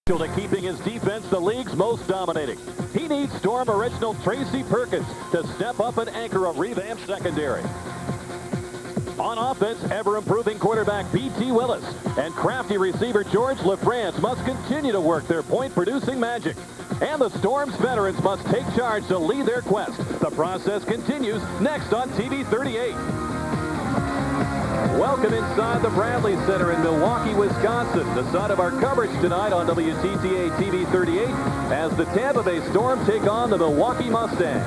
To keeping his defense the league's most dominating. He needs Storm original Tracy Perkins to step up and anchor a revamped secondary. On offense, ever-improving quarterback P.T. Willis and crafty receiver George LaFrance must continue to work their point-producing magic. And the Storm's veterans must take charge to lead their quest. The process continues next on TV 38. Welcome inside the Bradley Center in Milwaukee, Wisconsin. The site of our coverage tonight on WTTA TV 38 as the Tampa Bay Storm take on the Milwaukee Mustangs.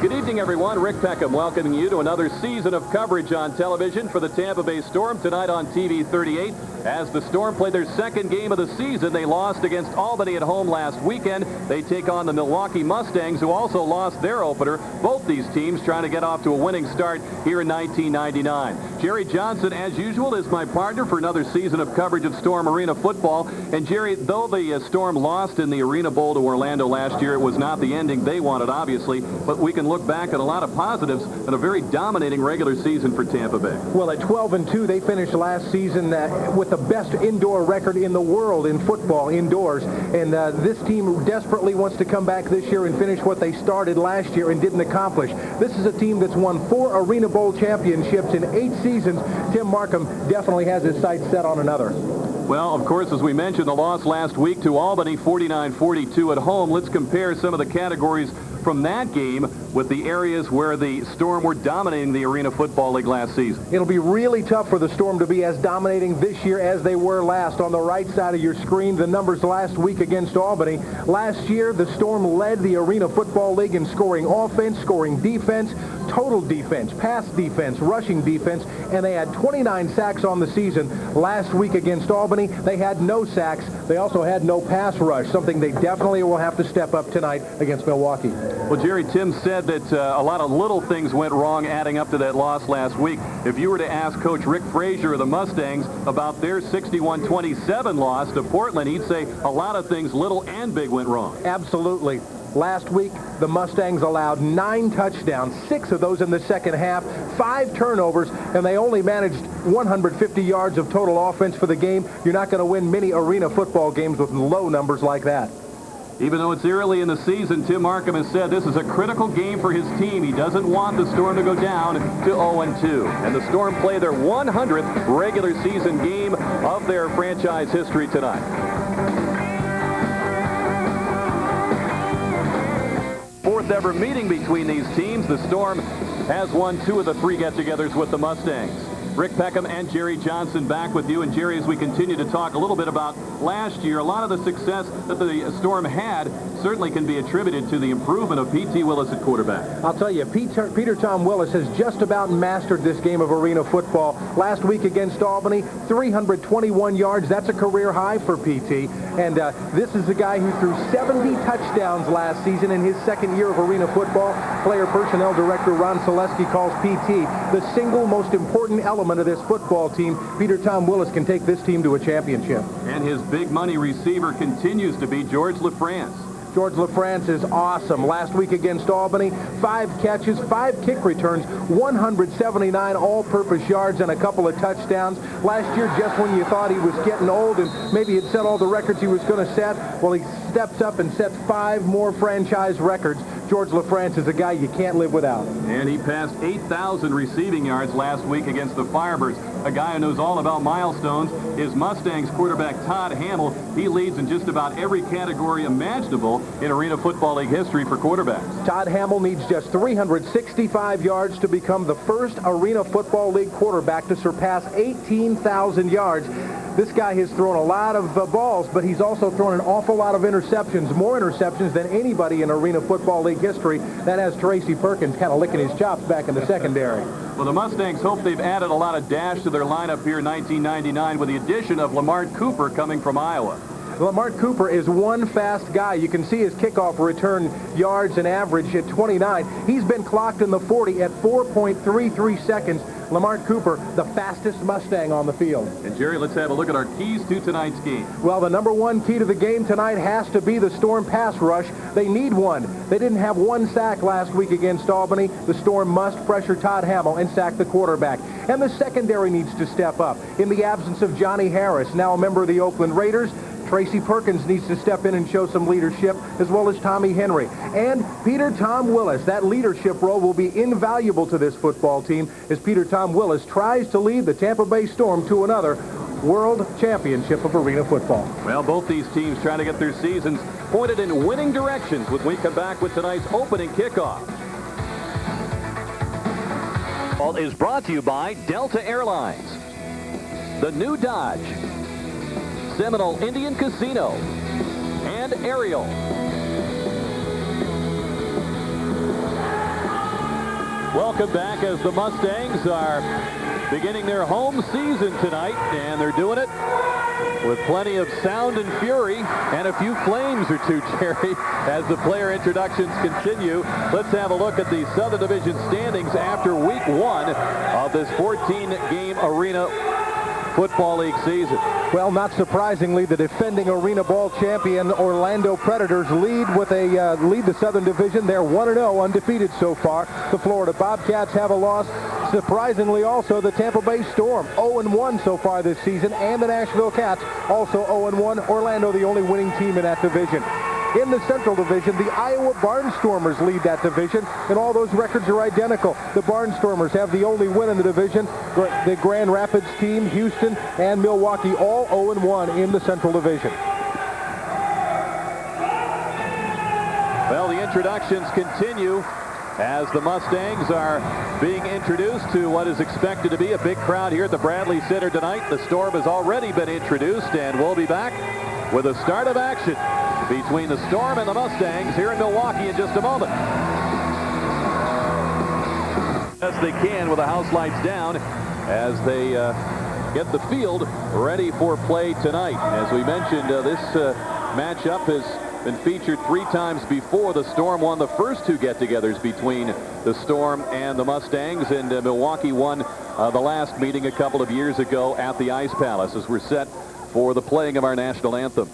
Good evening, everyone. Rick Peckham welcoming you to another season of coverage on television for the Tampa Bay Storm tonight on TV 38. As the Storm play their second game of the season, they lost against Albany at home last weekend. They take on the Milwaukee Mustangs, who also lost their opener. Both these teams trying to get off to a winning start here in 1999. Jerry Johnson, as usual, is my partner for another season of coverage of Storm Arena football. And Jerry, though the Storm lost in the Arena Bowl to Orlando last year, it was not the ending they wanted, obviously. But we can look back at a lot of positives and a very dominating regular season for Tampa Bay. Well, at 12-2, they finished last season with the best indoor record in the world in football indoors. And this team desperately wants to come back this year and finish what they started last year and didn't accomplish. This is a team that's won 4 Arena Bowl championships in 8 seasons. Tim Markham definitely has his sights set on another. Well, of course, as we mentioned, the loss last week to Albany, 49-42 at home. Let's compare some of the categories from that game with the areas where the Storm were dominating the Arena Football League last season. It'll be really tough for the Storm to be as dominating this year as they were last. On the right side of your screen, the numbers last week against Albany. Last year, the Storm led the Arena Football League in scoring offense, scoring defense, total defense, pass defense, rushing defense, and they had 29 sacks on the season. Last week against Albany, they had no sacks. They also had no pass rush, something they definitely will have to step up tonight against Milwaukee. Well, Jerry, Tim said that a lot of little things went wrong adding up to that loss last week. If you were to ask Coach Rick Frazier of the Mustangs about their 61-27 loss to Portland, he'd say a lot of things, little and big, went wrong. Absolutely. Last week, the Mustangs allowed 9 touchdowns, 6 of those in the second half, 5 turnovers, and they only managed 150 yards of total offense for the game. You're not going to win many arena football games with low numbers like that. Even though it's early in the season, Tim Markham has said this is a critical game for his team. He doesn't want the Storm to go down to 0-2. And the Storm play their 100th regular season game of their franchise history tonight. Fourth ever meeting between these teams. The Storm has won 2 of the 3 get-togethers with the Mustangs. Rick Peckham and Jerry Johnson back with you. And Jerry, as we continue to talk a little bit about last year, a lot of the success that the Storm had certainly can be attributed to the improvement of P.T. Willis at quarterback. I'll tell you, Peter Tom Willis has just about mastered this game of arena football. Last week against Albany, 321 yards. That's a career high for P.T. And this is a guy who threw 70 touchdowns last season in his second year of arena football. Player personnel director Ron Selesky calls P.T. the single most important element of this football team. Peter Tom Willis can take this team to a championship. And his big money receiver continues to be George LaFrance. George LaFrance is awesome. Last week against Albany, 5 catches, 5 kick returns, 179 all-purpose yards, and a couple of touchdowns. Last year, just when you thought he was getting old and maybe he'd set all the records he was going to set, well, he steps up and sets 5 more franchise records. George LaFrance is a guy you can't live without. And he passed 8,000 receiving yards last week against the Firebirds. A guy who knows all about milestones is Mustangs quarterback Todd Hamill. He leads in just about every category imaginable in Arena Football League history for quarterbacks. Todd Hamill needs just 365 yards to become the first Arena Football League quarterback to surpass 18,000 yards. This guy has thrown a lot of balls, but he's also thrown an awful lot of interceptions, more interceptions than anybody in Arena Football League history. That has Tracy Perkins kind of licking his chops back in the secondary. Well, the Mustangs hope they've added a lot of dash to their lineup here in 1999 with the addition of Lamar Cooper coming from Iowa. Lamar Cooper is one fast guy. You can see his kickoff return yards and average at 29. He's been clocked in the 40 at 4.33 seconds. Lamar Cooper, the fastest Mustang on the field. And Jerry, let's have a look at our keys to tonight's game. Well, the number 1 key to the game tonight has to be the Storm pass rush. They need one. They didn't have 1 sack last week against Albany. The Storm must pressure Todd Hamill and sack the quarterback. And the secondary needs to step up. In the absence of Johnny Harris, now a member of the Oakland Raiders, Tracy Perkins needs to step in and show some leadership, as well as Tommy Henry. And Peter Tom Willis. That leadership role will be invaluable to this football team as Peter Tom Willis tries to lead the Tampa Bay Storm to another World Championship of Arena Football. Well, both these teams trying to get their seasons pointed in winning directions when we come back with tonight's opening kickoff. All is brought to you by Delta Airlines, the new Dodge, Seminole Indian Casino, and Ariel. Welcome back as the Mustangs are beginning their home season tonight, and they're doing it with plenty of sound and fury and a few flames or two, Jerry, as the player introductions continue. Let's have a look at the Southern Division standings after week 1 of this 14-game Arena Football League season. Well, not surprisingly, the defending Arena Ball champion Orlando Predators lead the Southern Division. They're 1-0, undefeated so far. The Florida Bobcats have a loss. Surprisingly, also, the Tampa Bay Storm 0-1 so far this season, and the Nashville Cats also 0-1. Orlando, the only winning team in that division. In the Central Division, the Iowa Barnstormers lead that division, and all those records are identical. The Barnstormers have the only win in the division. The Grand Rapids team, Houston, and Milwaukee all 0-1 in the Central Division. Well, the introductions continue as the Mustangs are being introduced to what is expected to be a big crowd here at the Bradley Center tonight. The Storm has already been introduced, and we'll be back with a start of action between the Storm and the Mustangs here in Milwaukee in just a moment. As they can with the house lights down as they get the field ready for play tonight. As we mentioned, this matchup has been featured 3 times before. The Storm won the first 2 get-togethers between the Storm and the Mustangs, and Milwaukee won the last meeting a couple of years ago at the Ice Palace as we're set for the playing of our national anthem.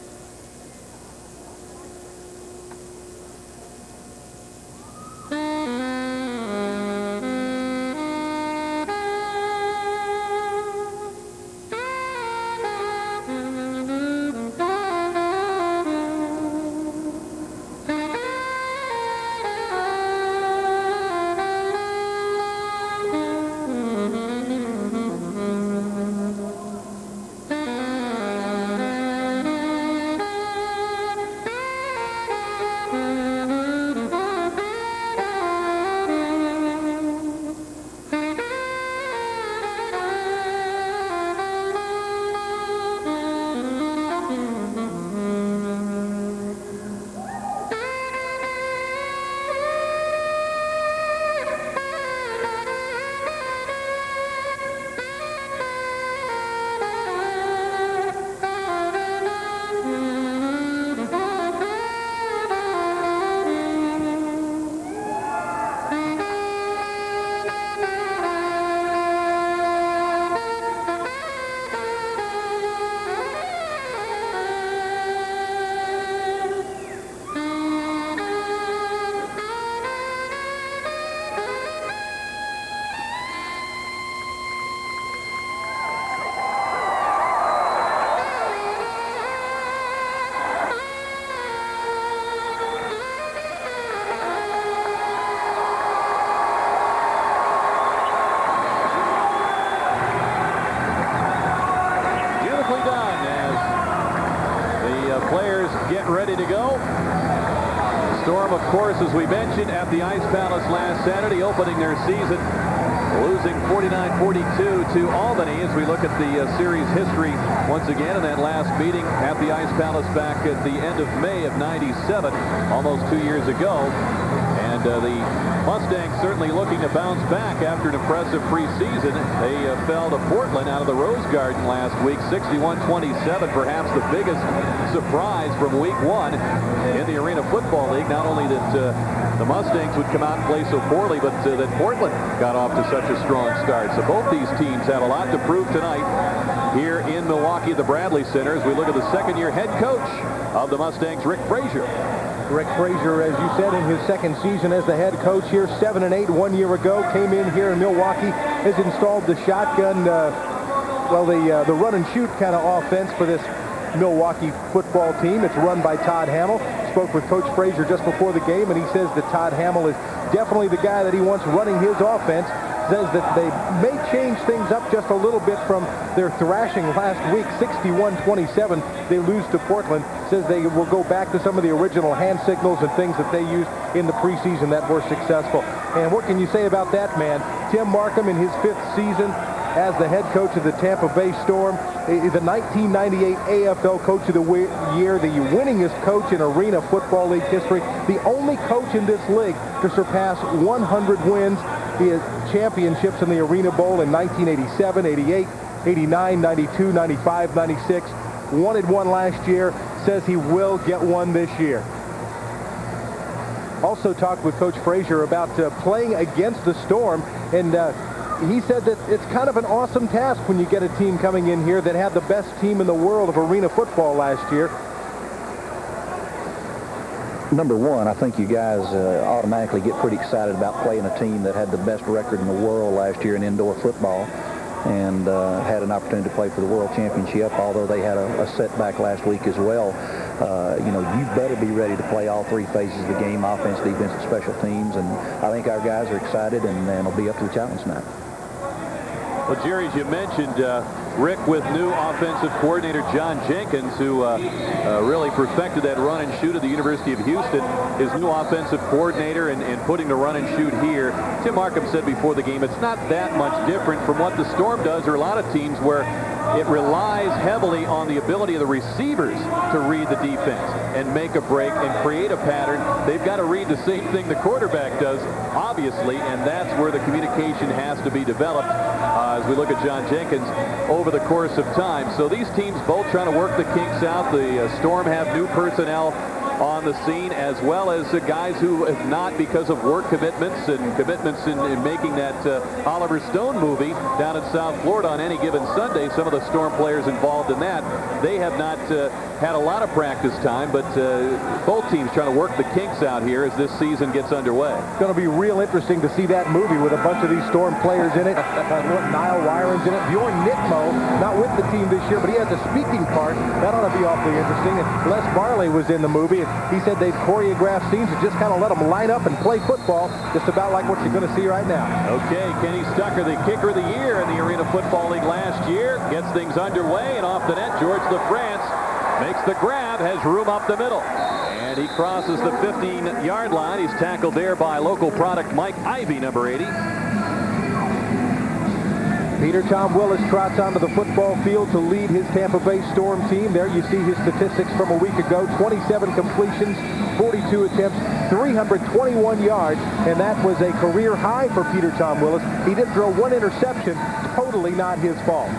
Ready to go. Storm, of course, as we mentioned, at the Ice Palace last Saturday, opening their season, losing 49-42 to Albany. As we look at the series history once again in that last meeting at the Ice Palace back at the end of May of '97, almost 2 years ago. And the Mustangs certainly looking to bounce back after an impressive preseason. They fell to Portland out of the Rose Garden last week, 61-27, perhaps the biggest surprise from week 1 in the Arena Football League. Not only that the Mustangs would come out and play so poorly, but that Portland got off to such a strong start. So both these teams have a lot to prove tonight here in Milwaukee at the Bradley Center as we look at the second-year head coach of the Mustangs, Rick Frazier. Rick Frazier, as you said, in his second season as the head coach here, 7-8 1 year ago, came in here in Milwaukee, has installed the shotgun, the run and shoot kind of offense for this Milwaukee football team. It's run by Todd Hamill. Spoke with Coach Frazier just before the game, and he says that Todd Hamill is definitely the guy that he wants running his offense. Says that they may change things up just a little bit from their thrashing last week, 61-27. They lose to Portland. Says they will go back to some of the original hand signals and things that they used in the preseason that were successful. And what can you say about that man? Tim Markham in his 5th season as the head coach of the Tampa Bay Storm, the 1998 AFL Coach of the Year, the winningest coach in Arena Football League history, the only coach in this league to surpass 100 wins. He has championships in the Arena Bowl in 1987, 88, 89, 92, 95, 96. Wanted one last year. Says he will get one this year. Also talked with Coach Frazier about playing against the Storm, and he said that it's kind of an awesome task when you get a team coming in here that had the best team in the world of arena football last year. Number one, I think you guys automatically get pretty excited about playing a team that had the best record in the world last year in indoor football and had an opportunity to play for the World Championship, although they had a setback last week as well. You know, you better be ready to play all 3 phases of the game, offense, defense, and special teams, and I think our guys are excited, and it'll be up to the challenge tonight. Well, Jerry, as you mentioned, Rick with new offensive coordinator John Jenkins, who really perfected that run and shoot at the University of Houston, his new offensive coordinator and putting the run and shoot here. Tim Markham said before the game, it's not that much different from what the Storm does, or a lot of teams where it relies heavily on the ability of the receivers to read the defense and make a break and create a pattern. They've got to read the same thing the quarterback does, obviously, and that's where the communication has to be developed as we look at John Jenkins over the course of time. So these teams both trying to work the kinks out. The Storm have new personnel on the scene, as well as guys who have not, because of work commitments and commitments in making that Oliver Stone movie down in South Florida on any given Sunday. Some of the Storm players involved in that, they have not had a lot of practice time, but both teams trying to work the kinks out here as this season gets underway. It's going to be real interesting to see that movie with a bunch of these Storm players in it. Niall Wyron's in it. Bjorn Nitmo, not with the team this year, but he has a speaking part. That ought to be awfully interesting. And Les Barley was in the movie. He said they've choreographed scenes and just kind of let them line up and play football, just about like what you're going to see right now. Okay, Kenny Stucker, the kicker of the year in the Arena Football League last year, gets things underway, and off the net, George LaFrance makes the grab, has room up the middle. And he crosses the 15-yard line. He's tackled there by local product Mike Ivey, number 80. Peter Tom Willis trots onto the football field to lead his Tampa Bay Storm team. There you see his statistics from a week ago. 27 completions, 42 attempts, 321 yards, and that was a career high for Peter Tom Willis. He did throw one interception, totally not his fault.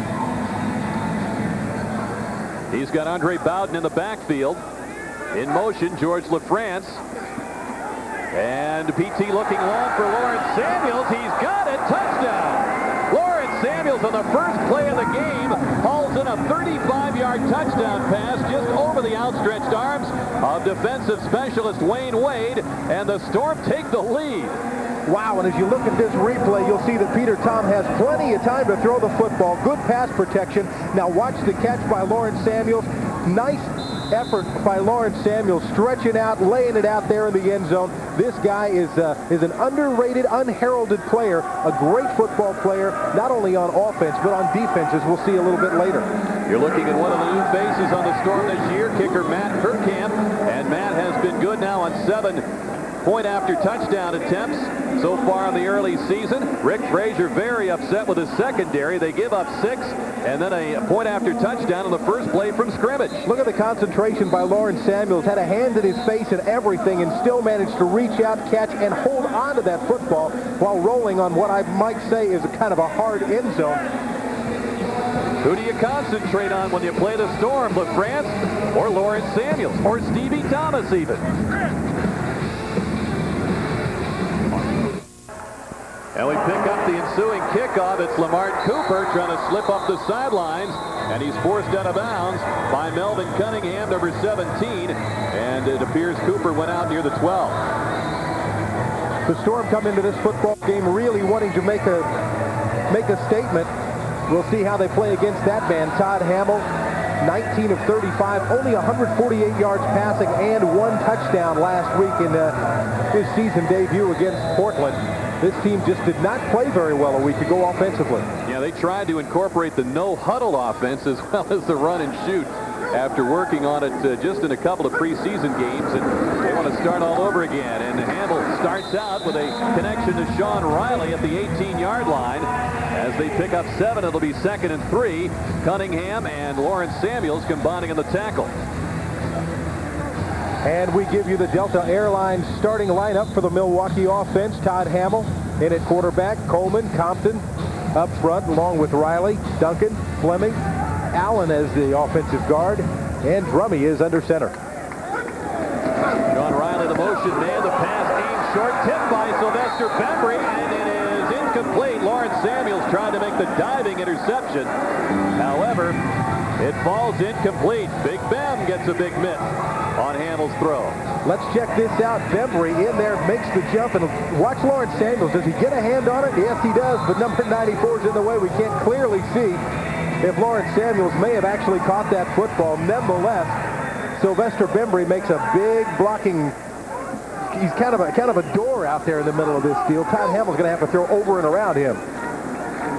He's got Andre Bowden in the backfield. In motion, George LaFrance. And PT looking long for Lawrence Samuels. He's got it. Touchdown. Samuels on the first play of the game hauls in a 35-yard touchdown pass just over the outstretched arms of defensive specialist Wayne Wade, and the Storm take the lead. Wow, and as you look at this replay, you'll see that Peter Tom has plenty of time to throw the football. Good pass protection. Now watch the catch by Lawrence Samuels. Nice effort by Lawrence Samuels, stretching out, laying it out there in the end zone. This guy is an underrated, unheralded player, a great football player, not only on offense, but on defense, as we'll see a little bit later. You're looking at one of the new faces on the Storm this year, kicker Matt Kirkamp, and Matt has been good now on 7 point-after touchdown attempts so far in the early season. Rick Frazier very upset with his secondary. They give up 6 and then a point-after touchdown on the first play from scrimmage. Look at the concentration by Lawrence Samuels. Had a hand in his face and everything, and still managed to reach out, catch, and hold on to that football while rolling on what I might say is a kind of a hard end zone. Who do you concentrate on when you play the Storm? LaFrance or Lawrence Samuels or Stevie Thomas even? And we pick up the ensuing kickoff. It's Lamar Cooper trying to slip up the sidelines, and he's forced out of bounds by Melvin Cunningham, number 17, and it appears Cooper went out near the 12. The Storm come into this football game really wanting to make a statement. We'll see how they play against that man, Todd Hamill. 19 of 35, only 148 yards passing and 1 touchdown last week in his season debut against Portland. This team just did not play very well a week ago offensively. Yeah, they tried to incorporate the no-huddle offense as well as the run and shoot after working on it just in a couple of preseason games, and they want to start all over again. And Hamble starts out with a connection to Sean Riley at the 18-yard line. As they pick up 7, it'll be 2nd and 3. Cunningham and Lawrence Samuels combining in the tackle. And we give you the Delta Airlines starting lineup for the Milwaukee offense. Todd Hamble in at quarterback, Coleman, Compton up front along with Riley, Duncan, Fleming, Allen as the offensive guard, and Drummy is under center. Sean Riley, the motion man, the pass aimed short, tipped by Sylvester Bembry, and it is incomplete. Lawrence Samuels tried to make the diving interception. However, it falls incomplete. Big Ben gets a big miss on Hamill's throw. Let's check this out. Bembry in there, makes the jump, and watch Lawrence Samuels. Does he get a hand on it? Yes, he does, but number 94 is in the way. We can't clearly see if Lawrence Samuels may have actually caught that football. Nonetheless, Sylvester Bembry makes a big blocking. He's kind of a door out there in the middle of this deal. Todd Hamill's going to have to throw over and around him.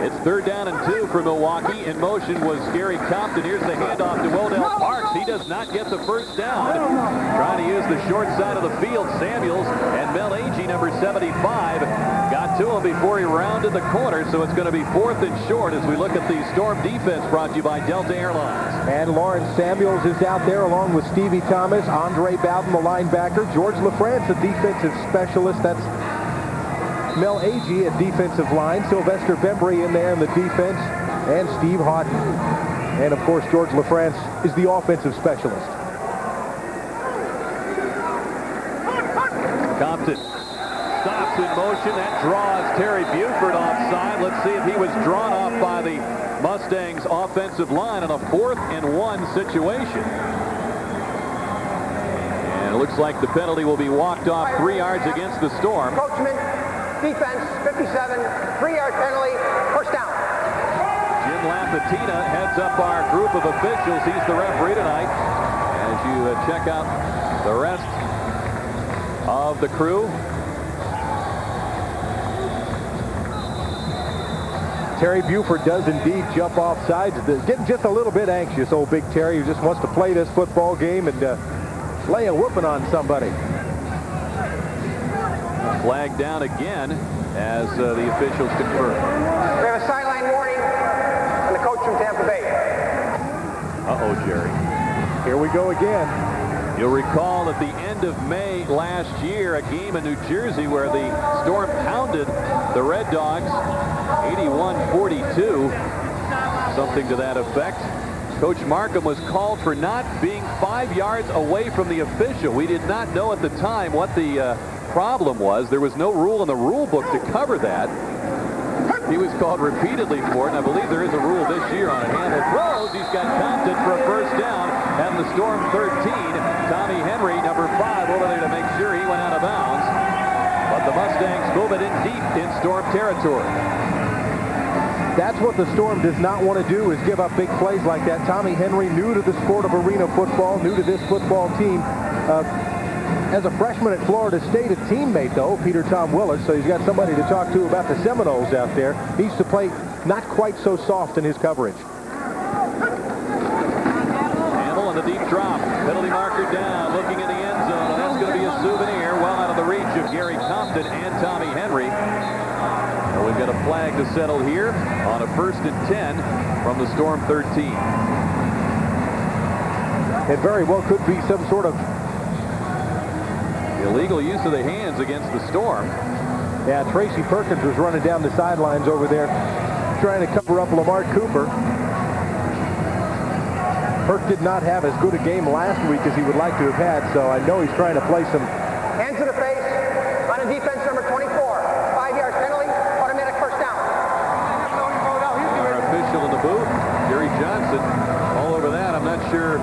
It's 3rd down and 2 for Milwaukee. In motion was Gary Compton. Here's the handoff to Odell Parks. He does not get the first down. Trying to use the short side of the field. Samuels and Mel Agee, number 75, got to him before he rounded the corner. So it's going to be 4th and short as we look at the Storm defense brought to you by Delta Airlines. And Lawrence Samuels is out there along with Stevie Thomas, Andre Bowden, the linebacker, George LaFrance, the defensive specialist. That's Mel Agee at defensive line, Sylvester Bembry in there in the defense, and Steve Houghton. And, of course, George LaFrance is the offensive specialist. Compton stops in motion. That draws Terry Buford offside. Let's see if he was drawn off by the Mustangs offensive line in a 4th and 1 situation. And it looks like the penalty will be walked off 3 yards against the Storm. Coachman. Defense, 57, 3-yard penalty, first down. Jim Lapatina heads up our group of officials. He's the referee tonight. As you check out the rest of the crew. Terry Buford does indeed jump off sides. Getting just a little bit anxious, old Big Terry, who just wants to play this football game and lay a whooping on somebody. Flag down again as the officials confirm. We have a sideline warning on the coach from Tampa Bay. Uh-oh, Jerry. Here we go again. You'll recall at the end of May last year, a game in New Jersey where the Storm pounded the Red Dogs 81-42, something to that effect. Coach Markham was called for not being 5 yards away from the official. We did not know at the time what the problem was. There was no rule in the rule book to cover that. He was called repeatedly for it, and I believe there is a rule this year on it. Hamble throws. He's got Compton for a first down, and the Storm 13. Tommy Henry, number 5, over there to make sure he went out of bounds. But the Mustangs move it in deep in Storm territory. That's what the Storm does not want to do, is give up big plays like that. Tommy Henry, new to the sport of arena football, new to this football team. As a freshman at Florida State, a teammate, though, Peter Tom Willis, so he's got somebody to talk to about the Seminoles out there. He used to play not quite so soft in his coverage. Hamble on the deep drop. Penalty marker down, looking in the end zone, and that's going to be a souvenir well out of the reach of Gary Compton and Tommy Henry. And we've got a flag to settle here on a 1st and 10 from the Storm 13. It very well could be some sort of illegal use of the hands against the Storm. Yeah, Tracy Perkins was running down the sidelines over there trying to cover up Lamar Cooper. Perk did not have as good a game last week as he would like to have had, so I know he's trying to play some. Hands to the face on a defense number 24. 5-yard penalty, automatic first down. Our official in the booth, Jerry Johnson, all over that. I'm not sure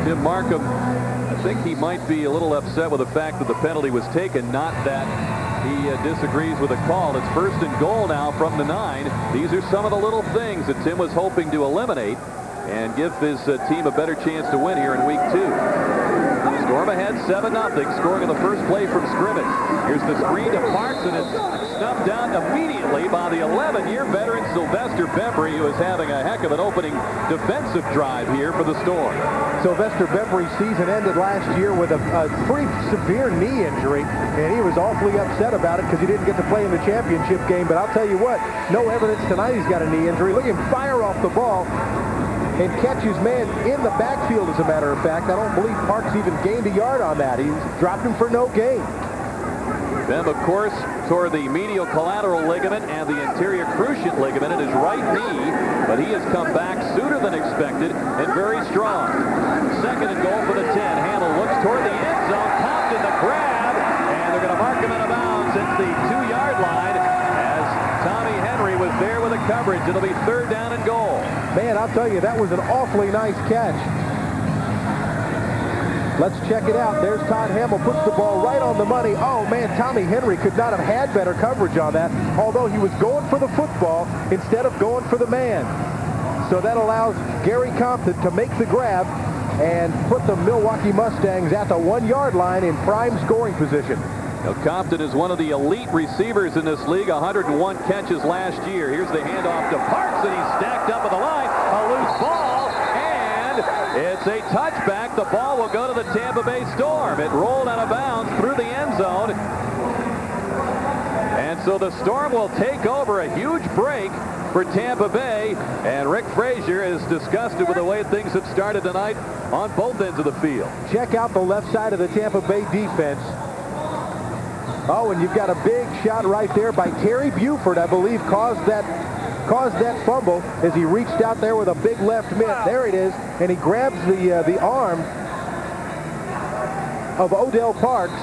Tim Markham, I think he might be a little upset with the fact that the penalty was taken, not that he disagrees with the call. It's 1st and goal now from the 9. These are some of the little things that Tim was hoping to eliminate. and give his team a better chance to win here in week 2. Storm ahead 7-0, scoring on the first play from scrimmage. Here's the screen to Parks, and it's snuffed down immediately by the 11-year veteran Sylvester Bembry, who is having a heck of an opening defensive drive here for the Storm. Sylvester Bembry's season ended last year with a pretty severe knee injury, and he was awfully upset about it because he didn't get to play in the championship game. But I'll tell you what, no evidence tonight he's got a knee injury. Look at him fire off the ball and catch his man in the backfield, as a matter of fact. I don't believe Parks even gained a yard on that. He dropped him for no gain. Bem, of course, tore the medial collateral ligament and the anterior cruciate ligament in his right knee, but he has come back sooner than expected and very strong. 2nd and goal for the 10. Hamill looks toward the end zone, Compton the grab, and they're going to mark him out of bounds at the 2-yard line as Tommy Henry was there with the coverage. It'll be 3rd down and goal. Man, I'll tell you, that was an awfully nice catch. Let's check it out. There's Todd Hamill, puts the ball right on the money. Oh, man, Tommy Henry could not have had better coverage on that, although he was going for the football instead of going for the man. So that allows Gary Compton to make the grab and put the Milwaukee Mustangs at the 1-yard line in prime scoring position. Now, Compton is one of the elite receivers in this league, 101 catches last year. Here's the handoff to Parks, and he's stacked up at the line. A loose ball, and it's a touchback. The ball will go to the Tampa Bay Storm. It rolled out of bounds through the end zone. And so the Storm will take over, a huge break for Tampa Bay. And Rick Frazier is disgusted with the way things have started tonight on both ends of the field. Check out the left side of the Tampa Bay defense. Oh, and you've got a big shot right there by Terry Buford, I believe, caused that fumble as he reached out there with a big left mitt. There it is, and he grabs the arm of Odell Parks.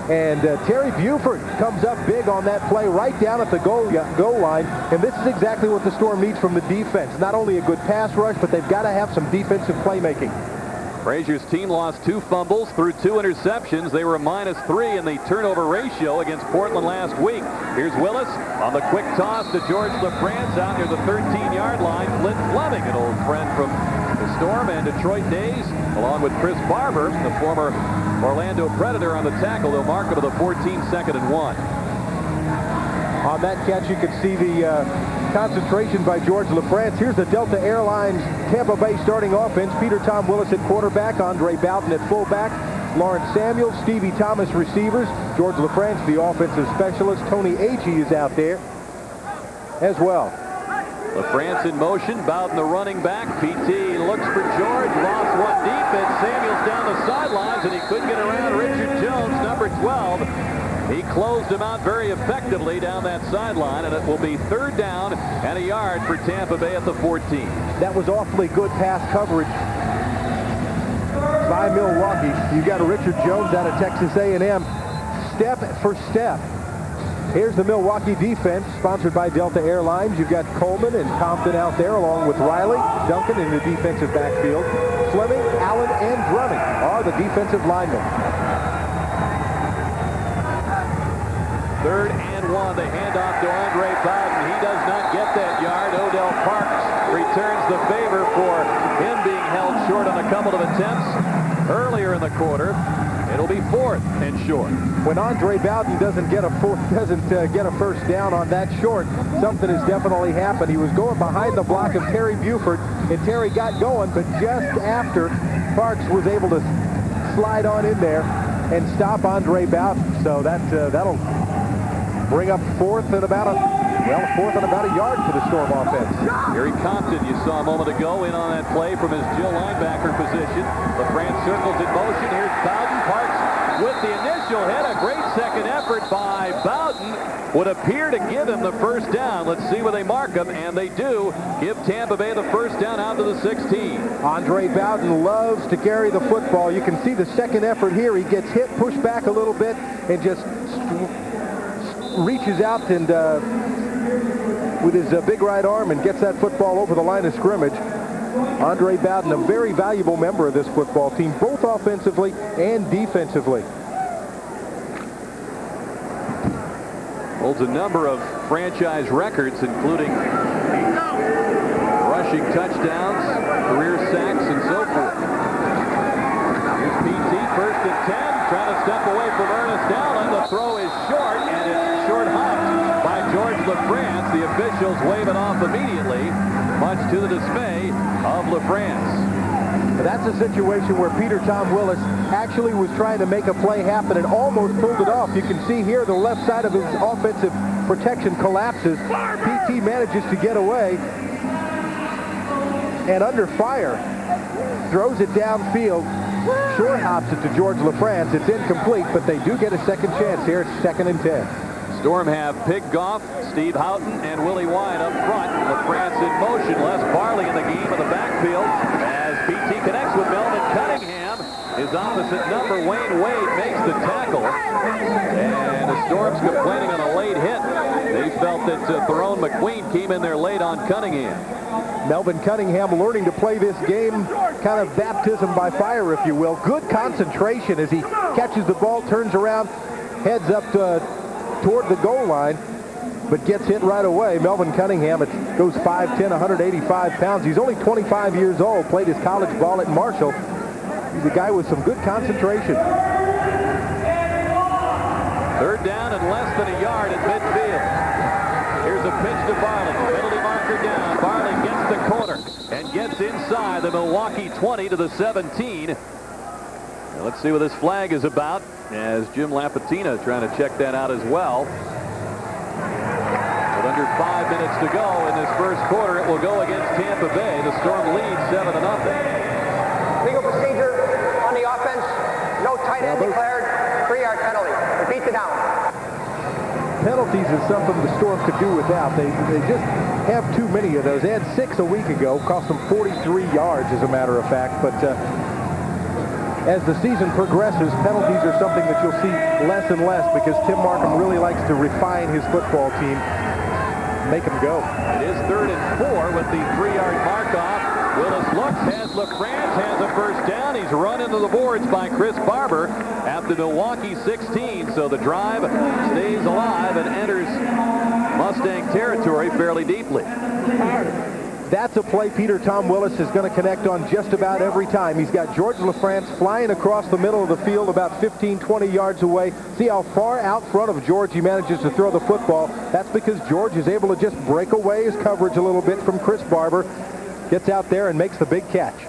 And Terry Buford comes up big on that play right down at the goal line. And this is exactly what the Storm needs from the defense. Not only a good pass rush, but they've got to have some defensive playmaking. Frazier's team lost 2 fumbles through 2 interceptions. They were -3 in the turnover ratio against Portland last week. Here's Willis on the quick toss to George LaFrance out near the 13-yard line. Flint Fleming, an old friend from the Storm and Detroit days, along with Chris Barber, the former Orlando Predator, on the tackle. They'll mark him to the 14, 2nd and 1. On that catch, you could see the concentration by George LaFrance. Here's the Delta Airlines Tampa Bay starting offense. Peter Tom Willis at quarterback, Andre Bowden at fullback, Lawrence Samuels, Stevie Thomas receivers, George LaFrance the offensive specialist, Tony Agee is out there as well. LaFrance in motion, Bowden the running back. PT looks for George, lost one deep, and Samuels down the sidelines, and he couldn't get around Richard Jones, number 12. He closed him out very effectively down that sideline, and it will be 3rd down and a yard for Tampa Bay at the 14. That was awfully good pass coverage by Milwaukee. You got Richard Jones out of Texas A&M, step for step. Here's the Milwaukee defense, sponsored by Delta Airlines. You've got Coleman and Compton out there, along with Riley, Duncan in the defensive backfield. Fleming, Allen, and Drumming are the defensive linemen. 3rd and 1. They hand off to Andre Bowden. He does not get that yard. Odell Parks returns the favor for him being held short on a couple of attempts earlier in the quarter. It'll be 4th and short. When Andre Bowden doesn't get a first down on that short, something has definitely happened. He was going behind the block of Terry Buford, and Terry got going, but just after Parks was able to slide on in there and stop Andre Bowden. So that'll bring up 4th and about a yard for the Storm offense. Gary Compton, you saw a moment ago, in on that play from his Jill linebacker position. LaFrance circles in motion. Here's Bowden. Parks with the initial hit. A great second effort by Bowden would appear to give him the first down. Let's see where they mark him, and they do give Tampa Bay the first down out to the 16. Andre Bowden loves to carry the football. You can see the second effort here. He gets hit, pushed back a little bit, and just reaches out and with his big right arm and gets that football over the line of scrimmage. Andre Bowden, a very valuable member of this football team, both offensively and defensively. Holds a number of franchise records, including rushing touchdowns, career sacks, and so forth. Here's PT, first and 10, trying to step away from Ernest Allen. The throw is short, and it's short hopped by George LaFrance. The officials wave it off immediately, much to the dismay of LaFrance. That's a situation where Peter Tom Willis actually was trying to make a play happen and almost pulled it off. You can see here the left side of his offensive protection collapses. PT manages to get away and under fire throws it downfield. Short hops it to George LaFrance. It's incomplete, but they do get a second chance here. It's 2nd and 10. Storm have Pig Goff, Steve Houghton, and Willie Wyatt up front. LaFrance in motion. Les Barley in the game in the backfield as PT connects with Melvin Cunningham. His opposite number, Wayne Wade, makes the tackle. And the Storm's complaining on a late hit. They felt that Tyrone McQueen came in there late on Cunningham. Melvin Cunningham learning to play this game, kind of baptism by fire, if you will. Good concentration as he catches the ball, turns around, heads up toward the goal line, but gets hit right away. Melvin Cunningham, it goes 5'10", 185 pounds. He's only 25 years old, played his college ball at Marshall. He's a guy with some good concentration. 3rd down and less than a yard at midfield. Here's a pitch to Barley. Penalty marker down. Barley gets the corner and gets inside the Milwaukee 20 to the 17. Now let's see what this flag is about, as Jim Lapatina trying to check that out as well. With under 5 minutes to go in this first quarter, it will go against Tampa Bay. The Storm leads 7-0. Legal procedure on the offense. No tight end declared. 3-yard penalty. Repeat the down. Penalties is something the Storm could do without. They just have too many of those. They had 6 a week ago, cost them 43 yards as a matter of fact. But as the season progresses, penalties are something that you'll see less and less because Tim Markham really likes to refine his football team, make them go. It is 3rd and 4 with the 3-yard mark off. Willis looks, has LaFrance, has a first down. He's run into the boards by Chris Barber at the Milwaukee 16. So the drive stays alive and enters Mustang territory fairly deeply. That's a play Peter Tom Willis is going to connect on just about every time. He's got George LaFrance flying across the middle of the field about 15, 20 yards away. See how far out front of George he manages to throw the football. That's because George is able to just break away his coverage a little bit from Chris Barber. Gets out there and makes the big catch.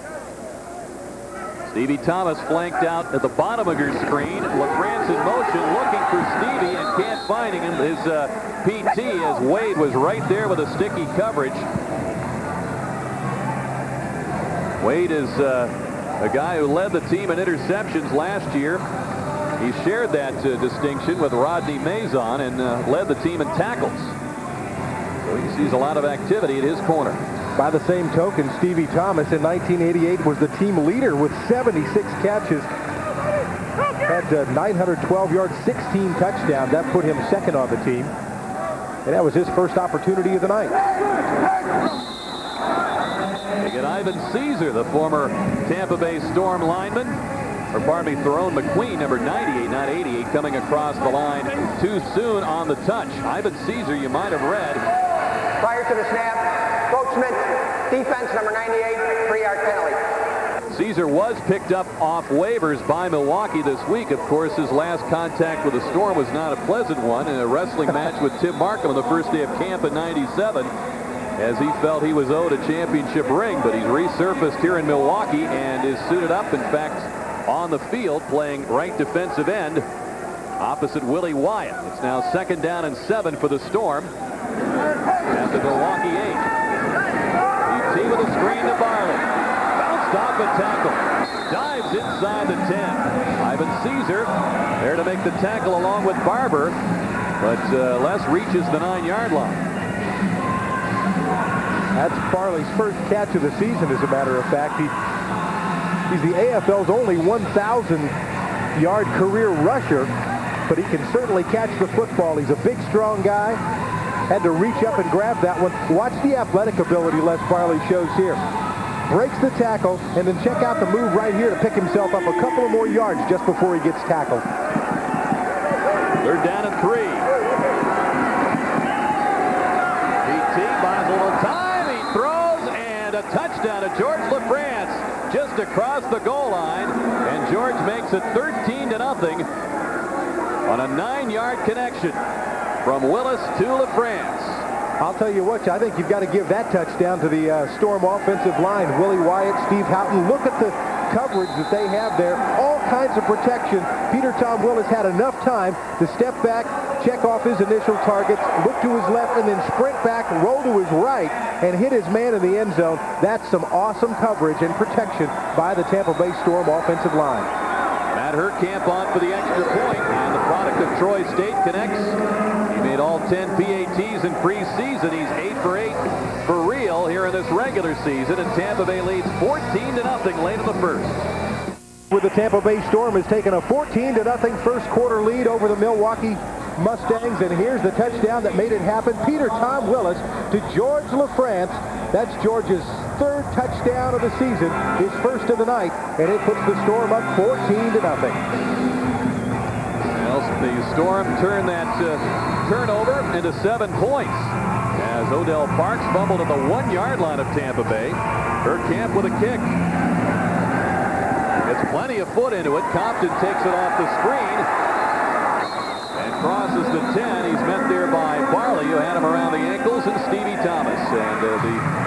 Stevie Thomas flanked out at the bottom of your screen. LaFrance in motion, looking for Stevie and can't find him. His PT as Wade was right there with a sticky coverage. Wade is a guy who led the team in interceptions last year. He shared that distinction with Rodney Mazon and led the team in tackles. So he sees a lot of activity at his corner. By the same token, Stevie Thomas in 1988 was the team leader with 76 catches. Had 912 yards, 16 touchdowns. That put him 2nd on the team. And that was his first opportunity of the night. They get Ivan Caesar, the former Tampa Bay Storm lineman. Or pardon me, Tyrone McQueen, number 98, not 88, coming across the line too soon on the touch. Ivan Caesar, you might have read. Prior to the snap, Coachman, defense number 98, 3-yard penalty. Caesar was picked up off waivers by Milwaukee this week. Of course, his last contact with the Storm was not a pleasant one in a wrestling match with Tim Markham on the first day of camp in '97, as he felt he was owed a championship ring. But he's resurfaced here in Milwaukee and is suited up, in fact, on the field, playing right defensive end opposite Willie Wyatt. It's now 2nd down and 7 for the Storm at the Milwaukee 8. PT with a screen to Barley. Bounced off a tackle. Dives inside the 10. Ivan Caesar there to make the tackle along with Barber, but Les reaches the 9-yard line. That's Barley's first catch of the season, as a matter of fact. He's the AFL's only 1,000-yard career rusher, but he can certainly catch the football. He's a big, strong guy. Had to reach up and grab that one. Watch the athletic ability Les Barley shows here. Breaks the tackle, and then check out the move right here to pick himself up a couple of more yards just before he gets tackled. 3rd down and 3. PT buys a little time. He throws, and touchdown to George LaFrance just across the goal line. And George makes it 13-0 on a 9-yard connection from Willis to LaFrance. I'll tell you what, I think you've got to give that touchdown to the Storm offensive line. Willie Wyatt, Steve Houghton. Look at the coverage that they have there. All kinds of protection. Peter Tom Willis had enough time to step back, check off his initial targets, look to his left, and then sprint back, roll to his right, and hit his man in the end zone. That's some awesome coverage and protection by the Tampa Bay Storm offensive line. Matt Herkamp on for the extra point, and the product of Troy State connects. He made all 10 PATs in preseason. He's 8 for 8 for real here in this regular season, and Tampa Bay leads 14-0 late in the first. With the Tampa Bay Storm has taken a 14-0 first quarter lead over the Milwaukee Mustangs, and here's the touchdown that made it happen. Peter Tom Willis to George LaFrance. That's George's third touchdown of the season, his first of the night, and it puts the Storm up 14-0. Well, the Storm turned that turnover into 7 points as Odell Parks fumbled at the 1-yard line of Tampa Bay. Herkamp with a kick. Gets plenty of foot into it. Compton takes it off the screen and crosses the 10. He's met there by Barley, who had him around the ankles, and Stevie Thomas. And the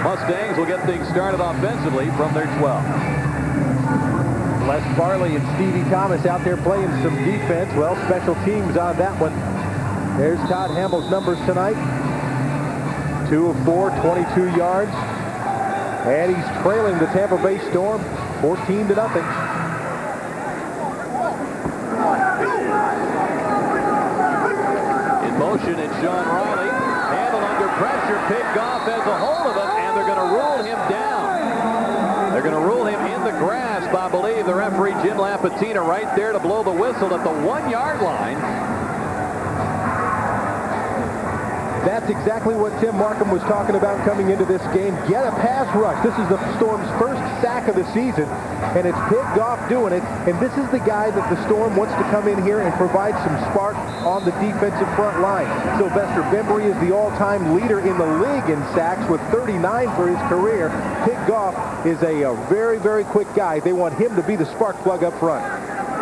Mustangs will get things started offensively from their 12. Les Barley and Stevie Thomas out there playing some defense. Well, special teams on that one. There's Todd Hamill's numbers tonight. 2 of 4, 22 yards. And he's trailing the Tampa Bay Storm 14-0. In motion, it's Sean Riley. Hamill under pressure. Pickoff has a hold of him, and they're going to rule him down. They're going to rule him in the grasp. I believe the referee, Jim Lapatina, right there to blow the whistle at the 1-yard line. That's exactly what Tim Markham was talking about coming into this game. Get a pass rush. This is the Storm's first sack of the season, and it's Pickoff doing it. And this is the guy that the Storm wants to come in here and provide some spark on the defensive front line. Sylvester Bembry is the all-time leader in the league in sacks with 39 for his career. Pickoff is a very, very quick guy. They want him to be the spark plug up front.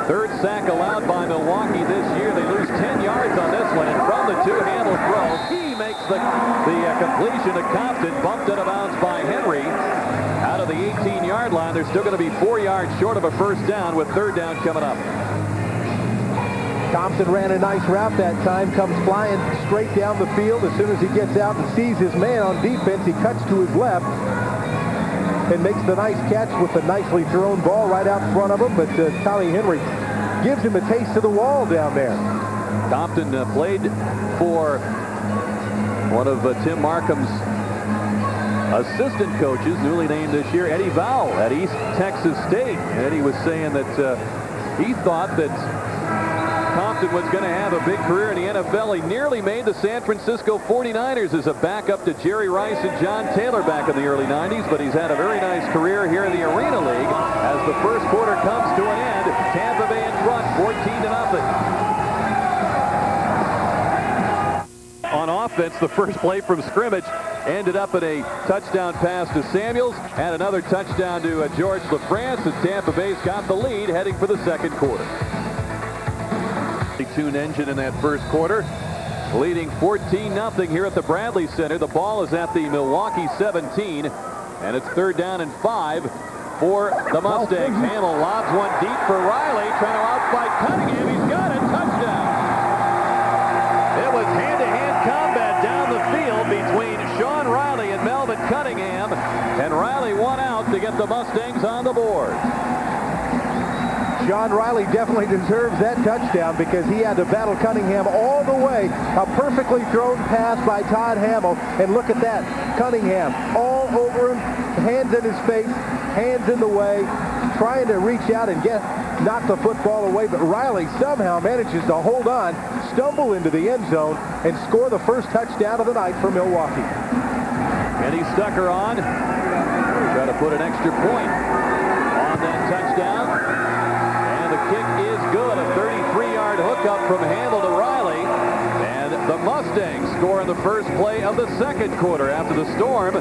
Third sack allowed by Milwaukee this year. They lose 10 yards on this one, and from the two-handle throw, he makes the completion to Compton, bumped out of bounds by Henry. Out of the 18-yard line, they're still going to be 4 yards short of a first down with third down coming up. Thompson ran a nice route that time, comes flying straight down the field. As soon as he gets out and sees his man on defense, he cuts to his left and makes the nice catch with the nicely thrown ball right out in front of him. But Tommy Henry gives him a taste of the wall down there. Compton played for one of Tim Markham's assistant coaches, newly named this year, Eddie Vowell at East Texas State. And Eddie was saying that he thought that Compton was going to have a big career in the NFL. He nearly made the San Francisco 49ers as a backup to Jerry Rice and John Taylor back in the early 90s, but he's had a very nice career here in the Arena League as the first quarter comes to an end. Tampa Bay in front, 14-0. On offense, the first play from scrimmage ended up in a touchdown pass to Samuels and another touchdown to George LaFrance, and Tampa Bay's got the lead heading for the second quarter. Tune engine in that first quarter, leading 14-0 here at the Bradley Center. The ball is at the Milwaukee 17, and it's third down and 5 for the Mustangs. Hamill lobs one deep for Riley, trying to outfight Cunningham. He's got it. Touchdown. It was hand-to-hand combat down the field between Sean Riley and Melvin Cunningham, and Riley won out to get the Mustangs on the board. Sean Riley definitely deserves that touchdown because he had to battle Cunningham all the way. A perfectly thrown pass by Todd Hamill. And look at that. Cunningham all over him. Hands in his face. Hands in the way. Trying to reach out and knock the football away. But Riley somehow manages to hold on, stumble into the end zone, and score the first touchdown of the night for Milwaukee. And he stuck her on. Try to put an extra point on that touchdown. The kick is good. A 33-yard hookup from Hamill to Riley. And the Mustangs score in the first play of the second quarter after the Storm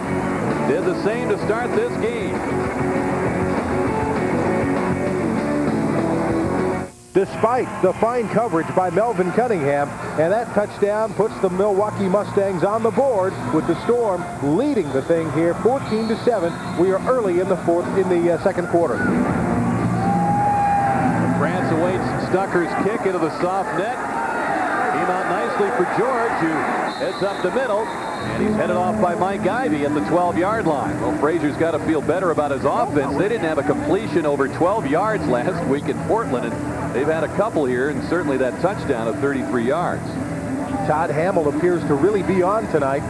did the same to start this game. Despite the fine coverage by Melvin Cunningham, and that touchdown puts the Milwaukee Mustangs on the board with the Storm leading the thing here 14-7. We are early in the second quarter. France awaits Stucker's kick into the soft net. Came out nicely for George, who heads up the middle, and he's headed off by Mike Ivey at the 12-yard line. Well, Frazier's got to feel better about his offense. They didn't have a completion over 12 yards last week in Portland, and they've had a couple here, and certainly that touchdown of 33 yards. Todd Hamill appears to really be on tonight.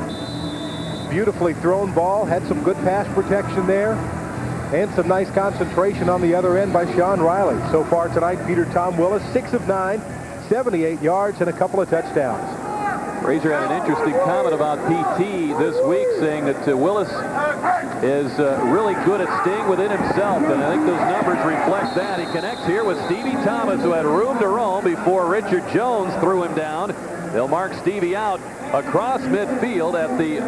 Beautifully thrown ball, had some good pass protection there, and some nice concentration on the other end by Sean Riley. So far tonight, Peter Tom Willis, 6 of 9, 78 yards, and a couple of touchdowns. Frazier had an interesting comment about PT this week, saying that Willis is really good at staying within himself, and I think those numbers reflect that. He connects here with Stevie Thomas, who had room to roam before Richard Jones threw him down. They'll mark Stevie out across midfield at the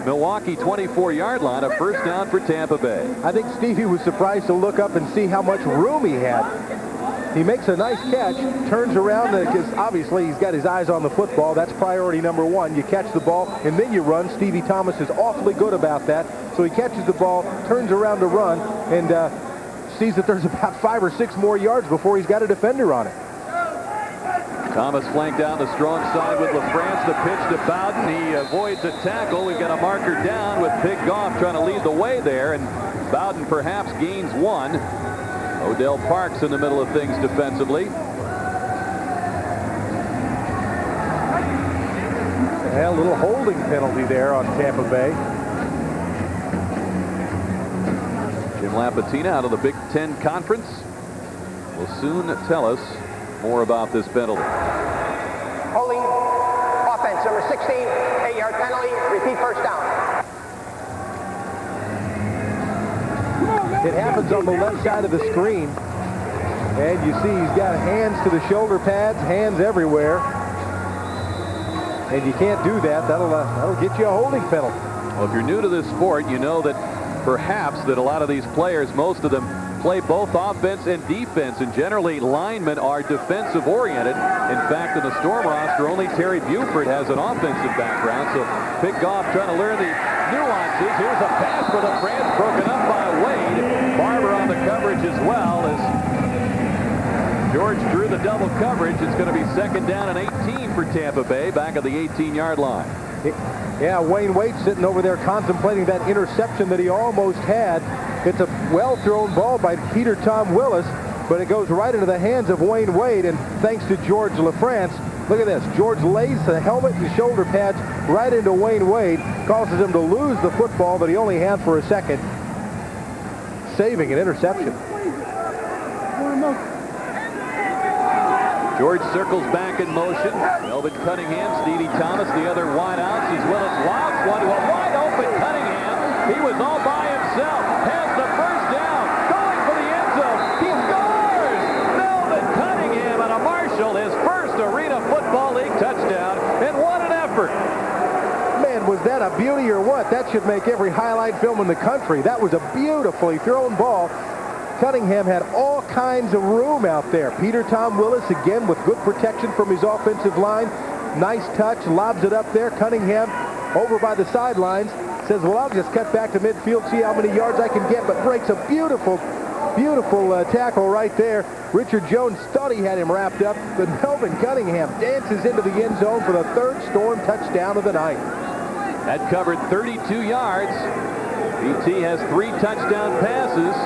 Milwaukee 24-yard line, a first down for Tampa Bay. I think Stevie was surprised to look up and see how much room he had. He makes a nice catch, turns around, because obviously he's got his eyes on the football. That's priority number one. You catch the ball, and then you run. Stevie Thomas is awfully good about that. So he catches the ball, turns around to run, and sees that there's about 5 or 6 more yards before he's got a defender on it. Thomas flanked down the strong side with LaFrance. The pitch to Bowden. He avoids a tackle. We've got a marker down with Big Goff trying to lead the way there, and Bowden perhaps gains 1. Odell Parks in the middle of things defensively. A little holding penalty there on Tampa Bay. Jim Lapatina out of the Big Ten Conference will soon tell us more about this penalty. Holding offense, number 16, 8-yard penalty, repeat first down. It happens on the left side of the screen. And you see he's got hands to the shoulder pads, hands everywhere. And you can't do that. That'll get you a holding penalty. Well, if you're new to this sport, you know that perhaps that a lot of these players, most of them, play both offense and defense, and generally linemen are defensive oriented. In fact, in the Storm roster, only Terry Buford has an offensive background, so Big Goff trying to learn the nuances. Here's a pass for the France, broken up by Wade. Barber on the coverage as well as George drew the double coverage. It's going to be second down and 18 for Tampa Bay, back at the 18-yard line. Yeah, Wayne Wade sitting over there contemplating that interception that he almost had. It's a well-thrown ball by Peter Tom Willis, but it goes right into the hands of Wayne Wade, and thanks to George LaFrance. Look at this. George lays the helmet and shoulder pads right into Wayne Wade, causes him to lose the football that he only had for a second, saving an interception. George circles back in motion. Melvin Cunningham, Stevie Thomas, the other wideouts, as well as Wilds one to a wide open Cunningham. He was all by himself. Has the first down. Going for the end zone. He scores! Melvin Cunningham and a Marshall, his first Arena Football League touchdown. And what an effort. Man, was that a beauty or what? That should make every highlight film in the country. That was a beautifully thrown ball. Cunningham had all kinds of room out there. Peter Tom Willis, again, with good protection from his offensive line. Nice touch, lobs it up there. Cunningham over by the sidelines. Says, well, I'll just cut back to midfield, see how many yards I can get, but breaks a beautiful, beautiful tackle right there. Richard Jones thought he had him wrapped up, but Melvin Cunningham dances into the end zone for the third Storm touchdown of the night. That covered 32 yards. BT has 3 touchdown passes.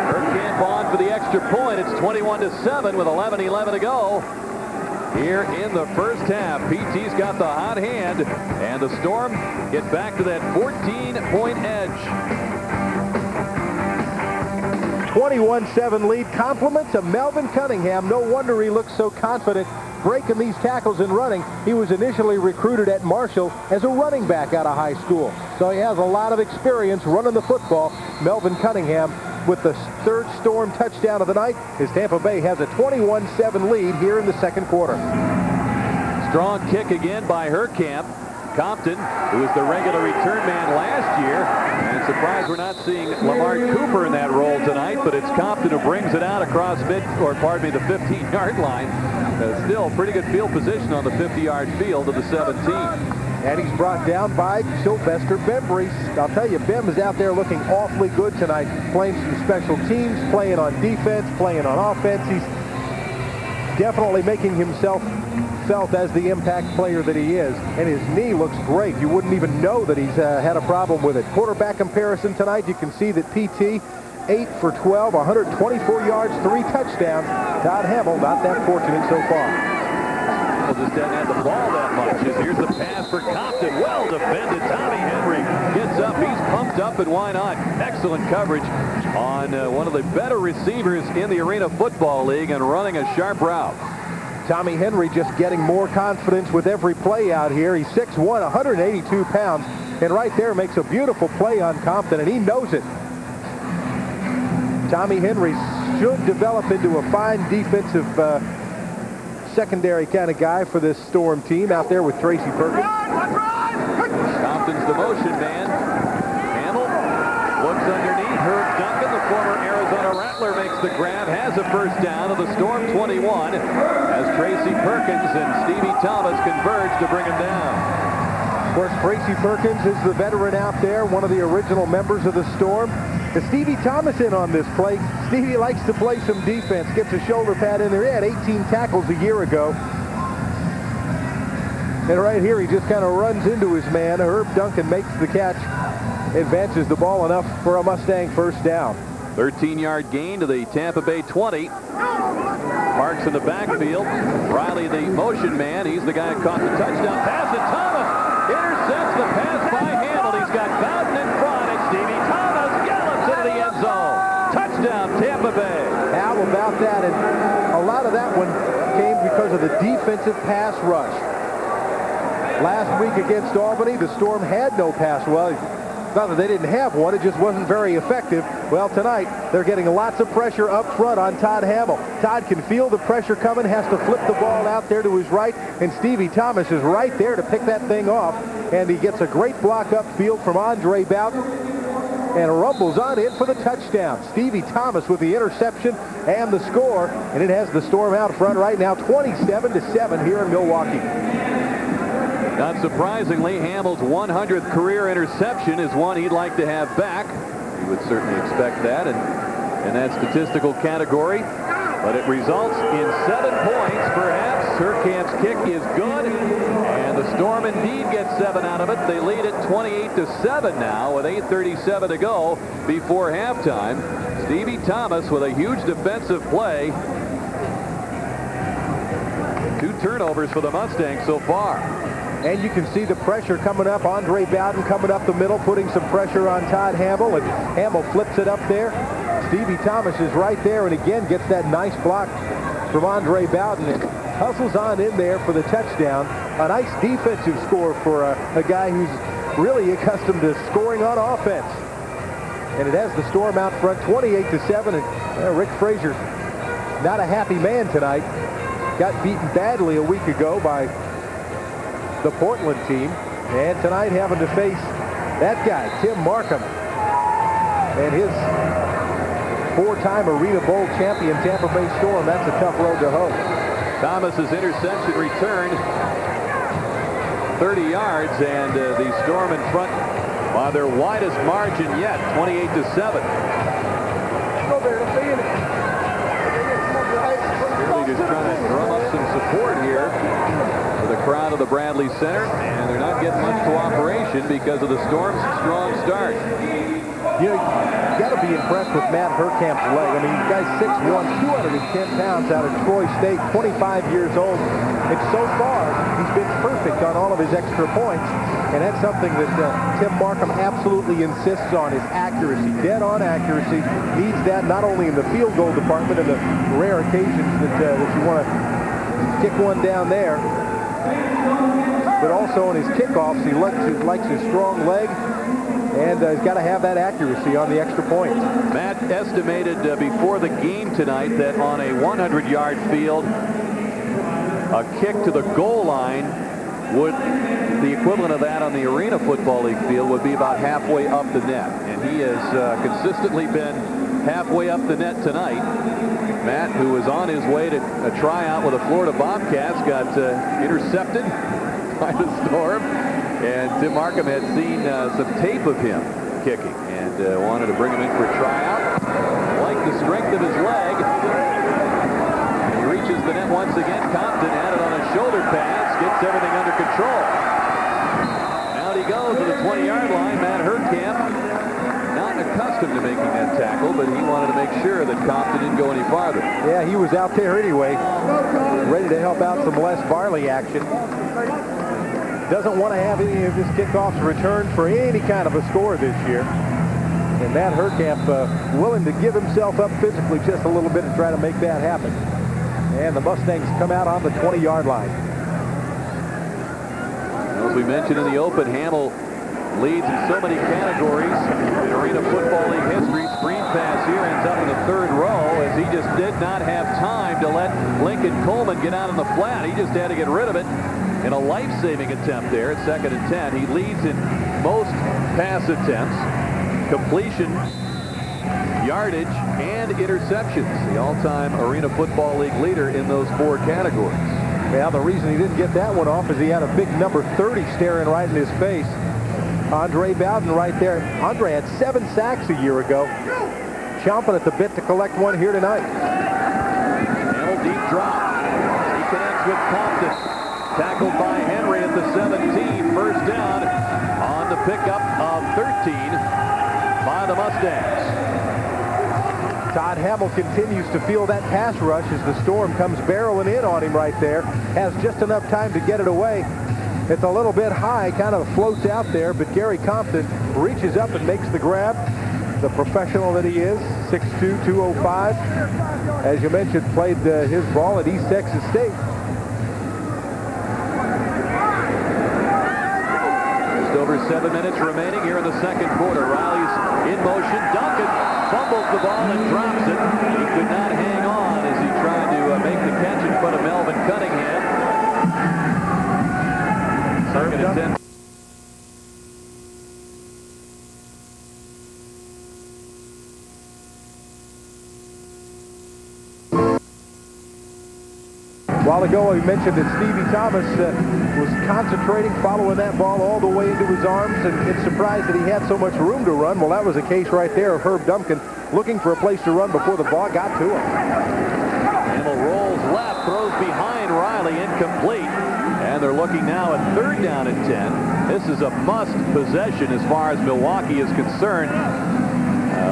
Camp on for the extra point. It's 21-7 with 11:11 to go here in the first half. PT's got the hot hand, and the Storm get back to that 14-point edge. 21-7 lead. Compliments of Melvin Cunningham. No wonder he looks so confident breaking these tackles and running. He was initially recruited at Marshall as a running back out of high school, so he has a lot of experience running the football. Melvin Cunningham with the third Storm touchdown of the night, as Tampa Bay has a 21-7 lead here in the second quarter. Strong kick again by Herkamp. Compton, who was the regular return man last year. And surprised we're not seeing Lamar Cooper in that role tonight, but it's Compton who brings it out across the 15-yard line. Still pretty good field position on the 50-yard field to the 17. And he's brought down by Sylvester Bembry. I'll tell you, Bem is out there looking awfully good tonight, playing some special teams, playing on defense, playing on offense. He's definitely making himself felt as the impact player that he is. And his knee looks great. You wouldn't even know that he's had a problem with it. Quarterback comparison tonight, you can see that PT, 8 for 12, 124 yards, 3 touchdowns. Todd Hamill not that fortunate so far. Just doesn't have the ball that much. Here's the pass for Compton. Well defended. Tommy Henry gets up. He's pumped up, and why not? Excellent coverage on one of the better receivers in the Arena Football League and running a sharp route. Tommy Henry just getting more confidence with every play out here. He's 6'1", 182 pounds, and right there makes a beautiful play on Compton, and he knows it. Tommy Henry should develop into a fine defensive secondary kind of guy for this Storm team out there with Tracy Perkins. Compton's the motion man. Hamill looks underneath. Herb Duncan, the former Arizona Rattler, makes the grab, has a first down to the Storm 21 as Tracy Perkins and Stevie Thomas converge to bring him down. Of course, Tracy Perkins is the veteran out there, one of the original members of the Storm. Is Stevie Thomas in on this play? Stevie likes to play some defense, gets a shoulder pad in there. He had 18 tackles a year ago. And right here, he just kind of runs into his man. Herb Duncan makes the catch, advances the ball enough for a Mustang first down. 13-yard gain to the Tampa Bay 20. Parks in the backfield. Riley, the motion man. He's the guy who caught the touchdown pass, and Thomas intercepts the pass by Hamill. He's got Bowden in front, and Stevie Thomas gallops into the end zone. Touchdown, Tampa Bay. How about that? And a lot of that one came because of the defensive pass rush. Last week against Albany, the Storm had no pass. Well, not that they didn't have one, it just wasn't very effective. Well, tonight, they're getting lots of pressure up front on Todd Hamill. Todd can feel the pressure coming, has to flip the ball out there to his right, and Stevie Thomas is right there to pick that thing off. And he gets a great block upfield from Andre Bowden and rumbles on in for the touchdown. Stevie Thomas with the interception and the score, and it has the Storm out front right now, 27-7 here in Milwaukee. Not surprisingly, Hamill's 100th career interception is one he'd like to have back. You would certainly expect that in that statistical category. But it results in 7 points, perhaps. Surkamp's kick is good, and the Storm indeed gets 7 out of it. They lead it 28-7 now with 8:37 to go before halftime. Stevie Thomas with a huge defensive play. 2 turnovers for the Mustangs so far. And you can see the pressure coming up. Andre Bowden coming up the middle, putting some pressure on Todd Hamill, and Hamill flips it up there. Stevie Thomas is right there, and again gets that nice block from Andre Bowden and hustles on in there for the touchdown. A nice defensive score for a guy who's really accustomed to scoring on offense. And it has the Storm out front, 28-7, and Rick Frazier, not a happy man tonight. Got beaten badly a week ago by the Portland team, and tonight having to face that guy, Tim Markham, and his 4-time Arena Bowl champion Tampa Bay Storm. That's a tough road to hoe. Thomas's interception returned 30 yards, and the Storm in front by their widest margin yet, 28-7. Really just trying to drum up some support here for the crowd of the Bradley Center, and they're not getting much cooperation because of the Storm's strong start. You know, you got to be impressed with Matt Herkamp's leg. I mean, the guy's 6'1", 210 pounds out of Troy State, 25 years old. And so far, he's been perfect on all of his extra points. And that's something that Tim Markham absolutely insists on, is accuracy, dead-on accuracy. Needs that not only in the field goal department and the rare occasions that you want to kick one down there, but also on his kickoffs. He likes his strong leg, and he's got to have that accuracy on the extra points. Matt estimated before the game tonight that on a 100-yard field, a kick to the goal line would the equivalent of that on the Arena Football League field would be about halfway up the net. And he has consistently been halfway up the net tonight. Matt, who was on his way to a tryout with the Florida Bobcats, got intercepted by the Storm. And Tim Markham had seen some tape of him kicking and wanted to bring him in for a tryout. Liked the strength of his leg. He reaches the net once again. Compton had it on a shoulder pass, gets everything under control. Out he goes to the 20-yard line. Matt Herkamp, not accustomed to making that tackle, but he wanted to make sure that Compton didn't go any farther. Yeah, he was out there anyway, ready to help out some Les Barley action. Doesn't want to have any of his kickoffs returned for any kind of a score this year. And Matt Herkamp willing to give himself up physically just a little bit to try to make that happen. And the Mustangs come out on the 20-yard line. As we mentioned in the open, Hamill leads in so many categories in Arena Football League history. Screen pass here ends up in the third row as he just did not have time to let Lincoln Coleman get out on the flat. He just had to get rid of it in a life-saving attempt there at 2nd and 10. He leads in most pass attempts, completion, yardage, and interceptions. The all-time Arena Football League leader in those 4 categories. Well, the reason he didn't get that one off is he had a big number 30 staring right in his face. Andre Bowden right there. Andre had 7 sacks a year ago. Chomping at the bit to collect one here tonight. Hamill deep drop. He connects with Compton. Tackled by Henry at the 17. First down on the pickup of 13 by the Mustangs. Todd Hamill continues to feel that pass rush as the Storm comes barreling in on him right there. Has just enough time to get it away. It's a little bit high, kind of floats out there, but Gary Compton reaches up and makes the grab. The professional that he is, 6'2", 205. As you mentioned, played his ball at East Texas State. Just over 7 minutes remaining here in the second quarter. Riley's in motion. Duncan fumbles the ball and drops it. He could not hang on as he tried to make the catch in front of Melvin Cunningham. Second and 10. A while ago, we mentioned that Stevie Thomas was concentrating, following that ball all the way into his arms, and it's surprised that he had so much room to run. Well, that was a case right there of Herb Duncan looking for a place to run before the ball got to him. Hamill rolls left, throws behind Riley, incomplete. And they're looking now at 3rd down and 10. This is a must possession as far as Milwaukee is concerned.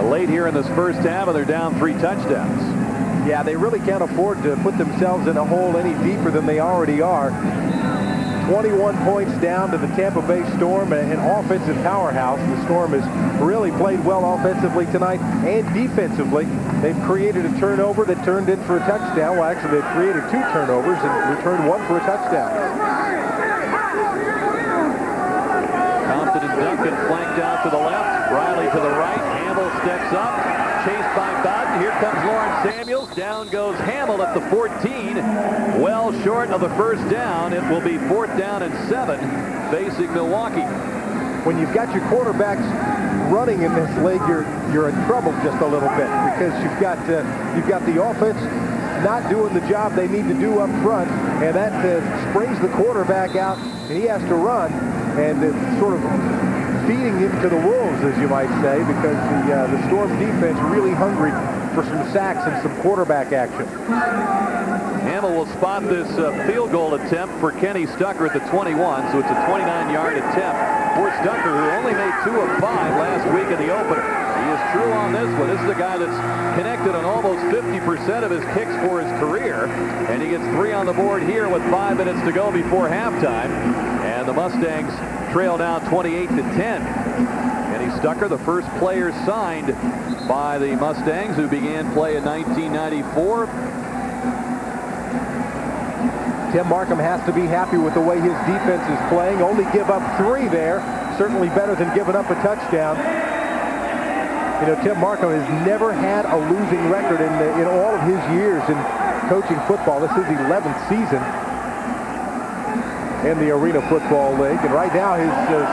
Late here in this first half, and they're down 3 touchdowns. Yeah, they really can't afford to put themselves in a hole any deeper than they already are. 21 points down to the Tampa Bay Storm, an offensive powerhouse. The Storm has really played well offensively tonight and defensively. They've created a turnover that turned in for a touchdown. Well, actually, they've created 2 turnovers and returned 1 for a touchdown. Compton and Duncan flanked out to the left. Riley to the right. Hamill steps up. Chased by Bowden. Here comes Lawrence Samuels. Down goes Hamill at the 14. Well short of the first down. It will be 4th down and 7 facing Milwaukee. When you've got your quarterbacks running in this league, you're in trouble just a little bit because you've got the offense not doing the job they need to do up front, and that springs the quarterback out, and he has to run, and it's sort of feeding him to the wolves, as you might say, because the Storm defense really hungry for some sacks and some quarterback action. Hamill will spot this field goal attempt for Kenny Stucker at the 21, so it's a 29-yard attempt for Stucker, who only made 2 of 5 last week in the opener. He is true on this one. This is a guy that's connected on almost 50% of his kicks for his career, and he gets 3 on the board here with 5 minutes to go before halftime, and the Mustangs trail now 28-10. Kenny Stucker, the first player signed by the Mustangs, who began play in 1994. Tim Markham has to be happy with the way his defense is playing. Only give up 3 there. Certainly better than giving up a touchdown. You know, Tim Markham has never had a losing record in all of his years in coaching football. This is his 11th season. in the Arena Football League. And right now his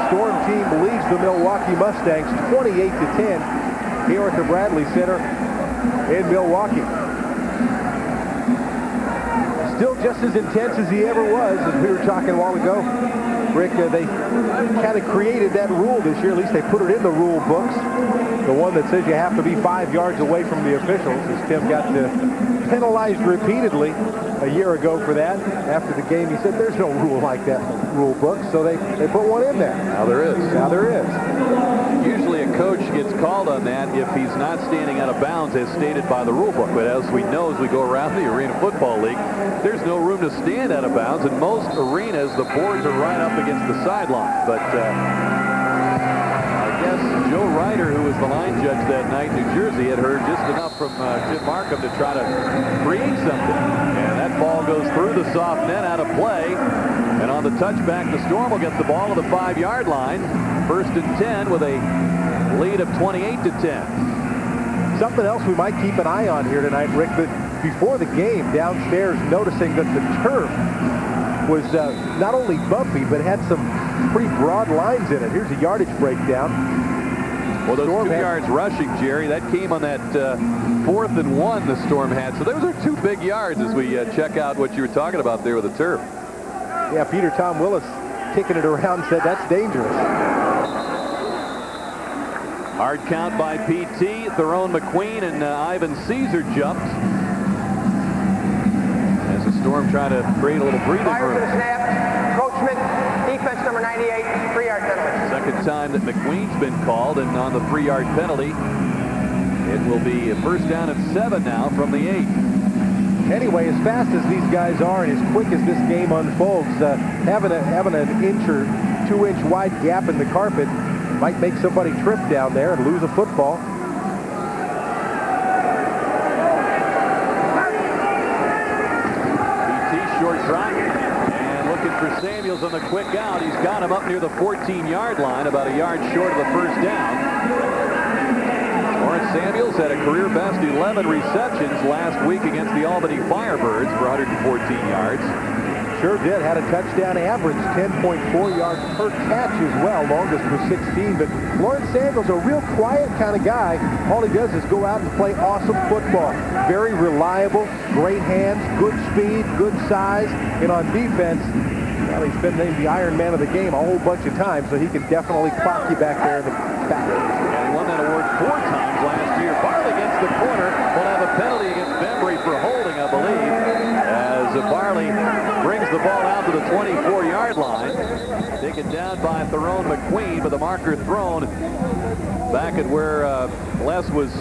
Storm team leads the Milwaukee Mustangs 28-10 here at the Bradley Center in Milwaukee. Still just as intense as he ever was, as we were talking a while ago. Rick, they kind of created that rule this year. At least they put it in the rule books. The one that says you have to be 5 yards away from the officials, as Tim got penalized repeatedly a year ago for that. After the game, he said there's no rule like that in the rule book, so they put one in there. Now there is. Now there is. Usually a coach gets called on that if he's not standing out of bounds as stated by the rule book. But as we know, as we go around the Arena Football League, there's no room to stand out of bounds. In most arenas, the boards are right up against the sideline. But I guess Joe Ryder, who was the line judge that night in New Jersey, had heard just enough from Jim Markham to try to create something. And that ball goes through the soft net, out of play. And on the touchback, the Storm will get the ball to the 5-yard line. 1st and 10 with a lead of 28-10. Something else we might keep an eye on here tonight, Rick, but before the game, downstairs, noticing that the turf was not only bumpy, but had some pretty broad lines in it. Here's a yardage breakdown. Well, those 2 yards rushing, Jerry, that came on that 4th and 1 the Storm had. So those are 2 big yards as we check out what you were talking about there with the turf. Yeah, Tom Willis kicking it around said that's dangerous. Hard count by PT. Tyrone McQueen and Ivan Caesar jumped as the Storm tried to create a little breathing room. Fire to the snap. Coachman, defense number 98, 3-yard penalty. Second time that McQueen's been called, and on the 3-yard penalty, it will be a 1st down and 7 now from the 8. Anyway, as fast as these guys are and as quick as this game unfolds, having an inch or 2-inch wide gap in the carpet might make somebody trip down there and lose a football. BT short drop and looking for Samuels on the quick out. He's got him up near the 14-yard line, about a yard short of the 1st down. Lawrence Samuels had a career best 11 receptions last week against the Albany Firebirds for 114 yards. Sure did. Had a touchdown average, 10.4 yards per catch as well. Longest was 16. But Lawrence Samuels, a real quiet kind of guy. All he does is go out and play awesome football. Very reliable, great hands, good speed, good size. And on defense, well, he's been named the Iron Man of the game a whole bunch of times, so he can definitely clock you back there in the back. And he won that award 4 times last year. Barley against the corner will have a penalty against Bembry for holding, I believe, as Barley brings the ball out to the 24-yard line. Taken down by Tyrone McQueen, but the marker thrown back at where Les was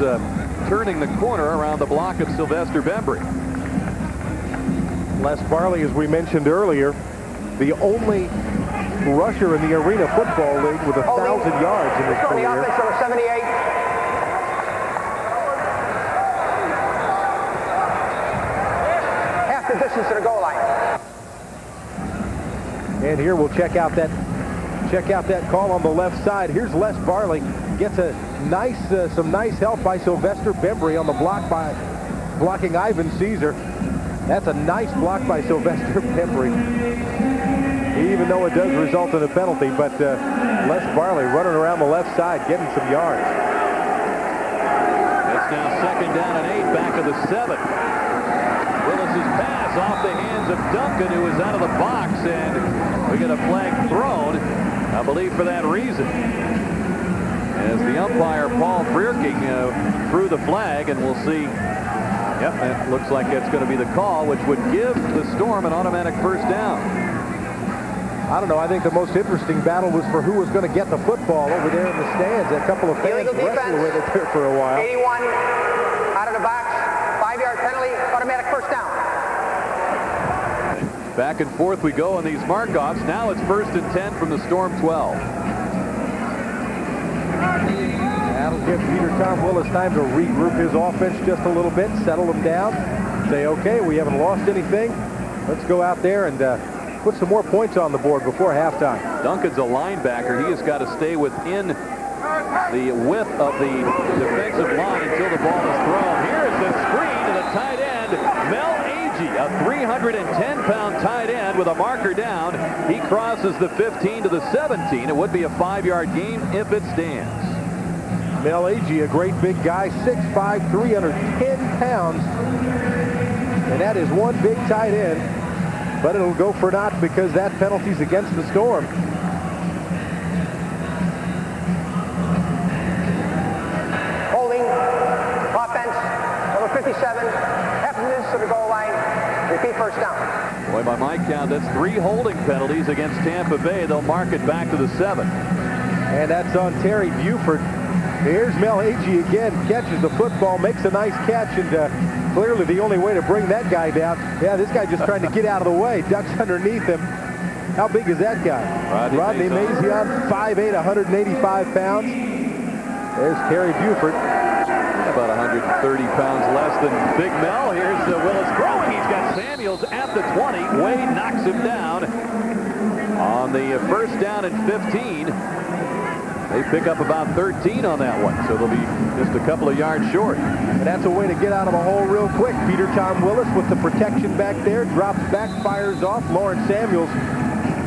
turning the corner around the block of Sylvester Bembry. Les Barley, as we mentioned earlier, the only rusher in the Arena Football League with 1,000 yards in his career. The offense number 78. Half the distance to the goal line. And here we'll check out that call on the left side. Here's Les Barley, gets a nice some nice help by Sylvester Bembry on the block by blocking Ivan Caesar. That's a nice block by Sylvester Bembry, even though it does result in a penalty. But Les Barley running around the left side, getting some yards. It's now 2nd down and 8, back of the 7. Willis's pass off the hands of Duncan, who was out of the box, and we get a flag thrown, I believe, for that reason. As the umpire, Paul Frierking, threw the flag, and we'll see. Yep, it looks like that's going to be the call, which would give the Storm an automatic 1st down. I don't know. I think the most interesting battle was for who was going to get the football over there in the stands. A couple of fans wrestled with it there for a while. 81 out of the box, 5-yard penalty, automatic 1st down. Back and forth we go on these mark-offs. Now it's 1st and 10 from the Storm 12. That'll give Tom Willis time to regroup his offense just a little bit, settle them down, say, okay, we haven't lost anything. Let's go out there and put some more points on the board before halftime. Duncan's a linebacker. He has got to stay within the width of the defensive line until the ball is thrown. Here is the screen to the tight end, Mel Agee, a 310-pound tight end with a marker down. He crosses the 15 to the 17. It would be a 5-yard gain if it stands. Mel Agee, a great big guy, 6'5", 310 pounds. And that is one big tight end. But it'll go for naught because that penalty's against the Storm. Holding. Offense. Number 57. Half a minute to the goal line. Repeat first down. Boy, by my count, that's 3 holding penalties against Tampa Bay. They'll mark it back to the 7. And that's on Terry Buford. Here's Mel Agee again. Catches the football, makes a nice catch, and clearly the only way to bring that guy down. Yeah, this guy just trying to get out of the way. Ducks underneath him. How big is that guy? Rodney Mazion, 5'8", 185 pounds. There's Terry Buford. About 130 pounds less than Big Mel. Here's Willis throwing. He's got Samuels at the 20. Wade knocks him down on the first down and 15. They pick up about 13 on that one, so they'll be just a couple of yards short. And that's a way to get out of a hole real quick. Peter Tom Willis with the protection back there, drops back, fires off. Lawrence Samuels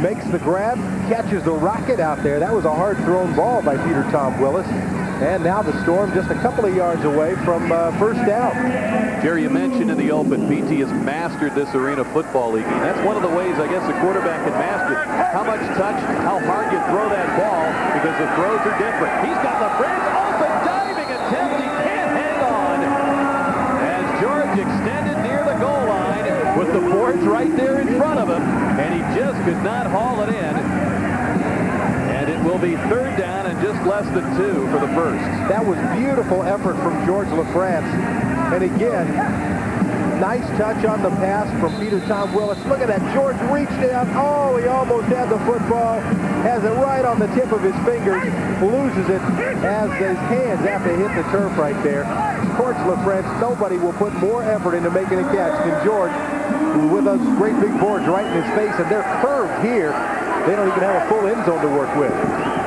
makes the grab, catches the rocket out there. That was a hard thrown ball by Peter Tom Willis. And now the Storm just a couple of yards away from first down. Jerry, you mentioned in the open, PT has mastered this Arena Football League. And that's one of the ways, I guess, a quarterback can master how much touch, how hard you throw that ball, because the throws are different. He's got the bridge, open, diving attempt. He can't hang on. As George extended near the goal line with the boards right there in front of him, and he just could not haul it in. And it will be third down and just less than 2 for the first. That was beautiful effort from George LaFrance. And again, nice touch on the pass from Peter Tom Willis. Look at that. George reached out. Oh, he almost had the football. Has it right on the tip of his fingers. Loses it as his hands have to hit the turf right there. George LaFrance, nobody will put more effort into making a catch than George, who with those great big boards right in his face, and they're curved here. They don't even have a full end zone to work with.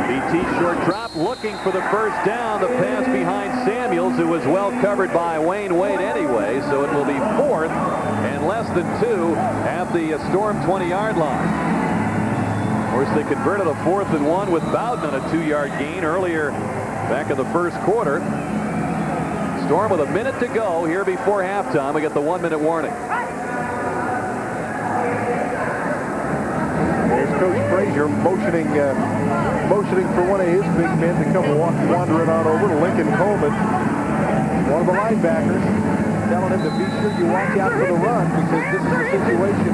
BT short drop, looking for the first down. The pass behind Samuels, who was well covered by Wayne Wade anyway. So it will be 4th and less than 2 at the Storm 20-yard line. Of course, they converted a 4th and 1 with Bowden on a 2-yard gain earlier back in the first quarter. Storm with a minute to go here before halftime. We get the 1-minute warning. Coach Frazier motioning for one of his big men to come wandering on over to Lincoln Coleman, one of the linebackers, telling him to be sure you watch out for the run, because this is a situation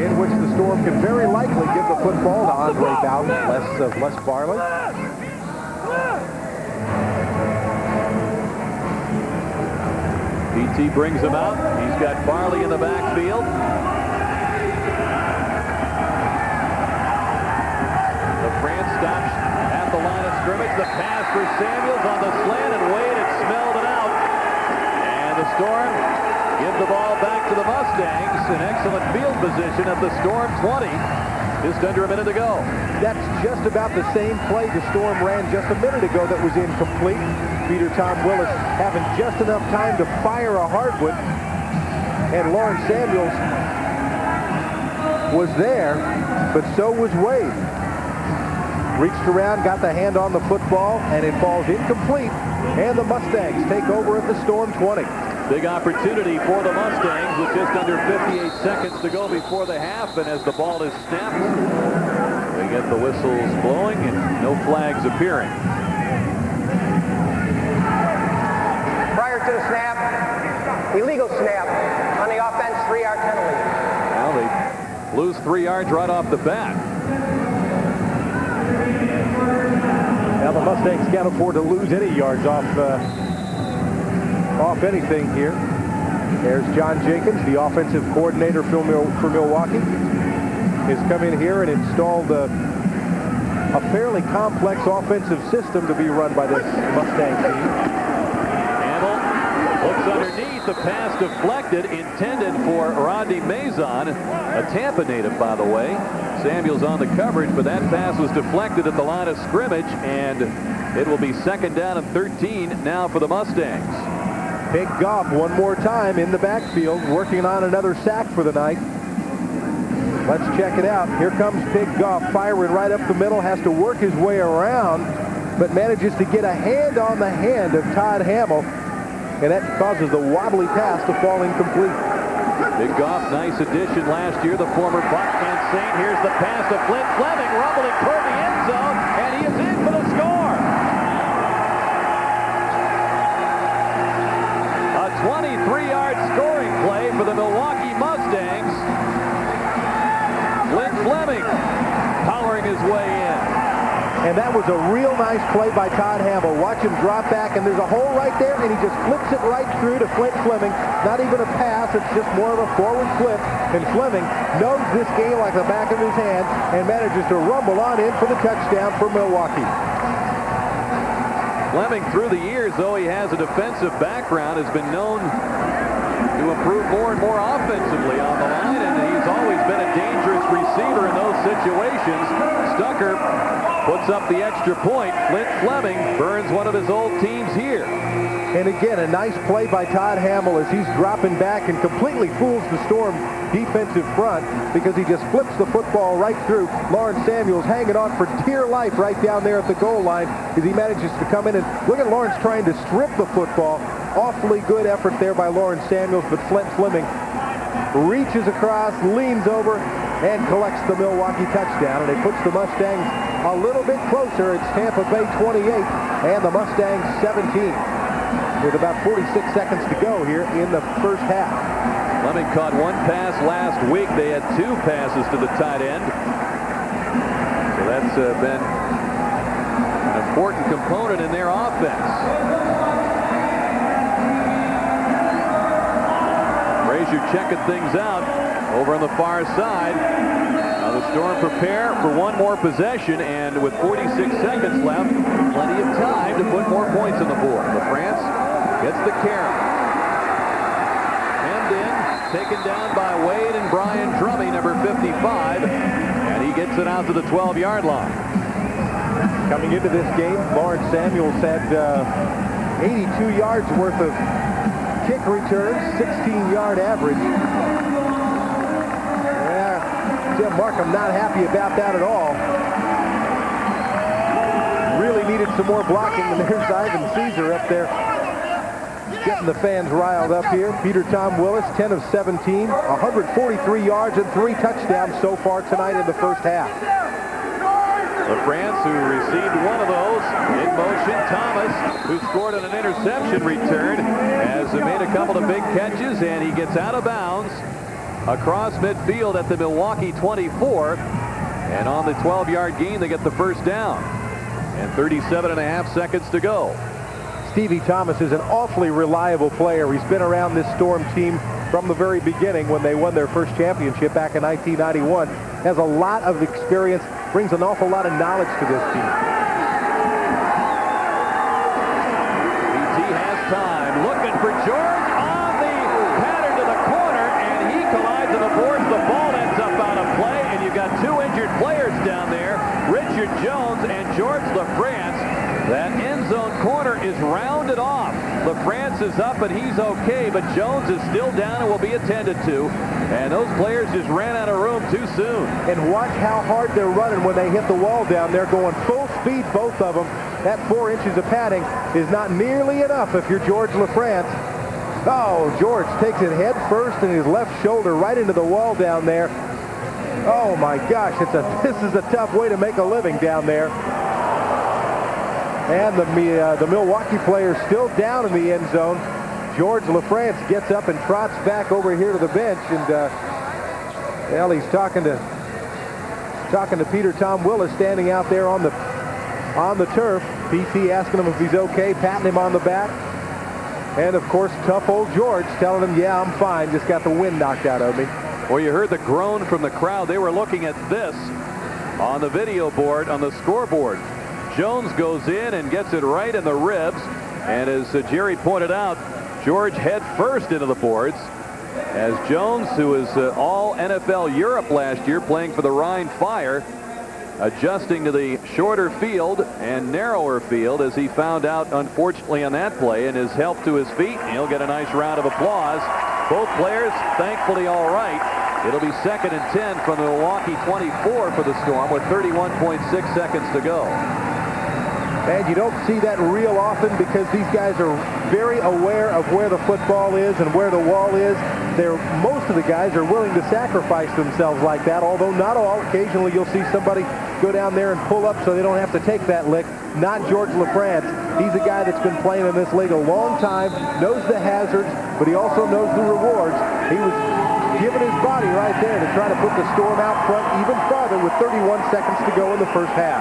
in which the Storm can very likely give the football to Andre Bowden, less Barley. BT brings him out. He's got Barley in the backfield. Stops at the line of scrimmage. The pass for Samuels on the slant, and Wade had smelled it out. And the Storm give the ball back to the Mustangs. An excellent field position at the Storm 20. Just under a minute to go. That's just about the same play the Storm ran just a minute ago that was incomplete. Peter Tom Willis having just enough time to fire a hardwood. And Lawrence Samuels was there, but so was Wade. Reached around, got the hand on the football, and it falls incomplete. And the Mustangs take over at the Storm 20. Big opportunity for the Mustangs with just under 58 seconds to go before the half. And as the ball is snapped, they get the whistles blowing and no flags appearing. Prior to the snap, illegal snap on the offense, 3-yard penalty. Now they lose 3 yards right off the bat. Now the Mustangs can't afford to lose any yards off anything here. There's John Jenkins, the offensive coordinator for Milwaukee, has come in here and installed a fairly complex offensive system to be run by this Mustang team. Campbell looks underneath. The pass deflected, intended for Rodney Mazion, a Tampa native, by the way. Samuels on the coverage, but that pass was deflected at the line of scrimmage, and it will be 2nd down and 13 now for the Mustangs. Big Goff one more time in the backfield, working on another sack for the night. Let's check it out. Here comes Big Goff firing right up the middle. Has to work his way around, but manages to get a hand on the hand of Todd Hamill, and that causes the wobbly pass to fall incomplete. Big Goff, nice addition last year, the former Buckman Saint. Here's the pass to Flint Fleming, rumbling toward the end zone, and he is in for the score. A 23-yard scoring play for the Milwaukee Mustangs. Flint Fleming powering his way in. And that was a real nice play by Todd Hamill. Watch him drop back, and there's a hole right there, and he just flips it right through to Flint Fleming. Not even a pass, it's just more of a forward flip. And Fleming knows this game like the back of his hand and manages to rumble on in for the touchdown for Milwaukee. Fleming, through the years, though he has a defensive background, has been known to improve more and more offensively on the line, and he's always been a dangerous receiver in those situations. Stucker puts up the extra point. Flint Fleming burns one of his old teams here. And again, a nice play by Todd Hamill as he's dropping back and completely fools the Storm defensive front because he just flips the football right through. Lawrence Samuels hanging on for dear life right down there at the goal line as he manages to come in. And look at Lawrence trying to strip the football. Awfully good effort there by Lawrence Samuels, but Flint Fleming reaches across, leans over, and collects the Milwaukee touchdown, and it puts the Mustangs a little bit closer. It's Tampa Bay 28 and the Mustangs 17 with about 46 seconds to go here in the first half. Fleming caught one pass last week. They had two passes to the tight end. So that's been an important component in their offense. Frazier checking things out over on the far side. Now the Storm prepare for one more possession, and with 46 seconds left, plenty of time to put more points on the board. LaFrance gets the carry. Hemmed in, taken down by Wade and Brian Drummy, number 55, and he gets it out to the 12-yard line. Coming into this game, Lawrence Samuels had 82 yards worth of kick returns, 16-yard average. Jim Markham not happy about that at all. Really needed some more blocking, and there's Ivan Caesar up there getting the fans riled up here. Peter Tom Willis, 10 of 17, 143 yards and 3 touchdowns so far tonight in the first half. LaFrance, who received one of those in motion. Thomas, who scored on an interception return, has made a couple of big catches, and he gets out of bounds across midfield at the Milwaukee 24, and on the 12-yard gain they get the first down, and 37.5 seconds to go. Stevie Thomas is an awfully reliable player. He's been around this Storm team from the very beginning when they won their first championship back in 1991. Has a lot of experience, brings an awful lot of knowledge to this team. BT has time, looking for George on the pattern to the corner, and he collides on the boards. The ball ends up out of play, and you've got two injured players down there, Richard Jones and George LaFrance. That end zone corner is rounded off. LaFrance is up, and he's okay, but Jones is still down and will be attended to. And those players just ran out of room too soon. And watch how hard they're running when they hit the wall down there, going full speed, both of them. That 4 inches of padding is not nearly enough if you're George LaFrance. Oh, George takes it head first and his left shoulder right into the wall down there. Oh my gosh, this is a tough way to make a living down there. And the Milwaukee player still down in the end zone. George LaFrance gets up and trots back over here to the bench, and well, he's talking to Peter Tom Willis standing out there on the turf. PT asking him if he's okay, patting him on the back, and of course tough old George telling him, yeah, I'm fine, just got the wind knocked out of me. Well, you heard the groan from the crowd. They were looking at this on the video board on the scoreboard. Jones goes in and gets it right in the ribs, and as Jerry pointed out, George head first into the boards as Jones, who is all NFL Europe last year playing for the Rhine Fire, adjusting to the shorter field and narrower field as he found out, unfortunately, on that play, and is helped to his feet. He'll get a nice round of applause. Both players thankfully all right. It'll be 2nd and 10 from the Milwaukee 24 for the Storm with 31.6 seconds to go. And you don't see that real often because these guys are very aware of where the football is and where the wall is. Most of the guys are willing to sacrifice themselves like that, although not all. Occasionally you'll see somebody go down there and pull up so they don't have to take that lick. Not George LaFrance. He's a guy that's been playing in this league a long time, knows the hazards, but he also knows the rewards. He was giving his body right there to try to put the Storm out front even farther with 31 seconds to go in the first half.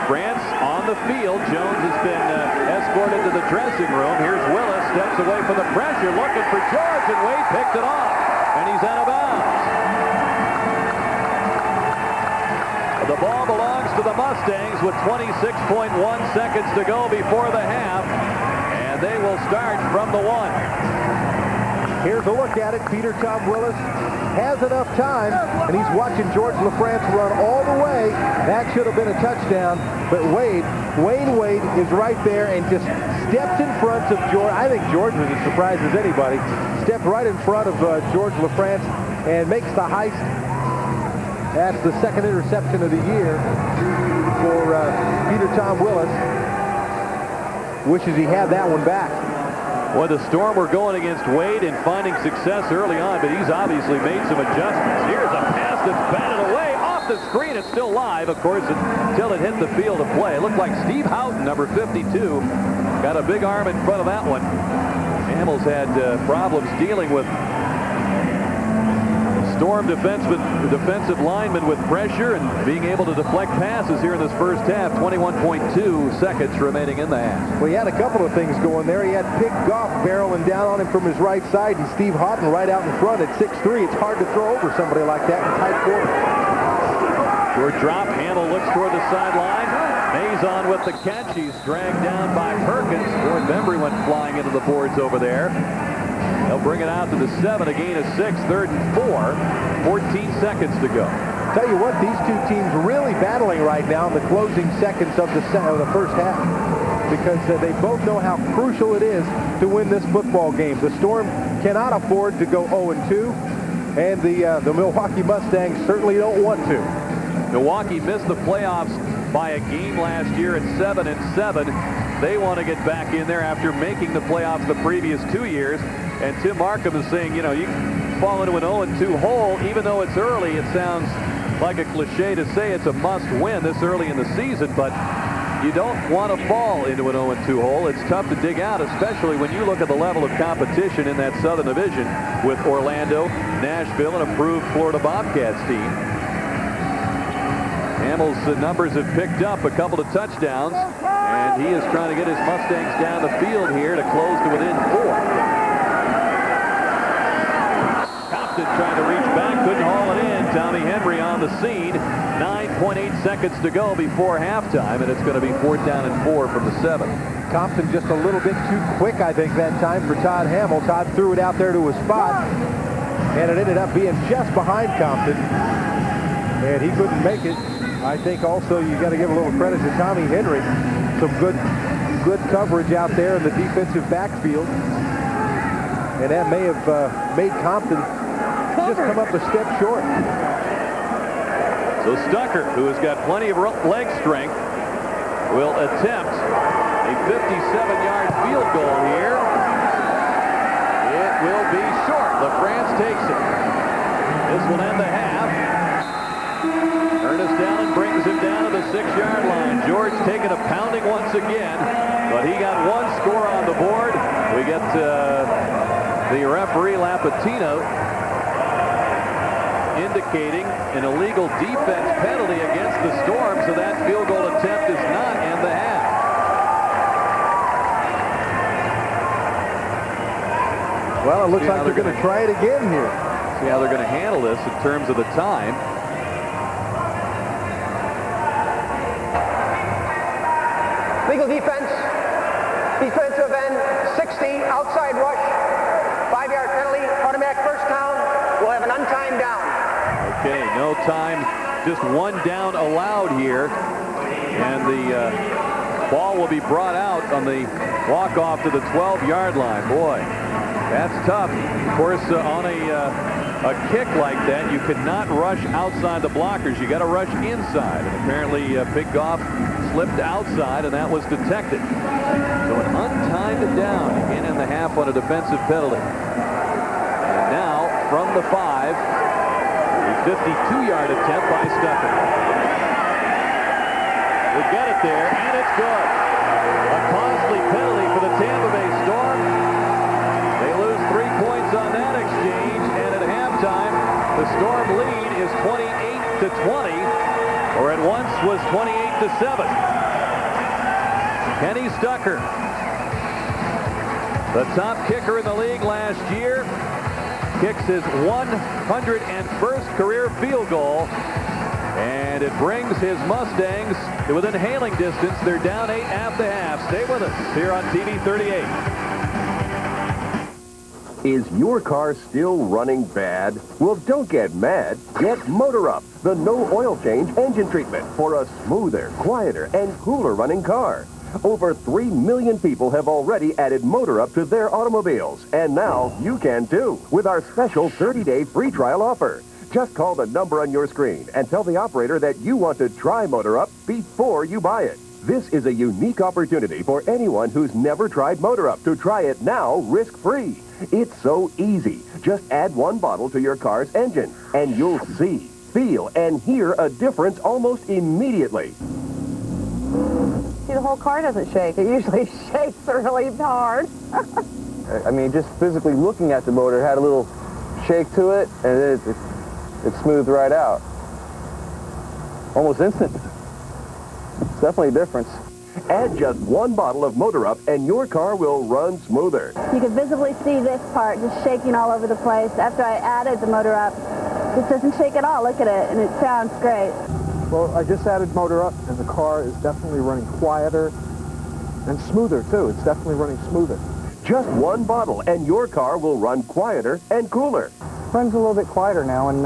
France on the field. Jones has been escorted to the dressing room. Here's Willis, steps away from the pressure, looking for George, and Wade picked it off, and he's out of bounds. The ball belongs to the Mustangs with 26.1 seconds to go before the half, and they will start from the 1. Here's a look at it. Peter Tom Willis has enough time, and he's watching George LaFrance run all the way. That should have been a touchdown, but Wayne Wade is right there and just steps in front of George. I think George was as surprised as anybody. Stepped right in front of George LaFrance and makes the heist. That's the 2nd interception of the year for Peter Tom Willis. Wishes he had that one back. Well, the Storm were going against Wade and finding success early on, but he's obviously made some adjustments. Here's a pass that's batted away off the screen. It's still live, of course, until it hit the field of play. It looked like Steve Houghton, number 52, got a big arm in front of that one. Hamels had problems dealing with Storm defensive linemen with pressure and being able to deflect passes here in this first half. 21.2 seconds remaining in the half. Well, he had a couple of things going there. He had Pig Goff barreling down on him from his right side, and Steve Houghton right out in front at 6'3". It's hard to throw over somebody like that in tight quarters. Short drop. Hamill looks toward the sideline. Mays on with the catch. He's dragged down by Perkins. Ford Bembry went flying into the boards over there. They'll bring it out to the 7, a gain of 6, 3rd and 4, 14 seconds to go. Tell you what, these two teams really battling right now in the closing seconds of the first half, because they both know how crucial it is to win this football game. The Storm cannot afford to go 0-2, and the Milwaukee Mustangs certainly don't want to. Milwaukee missed the playoffs by a game last year at 7-7. They want to get back in there after making the playoffs the previous 2 years. And Tim Markham is saying, you know, you fall into an 0-2 hole, even though it's early. It sounds like a cliche to say it's a must-win this early in the season, but you don't want to fall into an 0-2 hole. It's tough to dig out, especially when you look at the level of competition in that Southern Division with Orlando, Nashville, and improved Florida Bobcats team. Hamill's numbers have picked up a couple of touchdowns, and he is trying to get his Mustangs down the field here to close to within 4. Trying to reach back, couldn't haul it in. Tommy Henry on the scene. 9.8 seconds to go before halftime, and it's going to be 4th down and 4 from the 7. Compton just a little bit too quick, I think, that time for Todd Hamill. Todd threw it out there to a spot, and it ended up being just behind Compton, and he couldn't make it. I think also you got to give a little credit to Tommy Henry. Some good coverage out there in the defensive backfield, and that may have made Compton just come up a step short. So Stucker, who has got plenty of leg strength, will attempt a 57-yard field goal here. It will be short. LaFrance takes it. This will end the half. Ernest Allen brings him down to the 6-yard line. George taking a pounding once again, but he got one score on the board. We get the referee Lapatino indicating an illegal defense penalty against the Storm, so that field goal attempt does not end the half. Well, it looks like they're going to try it again here. See how they're going to handle this in terms of the time. Legal defense, defensive end, 60, outside rush, 5-yard penalty, automatic first down. We'll have an untimed down. Okay, no time, just one down allowed here, and the ball will be brought out on the walk-off to the 12-yard line. Boy, that's tough. Of course, on a a kick like that, you cannot rush outside the blockers. You got to rush inside. And apparently Big Goff slipped outside, and that was detected. So an untimed down again in the half on a defensive penalty. And now from the 5, a 52-yard attempt by Stucker. We get it there, and it's good. A costly penalty for the Tampa Bay Storm. They lose 3 points on that exchange, and at halftime, the Storm lead is 28-20, or at once was 28-7. Kenny Stucker, the top kicker in the league last year, kicks his 101st career field goal, and it brings his Mustangs to within hailing distance. They're down 8 at the half. Stay with us here on TV 38. Is your car still running bad? Well, don't get mad. Get Motor Up, the no oil change engine treatment for a smoother, quieter, and cooler running car. Over 3 million people have already added Motor Up to their automobiles, and now you can too with our special 30-day free trial offer. Just call the number on your screen and tell the operator that you want to try Motor Up before you buy it. This is a unique opportunity for anyone who's never tried Motor Up to try it now risk-free. It's so easy. Just add 1 bottle to your car's engine, and you'll see, feel, and hear a difference almost immediately. See, the whole car doesn't shake. It usually shakes really hard. I mean, just physically looking at the motor, it had a little shake to it, and it smoothed right out. Almost instant. It's definitely a difference. Add just 1 bottle of Motor Up, and your car will run smoother. You can visibly see this part just shaking all over the place. After I added the Motor Up, it doesn't shake at all. Look at it, and it sounds great. Well, I just added Motor Up, and the car is definitely running quieter and smoother, too. It's definitely running smoother. Just 1 bottle, and your car will run quieter and cooler. Runs a little bit quieter now, and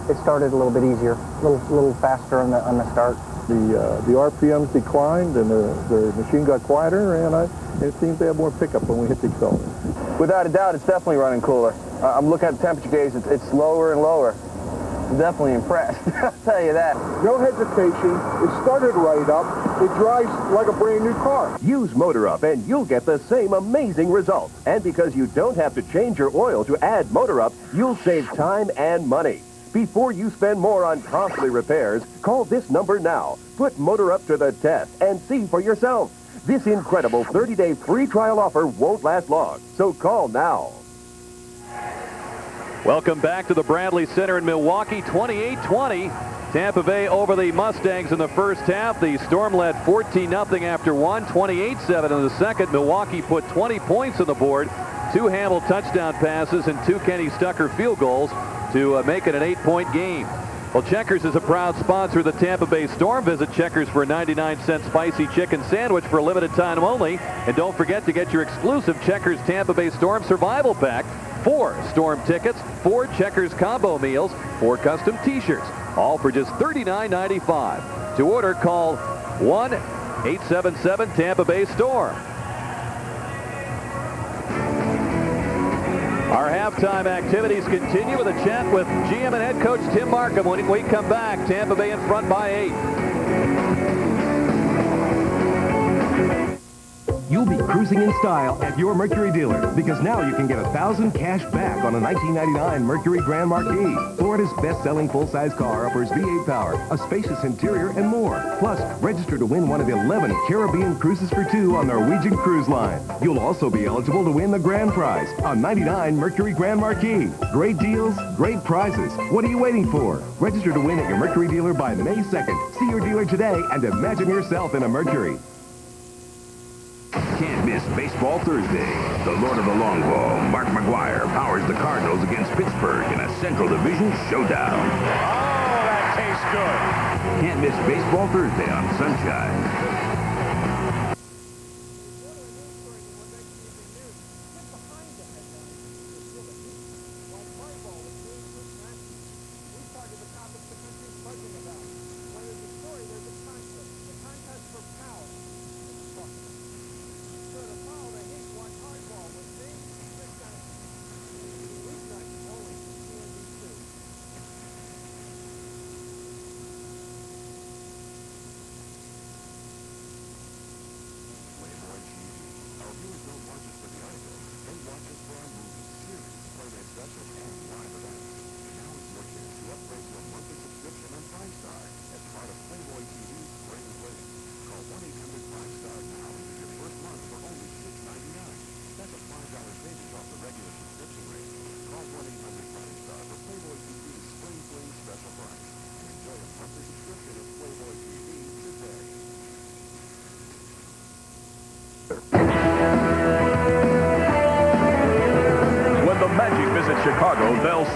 it started a little bit easier, a little faster on the start. The RPMs declined, and the machine got quieter, and it seems to have more pickup when we hit the accelerator. Without a doubt, it's definitely running cooler. I'm looking at the temperature gauge. It's lower and lower. I'm definitely impressed. I'll tell you that. No hesitation. It started right up. It drives like a brand new car. Use Motor Up, and you'll get the same amazing results. And because you don't have to change your oil to add Motor Up, you'll save time and money. Before you spend more on costly repairs, call this number now. Put Motor Up to the test and see for yourself. This incredible 30-day free trial offer won't last long, so call now. Welcome back to the Bradley Center in Milwaukee. 28-20. Tampa Bay over the Mustangs in the first half. The Storm led 14-0 after 1, 28-7 in the second. Milwaukee put 20 points on the board, 2 Hamill touchdown passes and 2 Kenny Stucker field goals to make it an 8-point game. Well, Checkers is a proud sponsor of the Tampa Bay Storm. Visit Checkers for a 99-cent spicy chicken sandwich for a limited time only. And don't forget to get your exclusive Checkers Tampa Bay Storm Survival Pack. 4 Storm tickets, 4 Checkers combo meals, 4 custom t-shirts, all for just $39.95. To order, call 1-877 Tampa Bay Storm. Our halftime activities continue with a chat with GM and head coach Tim Markham. When we come back, Tampa Bay in front by 8. You'll be cruising in style at your Mercury dealer, because now you can get $1,000 cash back on a 1999 Mercury Grand Marquis. Florida's best-selling full-size car offers V8 power, a spacious interior, and more. Plus, register to win one of 11 Caribbean cruises for 2 on Norwegian Cruise Line. You'll also be eligible to win the grand prize, a 99 Mercury Grand Marquis. Great deals, great prizes. What are you waiting for? Register to win at your Mercury dealer by May 2nd. See your dealer today and imagine yourself in a Mercury. Can't miss Baseball Thursday. The Lord of the Long Ball, Mark McGwire, powers the Cardinals against Pittsburgh in a Central Division showdown. Oh, that tastes good. Can't miss Baseball Thursday on Sunshine.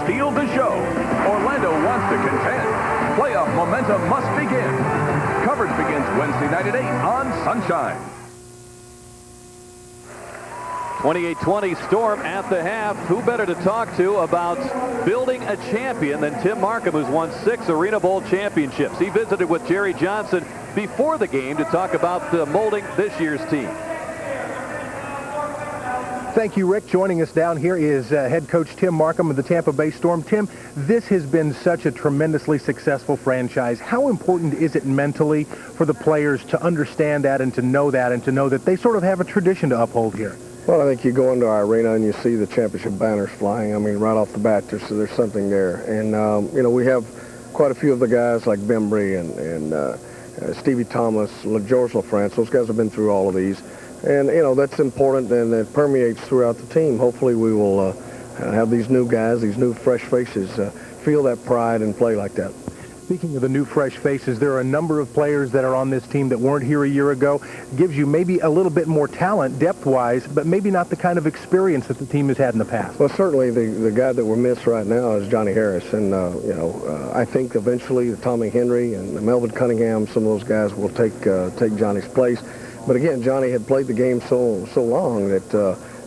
steal the show. Orlando wants to contend. Playoff momentum must begin. Coverage begins Wednesday night at 8 on Sunshine. 28-20 Storm at the half. Who better to talk to about building a champion than Tim Markham, who's won 6 Arena Bowl championships. He visited with Jerry Johnson before the game to talk about molding this year's team. Thank you, Rick. Joining us down here is head coach Tim Markham of the Tampa Bay Storm. Tim, this has been such a tremendously successful franchise. How important is it mentally for the players to understand that and to know that they sort of have a tradition to uphold here? Well, I think you go into our arena and you see the championship banners flying. I mean, right off the bat, there's something there. And, you know, we have quite a few of the guys like Bembry and Stevie Thomas, George LaFrance. Those guys have been through all of these. And, you know, that's important, and it permeates throughout the team. Hopefully we will have these new guys, these new fresh faces, feel that pride and play like that. Speaking of the new fresh faces, there are a number of players that are on this team that weren't here a year ago. Gives you maybe a little bit more talent depth-wise, but maybe not the kind of experience that the team has had in the past. Well, certainly the guy that we're missed right now is Johnny Harris. And, you know, I think eventually Tommy Henry and Melvin Cunningham, some of those guys will take Johnny's place. But again, Johnny had played the game so long that,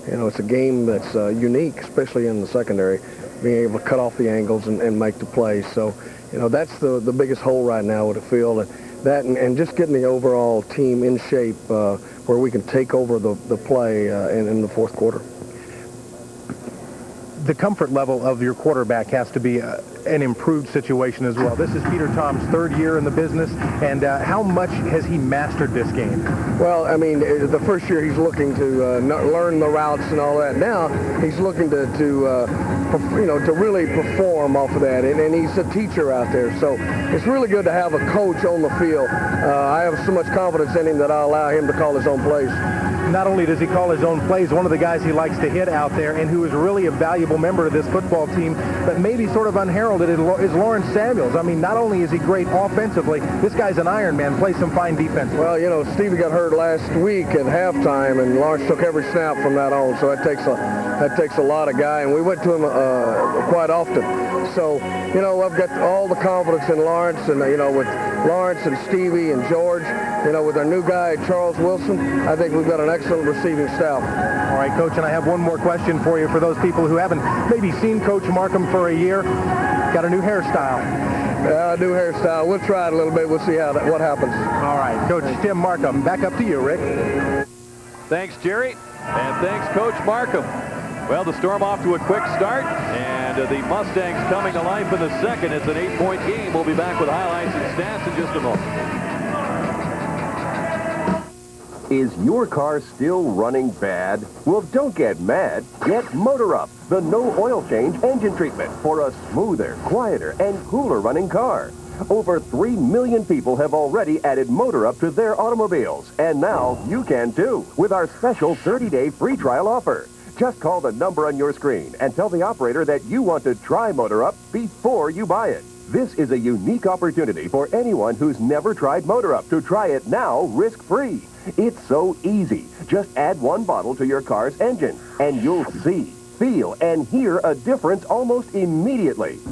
you know, it's a game that's unique, especially in the secondary, being able to cut off the angles and make the plays. So, you know, that's the biggest hole right now with the field. And just getting the overall team in shape where we can take over the play in the fourth quarter. The comfort level of your quarterback has to be an improved situation as well. This is Peter Tom's 3rd year in the business, and how much has he mastered this game? Well, I mean, the first year he's looking to learn the routes and all that. Now he's looking to you know, to really perform off of that, and he's a teacher out there. So it's really good to have a coach on the field. I have so much confidence in him that I allow him to call his own plays. Not only does he call his own plays, one of the guys he likes to hit out there and who is really a valuable member of this football team, but maybe sort of unheralded, is Lawrence Samuels. I mean, not only is he great offensively, this guy's an Iron Man, plays some fine defense. Well, you know, Stevie got hurt last week at halftime, and Lawrence took every snap from that on, so that takes a lot of guy, and we went to him quite often. So, you know, I've got all the confidence in Lawrence, and, you know, with Lawrence and Stevie and George, you know, with our new guy, Charles Wilson, I think we've got an excellent receiving staff. All right, Coach, and I have one more question for you for those people who haven't maybe seen Coach Markham for a year. Got a new hairstyle. Yeah, new hairstyle. We'll try it a little bit. We'll see what happens. All right, Coach Tim Markham, back up to you, Rick. Thanks, Jerry, and thanks, Coach Markham. Well, the Storm off to a quick start, and the Mustangs coming to life in the second. It's an 8-point game. We'll be back with highlights and stats in just a moment. Is your car still running bad? Well, don't get mad. Get Motor Up, the no oil change engine treatment for a smoother, quieter, and cooler running car. Over 3 million people have already added Motor Up to their automobiles, and now you can too with our special 30-day free trial offer. Just call the number on your screen and tell the operator that you want to try Motor Up before you buy it. This is a unique opportunity for anyone who's never tried Motor Up to try it now risk-free. It's so easy. Just add 1 bottle to your car's engine, and you'll see, feel, and hear a difference almost immediately. See,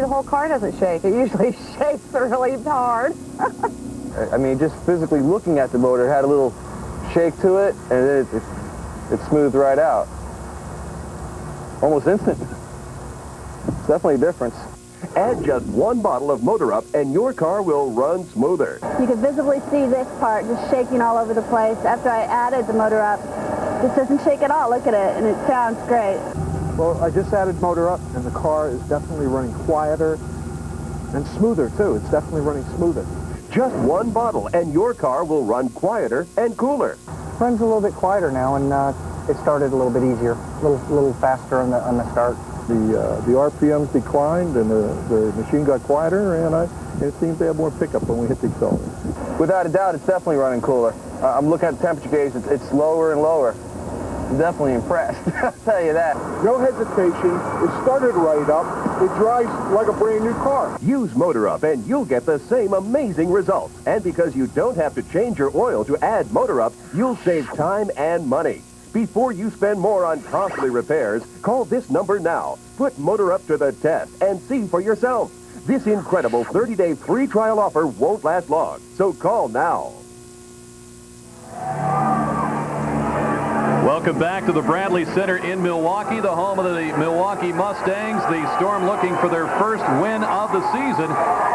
the whole car doesn't shake. It usually shakes really hard. I mean, just physically looking at the motor, it had a little shake to it, and then it smoothed right out. Almost instant. It's definitely a difference. Add just 1 bottle of Motor Up and your car will run smoother. You can visibly see this part just shaking all over the place. After I added the Motor Up, this doesn't shake at all. Look at it, and it sounds great. Well, I just added Motor Up, and the car is definitely running quieter and smoother, too. It's definitely running smoother. Just 1 bottle and your car will run quieter and cooler. Runs a little bit quieter now, and it started a little bit easier, a little faster on the start. The RPMs declined, and the machine got quieter, and it seems to have more pickup when we hit the accelerator. Without a doubt, it's definitely running cooler. I'm looking at the temperature gauge. It's lower and lower. I'm definitely impressed. I'll tell you that. No hesitation. It started right up. It drives like a brand new car. Use Motor Up and you'll get the same amazing results. And because you don't have to change your oil to add Motor Up, you'll save time and money. Before you spend more on costly repairs, call this number now. Put Motor Up to the test and see for yourself. This incredible 30-day free trial offer won't last long, so call now. Welcome back to the Bradley Center in Milwaukee, the home of the Milwaukee Mustangs. The Storm looking for their first win of the season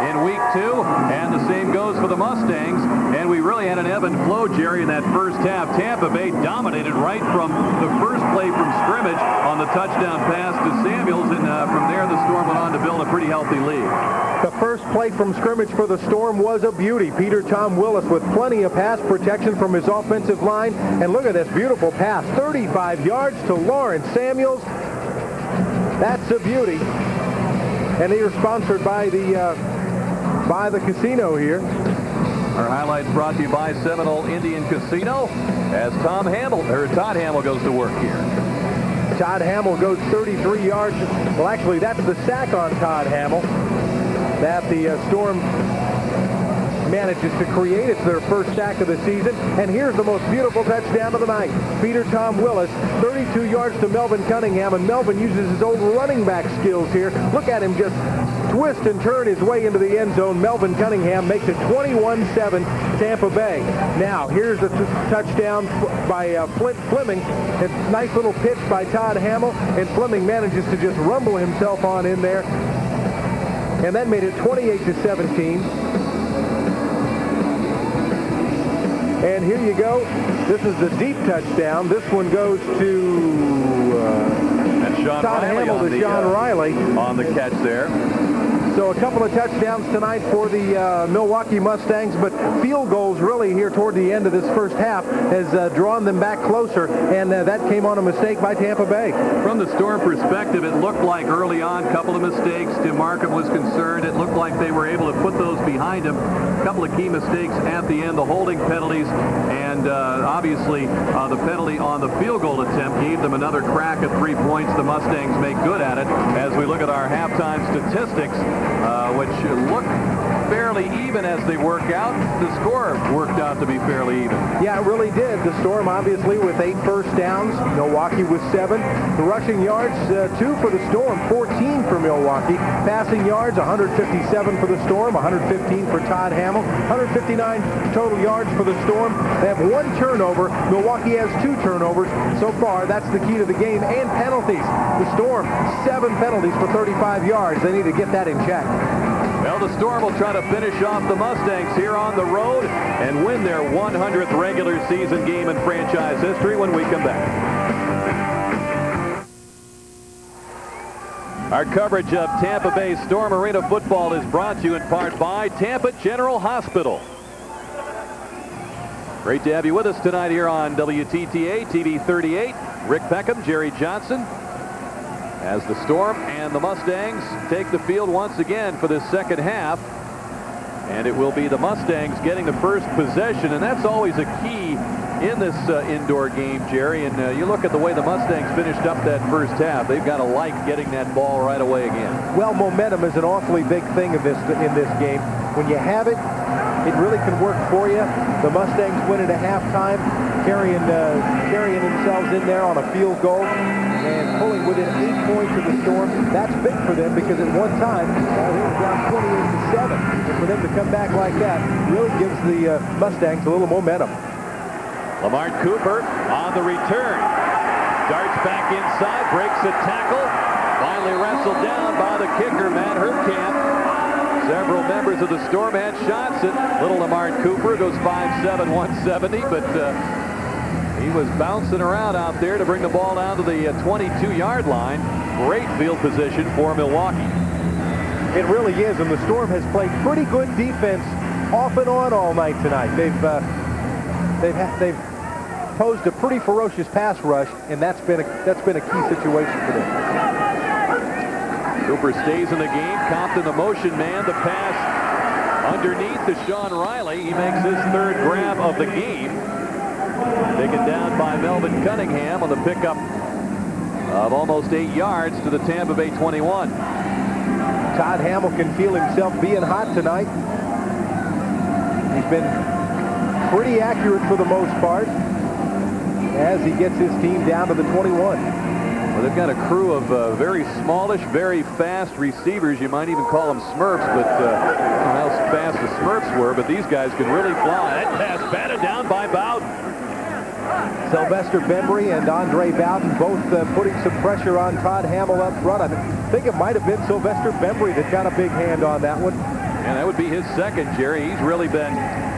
in week 2, and the same goes for the Mustangs. And we really had an ebb and flow, Jerry, in that first half. Tampa Bay dominated right from the first play from scrimmage on the touchdown pass to Samuels, and from there the Storm went on to build a pretty healthy lead. The first play from scrimmage for the Storm was a beauty. Peter Tom Willis with plenty of pass protection from his offensive line. And look at this beautiful pass. 35 yards to Lawrence Samuels. That's a beauty. And they are sponsored by the casino here. Our highlights brought to you by Seminole Indian Casino as Todd Hamill goes to work here. Todd Hamill goes 33 yards. Well, actually, that's the sack on Todd Hamill that the Storm manages to create. It's their first sack of the season. And here's the most beautiful touchdown of the night. Peter Tom Willis, 32 yards to Melvin Cunningham, and Melvin uses his old running back skills here. Look at him just twist and turn his way into the end zone. Melvin Cunningham makes it 21-7 Tampa Bay. Now, here's the touchdown by Flint Fleming. It's a nice little pitch by Todd Hamill, and Fleming manages to just rumble himself on in there. And that made it 28-17. And here you go. This is the deep touchdown. This one goes to Todd Hamill to Sean Riley on the catch there. So a couple of touchdowns tonight for the Milwaukee Mustangs, but field goals really here toward the end of this first half has drawn them back closer, and that came on a mistake by Tampa Bay. From the Storm perspective, it looked like early on a couple of mistakes. Tim Markham was concerned. It looked like they were able to put those behind him. A couple of key mistakes at the end, the holding penalties, and obviously the penalty on the field goal attempt gave them another crack at 3 points. The Mustangs make good at it as we look at our halftime statistics, which look fairly even as they work out. The score worked out to be fairly even. Yeah, it really did. The Storm obviously with 8 first downs. Milwaukee with 7. The rushing yards, 2 for the Storm, 14 for Milwaukee. Passing yards, 157 for the Storm, 115 for Todd Hamill, 159 total yards for the Storm. They have 1 turnover. Milwaukee has 2 turnovers so far. That's the key to the game. And penalties. The Storm, 7 penalties for 35 yards. They need to get that in check. Well, the Storm will try to finish off the Mustangs here on the road and win their 100th regular season game in franchise history when we come back. Our coverage of Tampa Bay Storm Arena football is brought to you in part by Tampa General Hospital. Great to have you with us tonight here on WTTA TV 38. Rick Peckham, Jerry Johnson, as the Storm and the Mustangs take the field once again for this second half. And it will be the Mustangs getting the first possession, and that's always a key in this indoor game, Jerry. And you look at the way the Mustangs finished up that first half. They've got to like getting that ball right away again. Well, momentum is an awfully big thing in this game. When you have it, it really can work for you. The Mustangs win at a halftime, carrying themselves in there on a field goal and pulling within 8 points of the Storm. That's big for them because at one time they were down 28-7. And for them to come back like that really gives the Mustangs a little momentum. Lamar Cooper on the return. Darts back inside, breaks a tackle. Finally wrestled down by the kicker, Matt Herkamp. Several members of the Storm had shots at little Lamar Cooper. Goes 5'7", 170, but he was bouncing around out there to bring the ball down to the 22-yard line. Great field position for Milwaukee. It really is, and the Storm has played pretty good defense off and on all night tonight. They've posed a pretty ferocious pass rush, and that's been a key situation for them. Cooper stays in the game. Compton, the motion man, the pass underneath to Sean Riley. He makes his 3rd grab of the game. Taken down by Melvin Cunningham on the pickup of almost 8 yards to the Tampa Bay 21. Todd Hamill can feel himself being hot tonight. He's been pretty accurate for the most part. as he gets his team down to the 21. Well, they've got a crew of very smallish, very fast receivers. You might even call them Smurfs, but I don't know how fast the Smurfs were, but these guys can really fly. That pass batted down by Bowden. Sylvester Bembry and Andre Bowden both putting some pressure on Todd Hamill up front. I think it might have been Sylvester Bembry that got a big hand on that one. And that would be his second, Jerry. He's really been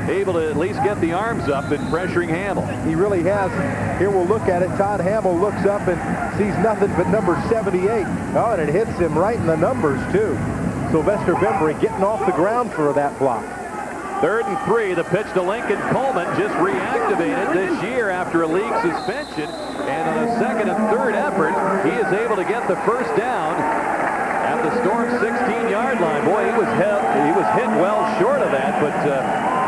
able to at least get the arms up in pressuring Hamill. He really has. Here we'll look at it. Todd Hamill looks up and sees nothing but number 78. Oh, and it hits him right in the numbers, too. Sylvester Bembry getting off the ground for that block. 3rd and 3, the pitch to Lincoln Coleman, just reactivated this year after a league suspension. And on a 2nd and 3rd effort, he is able to get the first down at the Storm's 16-yard line. Boy, he was hit well short of that, but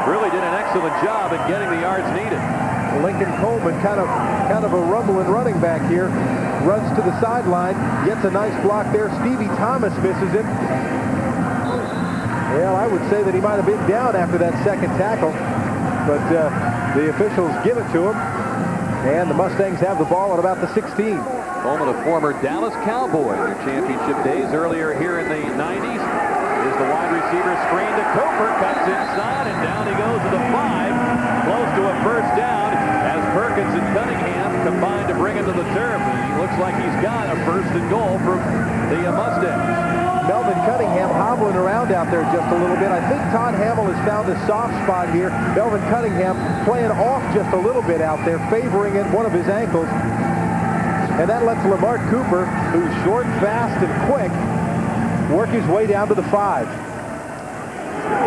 really did an excellent job in getting the yards needed. Lincoln Coleman, kind of a rumbling running back here, runs to the sideline, gets a nice block there. Stevie Thomas misses him. Well, I would say that he might have been down after that second tackle, but the officials give it to him, and the Mustangs have the ball at about the 16. Coleman, a former Dallas Cowboy in their championship days earlier here in the 90s. Here's the wide receiver screen to Cooper, cuts inside, and down he goes to the 5, close to a first down as Perkins and Cunningham combine to bring him to the turf. And he looks like he's got a 1st and goal for the Mustangs. Melvin Cunningham hobbling around out there just a little bit. I think Todd Hamill has found a soft spot here. Melvin Cunningham playing off just a little bit out there, favoring it one of his ankles. And that lets Lamar Cooper, who's short, fast, and quick, work his way down to the 5.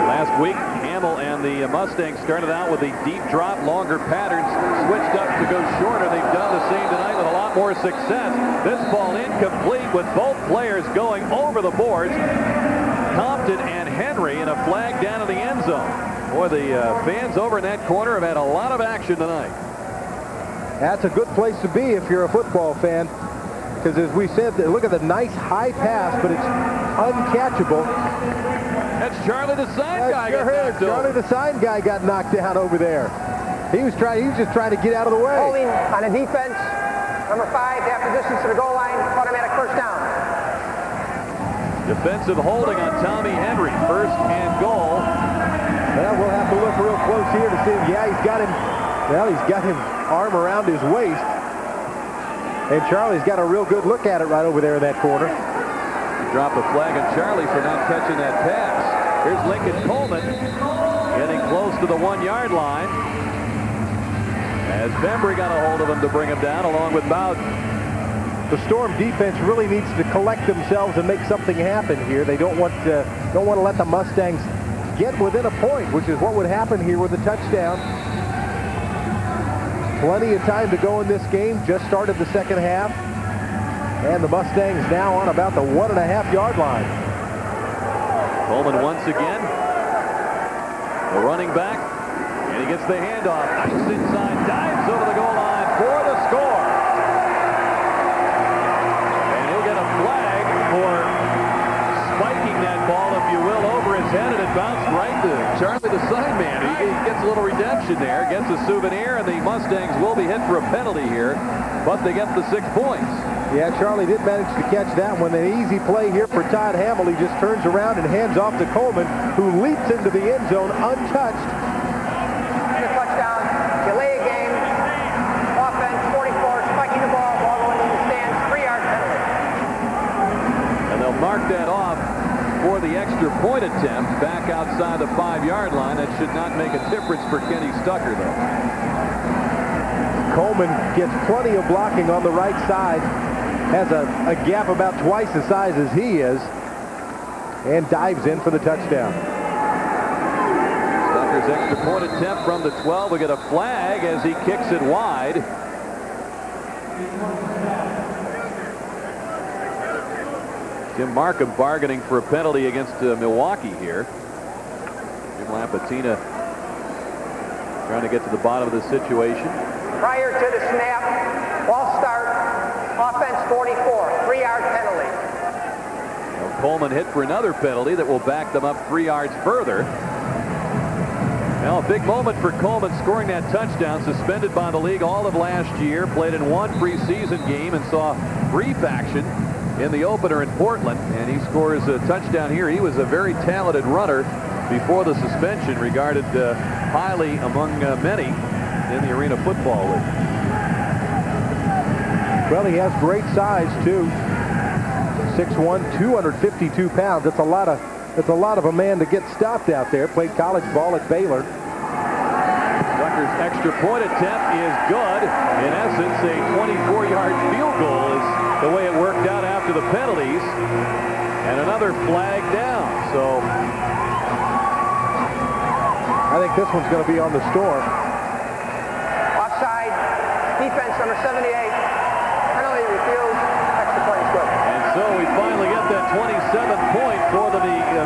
Last week, Hamill and the Mustangs started out with a deep drop, longer patterns, switched up to go shorter. They've done the same tonight with a lot more success. This ball incomplete with both players going over the boards. Compton and Henry in a flag down in the end zone. Boy, the fans over in that corner have had a lot of action tonight. That's a good place to be if you're a football fan, because as we said, look at the nice high pass, but it's uncatchable. That's Charlie the sign guy. Charlie the sign guy got knocked down over there. He was just trying to get out of the way. Holding on a defense. Number 5, they have positions to the goal line. Automatic first down. Defensive holding on Tommy Henry. 1st and goal. Well, we'll have to look real close here to see him. Yeah, he's got him. Well, he's got him arm around his waist. And Charlie's got a real good look at it right over there in that corner. Drop a flag on Charlie for not catching that pass. Here's Lincoln Coleman getting close to the 1-yard line. As Bembry got a hold of him to bring him down along with Bowden. The Storm defense really needs to collect themselves and make something happen here. They don't want to let the Mustangs get within a point, which is what would happen here with a touchdown. Plenty of time to go in this game. Just started the second half. And the Mustangs now on about the 1.5-yard line. Coleman once again. The running back. And he gets the handoff. Nice inside. Dives over the goal line for the score. And he'll get a flag for spiking that ball, if you will, over his head. And it bounced right to Charlie the sign man. He gets a little redemption there. Gets a souvenir. And the Mustangs will be hit for a penalty here. But they get the 6 points. Yeah, Charlie did manage to catch that one. An easy play here for Todd Hamill. He just turns around and hands off to Coleman, who leaps into the end zone untouched. And a touchdown. Delay a game. Offense 44, spiking the ball going in the stands. 3-yard penalty. And they'll mark that off for the extra point attempt back outside the 5-yard line. That should not make a difference for Kenny Stucker, though. Coleman gets plenty of blocking on the right side. Has a gap about twice the size as he is, and dives in for the touchdown. Stucker's extra point attempt from the 12 will get a flag as he kicks it wide. Jim Markham bargaining for a penalty against Milwaukee here. Jim Lapatina trying to get to the bottom of the situation. Prior to the snap, ball start, offense 44, 3-yard penalty. Well, Coleman hit for another penalty that will back them up 3 yards further. Well, a big moment for Coleman scoring that touchdown, suspended by the league all of last year, played in one preseason game and saw brief action in the opener in Portland, and he scores a touchdown here. He was a very talented runner before the suspension, regarded highly among many in the Arena Football League. Well, he has great size too. 6'1", 252 pounds. That's a lot of a man to get stopped out there. Played college ball at Baylor. Rutgers' extra point attempt is good. In essence, a 24-yard field goal is the way it worked out after the penalties. And another flag down. So I think this one's going to be on the Storm. Offside. Defense number 78. Penalty refused. Extra point is good. And so we finally get that 27-point for the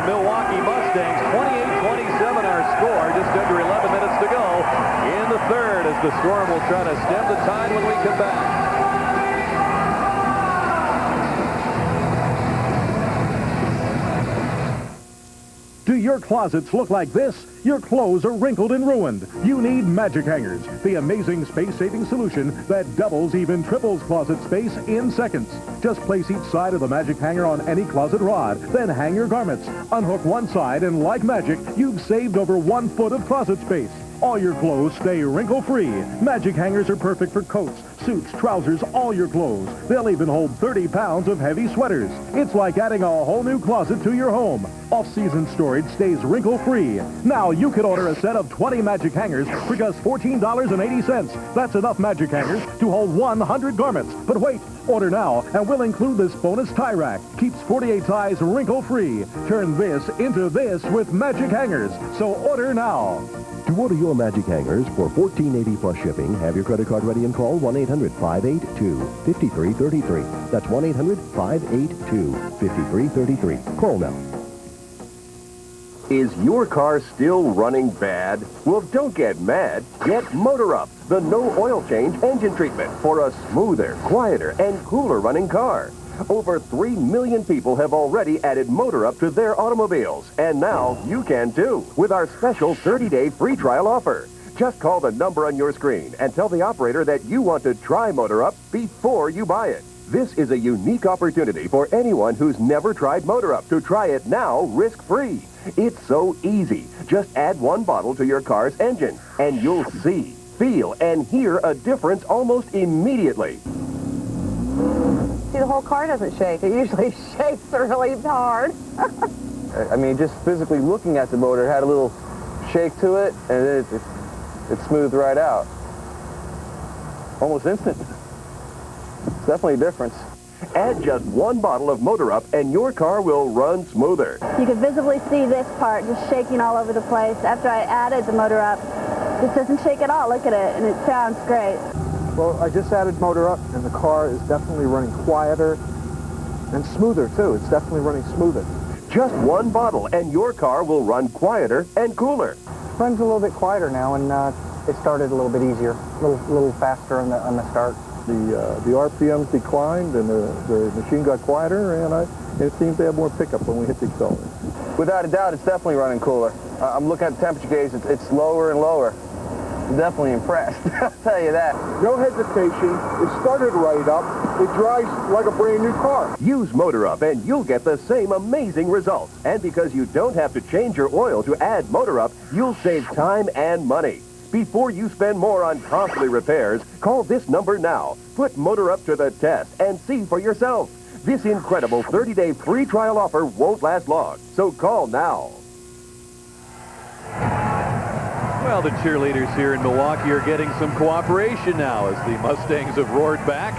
Milwaukee Mustangs. 28-27 our score. Just under 11 minutes to go in the third as the Storm will try to stem the tide when we come back. Do your closets look like this? Your clothes are wrinkled and ruined. You need Magic Hangers, the amazing space-saving solution that doubles, even triples closet space in seconds. Just place each side of the Magic Hanger on any closet rod, then hang your garments. Unhook one side, and like magic, you've saved over 1 foot of closet space. All your clothes stay wrinkle-free. Magic Hangers are perfect for coats, suits, trousers, all your clothes. They'll even hold 30 pounds of heavy sweaters. It's like adding a whole new closet to your home. Off-season storage stays wrinkle-free. Now you can order a set of 20 Magic Hangers for just $14.80. That's enough Magic Hangers to hold 100 garments. But wait, order now, and we'll include this bonus tie rack. Keeps 48 ties wrinkle-free. Turn this into this with Magic Hangers. So order now. To order your Magic Hangers for $14.80 plus shipping, have your credit card ready and call 1-800-582-5333. That's 1-800-582-5333. Call now. Is your car still running bad? Well, don't get mad. Get Motor Up, the no oil change engine treatment for a smoother, quieter, and cooler running car. Over 3 million people have already added Motor Up to their automobiles, and now you can too with our special 30-day free trial offer. Just call the number on your screen and tell the operator that you want to try Motor Up before you buy it. This is a unique opportunity for anyone who's never tried Motor Up to try it now risk-free. It's so easy. Just add 1 bottle to your car's engine, and you'll see, feel, and hear a difference almost immediately. See, the whole car doesn't shake. It usually shakes really hard. I mean, just physically looking at the motor, it had a little shake to it, and then it smoothed right out. Almost instant. It's definitely a difference. Add just 1 bottle of Motor Up, and your car will run smoother. You can visibly see this part just shaking all over the place. After I added the Motor Up, this doesn't shake at all. Look at it, and it sounds great. Well, I just added Motor Up, and the car is definitely running quieter and smoother, too. It's definitely running smoother. Just 1 bottle, and your car will run quieter and cooler. Runs a little bit quieter now, and it started a little bit easier, a little faster on the start. The RPMs declined, and the machine got quieter, and it seems to have more pickup when we hit the accelerator. Without a doubt, it's definitely running cooler. I'm looking at the temperature gauge. It's lower and lower. I'm definitely impressed. I'll tell you that. No hesitation. It started right up. It drives like a brand new car. Use Motor Up and you'll get the same amazing results. And because you don't have to change your oil to add Motor Up, you'll save time and money. Before you spend more on costly repairs, call this number now. Put Motor Up to the test and see for yourself. This incredible 30-day free trial offer won't last long. So call now. Well, the cheerleaders here in Milwaukee are getting some cooperation now as the Mustangs have roared back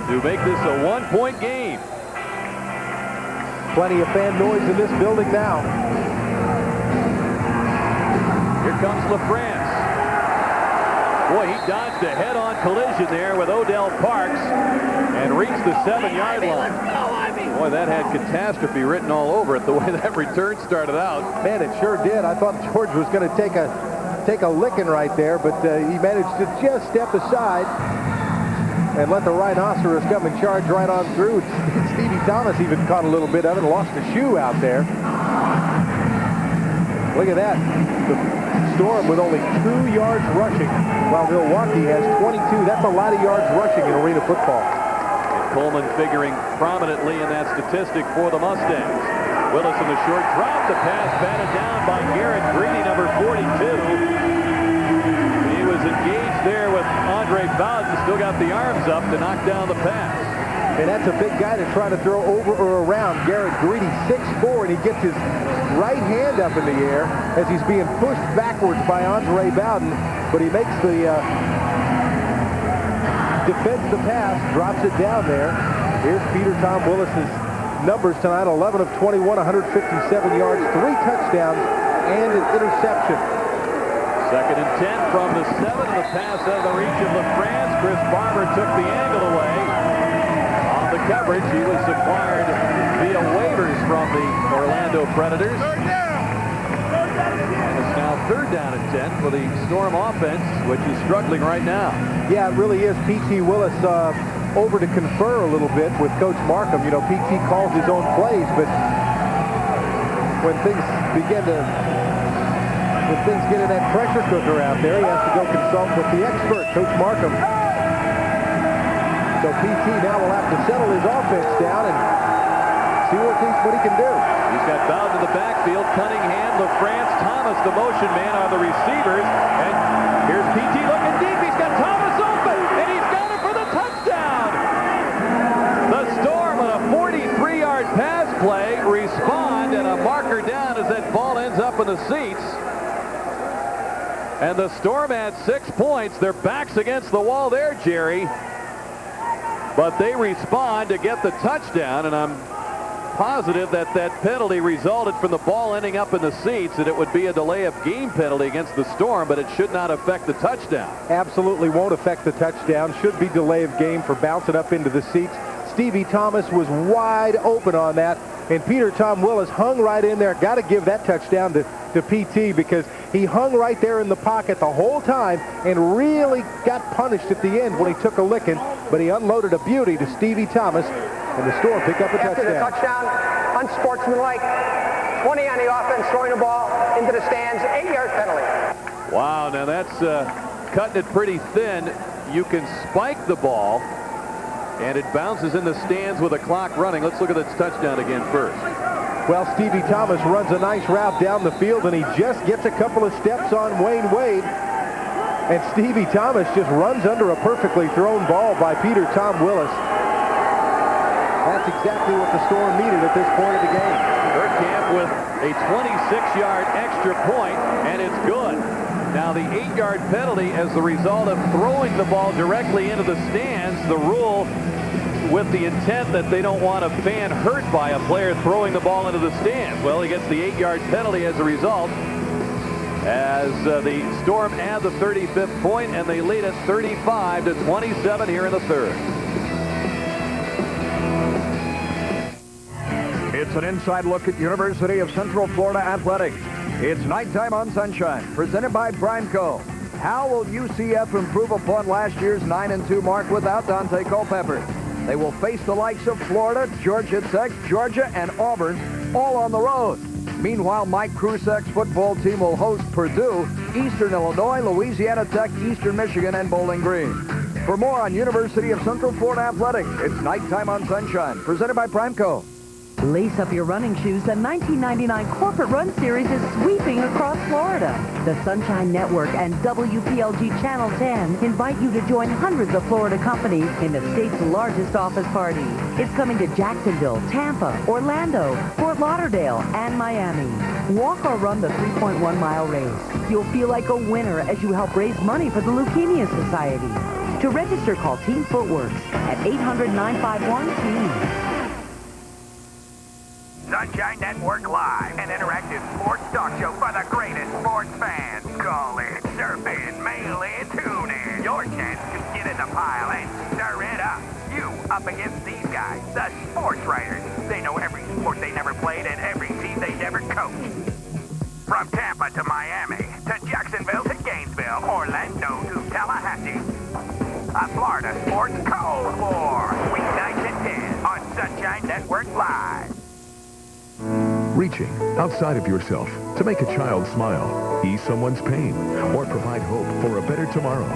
to make this a 1-point game. Plenty of fan noise in this building now. Here comes LaFrance. Boy, he dodged a head-on collision there with Odell Parks and reached the 7-yard line. Boy, that had catastrophe written all over it, the way that return started out. Man, it sure did. I thought George was going to take a licking right there, but he managed to just step aside and let the rhinoceros come and charge right on through. Stevie Thomas even caught a little bit of it and lost a shoe out there. Look at that. The Storm with only 2 yards rushing, while Milwaukee has 22. That's a lot of yards rushing in arena football. And Coleman figuring prominently in that statistic for the Mustangs. Willis in the short drop. The pass batted down by Garrett Greedy, number 42. He was engaged there with Andre Bowden. Still got the arms up to knock down the pass. And that's a big guy to try to throw over or around. Garrett Greedy, 6'4", and he gets his right hand up in the air as he's being pushed backwards by Andre Bowden, but he makes the defends the pass, drops it down there. Here's Peter Tom Willis's numbers tonight: 11 of 21, 157 yards, 3 touchdowns, and an interception. 2nd and 10 from the 7, and the pass out of the reach of LaFrance. Chris Barber took the angle away. On the coverage, he was acquired via waivers from the Orlando Predators. And it's now 3rd down and 10 for the Storm offense, which is struggling right now. Yeah, it really is. P.T. Willis over to confer a little bit with Coach Markham. You know, P.T. calls his own plays, but when things get in that pressure cooker out there, he has to go consult with the expert, Coach Markham. So P.T. now will have to settle his offense down and see what he can do. He's got Bowden in the backfield. Cunningham, LaFrance, Thomas, the motion man, are the receivers. And here's P.T. looking deep. He's got Thomas open, and he's got it for the touchdown. The Storm on a 43-yard pass play respond, and a marker down as that ball ends up in the seats. And the Storm had 6 points. Their backs against the wall there, Jerry. But they respond to get the touchdown, and I'm positive that that penalty resulted from the ball ending up in the seats, and it would be a delay of game penalty against the Storm, but it should not affect the touchdown. Absolutely won't affect the touchdown. Should be delay of game for bouncing up into the seats. Stevie Thomas was wide open on that, and Peter Tom Willis hung right in there. Got to give that touchdown to PT, because he hung right there in the pocket the whole time and really got punished at the end when he took a licking, but he unloaded a beauty to Stevie Thomas, and the Storm pick up a touchdown. After the touchdown, unsportsmanlike, 20 on the offense, throwing the ball into the stands, 8-yard penalty. Wow, now that's cutting it pretty thin. You can spike the ball, and it bounces in the stands with a clock running. Let's look at this touchdown again first. Well, Stevie Thomas runs a nice route down the field, and he just gets a couple of steps on Wayne Wade. And Stevie Thomas just runs under a perfectly thrown ball by Peter Tom Willis. That's exactly what the Storm needed at this point of the game. Bergkamp with a 26-yard extra point, and it's good. Now the 8-yard penalty as the result of throwing the ball directly into the stands. The rule with the intent that they don't want a fan hurt by a player throwing the ball into the stands. Well, he gets the 8-yard penalty as a result, as the Storm add the 35th point, and they lead it 35-27 here in the 3rd. It's an inside look at University of Central Florida athletics. It's Nighttime on Sunshine, presented by Primeco. How will UCF improve upon last year's 9-2 mark without Dante Culpepper? They will face the likes of Florida, Georgia Tech, Georgia, and Auburn, all on the road. Meanwhile, Mike Krusak's football team will host Purdue, Eastern Illinois, Louisiana Tech, Eastern Michigan, and Bowling Green. For more on University of Central Florida athletics, it's Nighttime on Sunshine, presented by Primeco. Lace up your running shoes. The 1999 Corporate Run Series is sweeping across Florida. The Sunshine Network and WPLG Channel 10 invite you to join hundreds of Florida companies in the state's largest office party. It's coming to Jacksonville, Tampa, Orlando, Fort Lauderdale, and Miami. Walk or run the 3.1-mile race. You'll feel like a winner as you help raise money for the Leukemia Society. To register, call Team Footworks at 800-951-TEAM. Sunshine Network Live, an interactive sports talk show for the greatest sports fans. Call in, surf in, mail in, tune in. Your chance to get in the pile and stir it up. You up against these guys, the sports writers. They know every sport they never played and every team they never coached. From Tampa to Miami, to Jacksonville to Gainesville, Orlando to Tallahassee. A Florida Sports Cold War. Weeknights at 10 on Sunshine Network Live. reaching outside of yourself to make a child smile, ease someone's pain, or provide hope for a better tomorrow.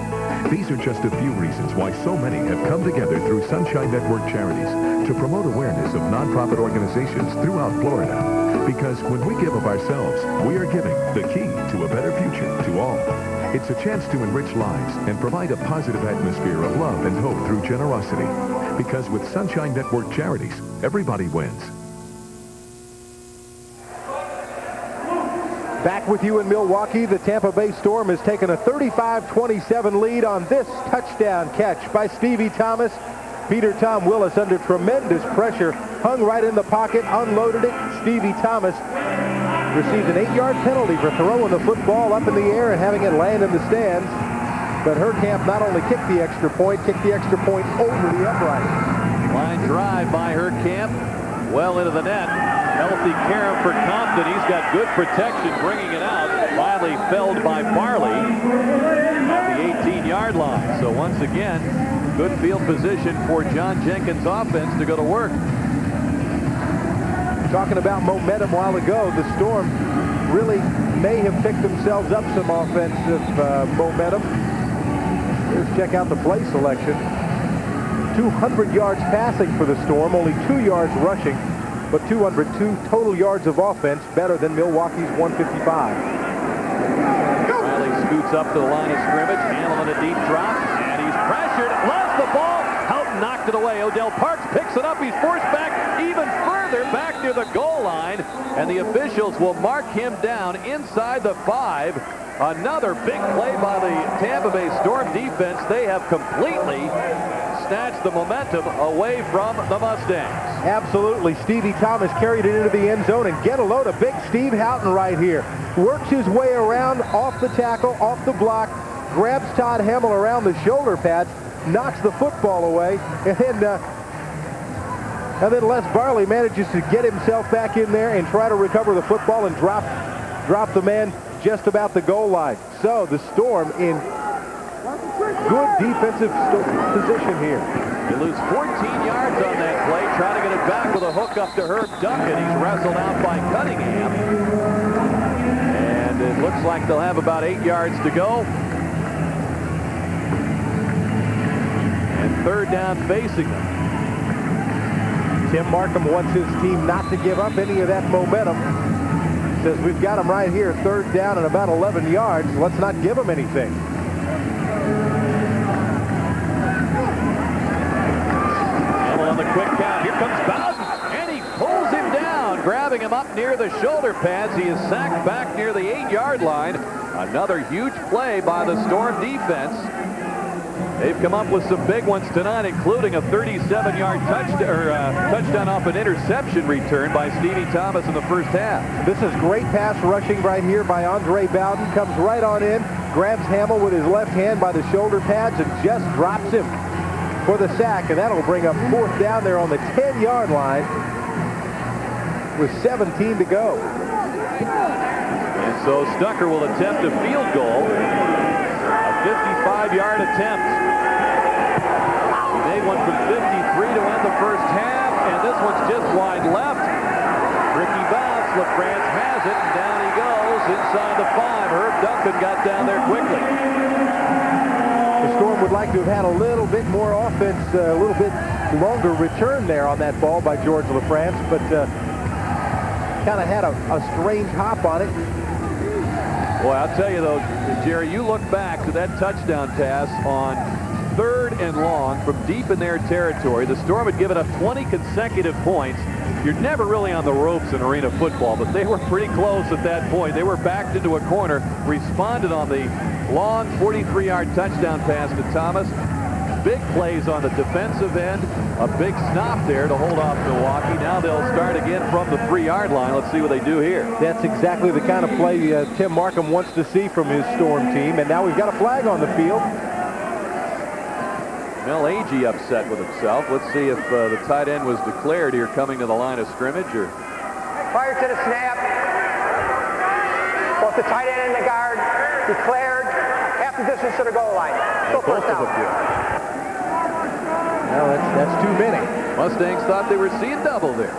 These are just a few reasons why so many have come together through Sunshine Network Charities to promote awareness of nonprofit organizations throughout Florida. Because when we give of ourselves, we are giving the key to a better future to all. It's a chance to enrich lives and provide a positive atmosphere of love and hope through generosity. Because with Sunshine Network Charities, everybody wins. Back with you in Milwaukee, the Tampa Bay Storm has taken a 35-27 lead on this touchdown catch by Stevie Thomas. Peter Tom Willis, under tremendous pressure, hung right in the pocket, unloaded it. Stevie Thomas received an 8-yard penalty for throwing the football up in the air and having it land in the stands. But Herkamp not only kicked the extra point over the upright. Line drive by Herkamp, well into the net. Healthy carom for Compton. He's got good protection bringing it out. Finally felled by Barley at the 18-yard line. So once again, good field position for John Jenkins' offense to go to work. Talking about momentum a while ago, the Storm really may have picked themselves up some offensive momentum. Let's check out the play selection. 200 yards passing for the Storm, only 2 yards rushing, but 202 total yards of offense, better than Milwaukee's 155. Riley scoots up to the line of scrimmage, handling a deep drop, and he's pressured, lost the ball. Houghton knocked it away. Odell Parks picks it up. He's forced back even further back near the goal line, and the officials will mark him down inside the 5. Another big play by the Tampa Bay Storm defense. They have completely snatched the momentum away from the Mustangs. Absolutely. Stevie Thomas carried it into the end zone, and get a load of big Steve Houghton right here. Works his way around off the tackle, off the block, grabs Todd Hamill around the shoulder pads, knocks the football away, and then Les Barley manages to get himself back in there and try to recover the football and drop the man just about the goal line. So the Storm in good defensive position here. You lose 14 yards on that play, trying to get it back with a hook up to Herb Duncan. He's wrestled out by Cunningham. And it looks like they'll have about 8 yards to go. And third down facing them. Tim Markham wants his team not to give up any of that momentum. Says, we've got them right here, third down and about 11 yards. Let's not give them anything. On the quick count, here comes Bowden, and he pulls him down, grabbing him up near the shoulder pads. He is sacked back near the 8-yard line. Another huge play by the Storm defense. They've come up with some big ones tonight, including a 37-yard touchdown off an interception return by Stevie Thomas in the first half. This is great pass rushing right here by Andre Bowden. Comes right on in, grabs Hamill with his left hand by the shoulder pads, and just drops him for the sack. And that'll bring up fourth down there on the 10-yard line with 17 to go. And so Stucker will attempt a field goal. A 55-yard attempt. He made one from 53 to end the first half, and this one's just wide left. Ricky bounce, LaFrance has it, and down he goes inside the 5. Herb Duncan got down there quickly. The Storm would like to have had a little bit more offense, a little bit longer return there on that ball by George LaFrance, but kind of had a strange hop on it. Boy, I'll tell you though, Jerry, you look back to that touchdown pass on 3rd and long from deep in their territory. The Storm had given up 20 consecutive points. You're never really on the ropes in arena football, but they were pretty close at that point. They were backed into a corner, responded on the long 43-yard touchdown pass to Thomas. Big plays on the defensive end. A big stop there to hold off Milwaukee. Now they'll start again from the 3-yard line. Let's see what they do here. That's exactly the kind of play Tim Markham wants to see from his Storm team. And now we've got a flag on the field. Mel Agee upset with himself. Let's see if the tight end was declared here coming to the line of scrimmage. Or prior to the snap, both the tight end and the guard declared half the distance to the goal line. Go first down. Well, that's too many. Mustangs thought they were seeing double there.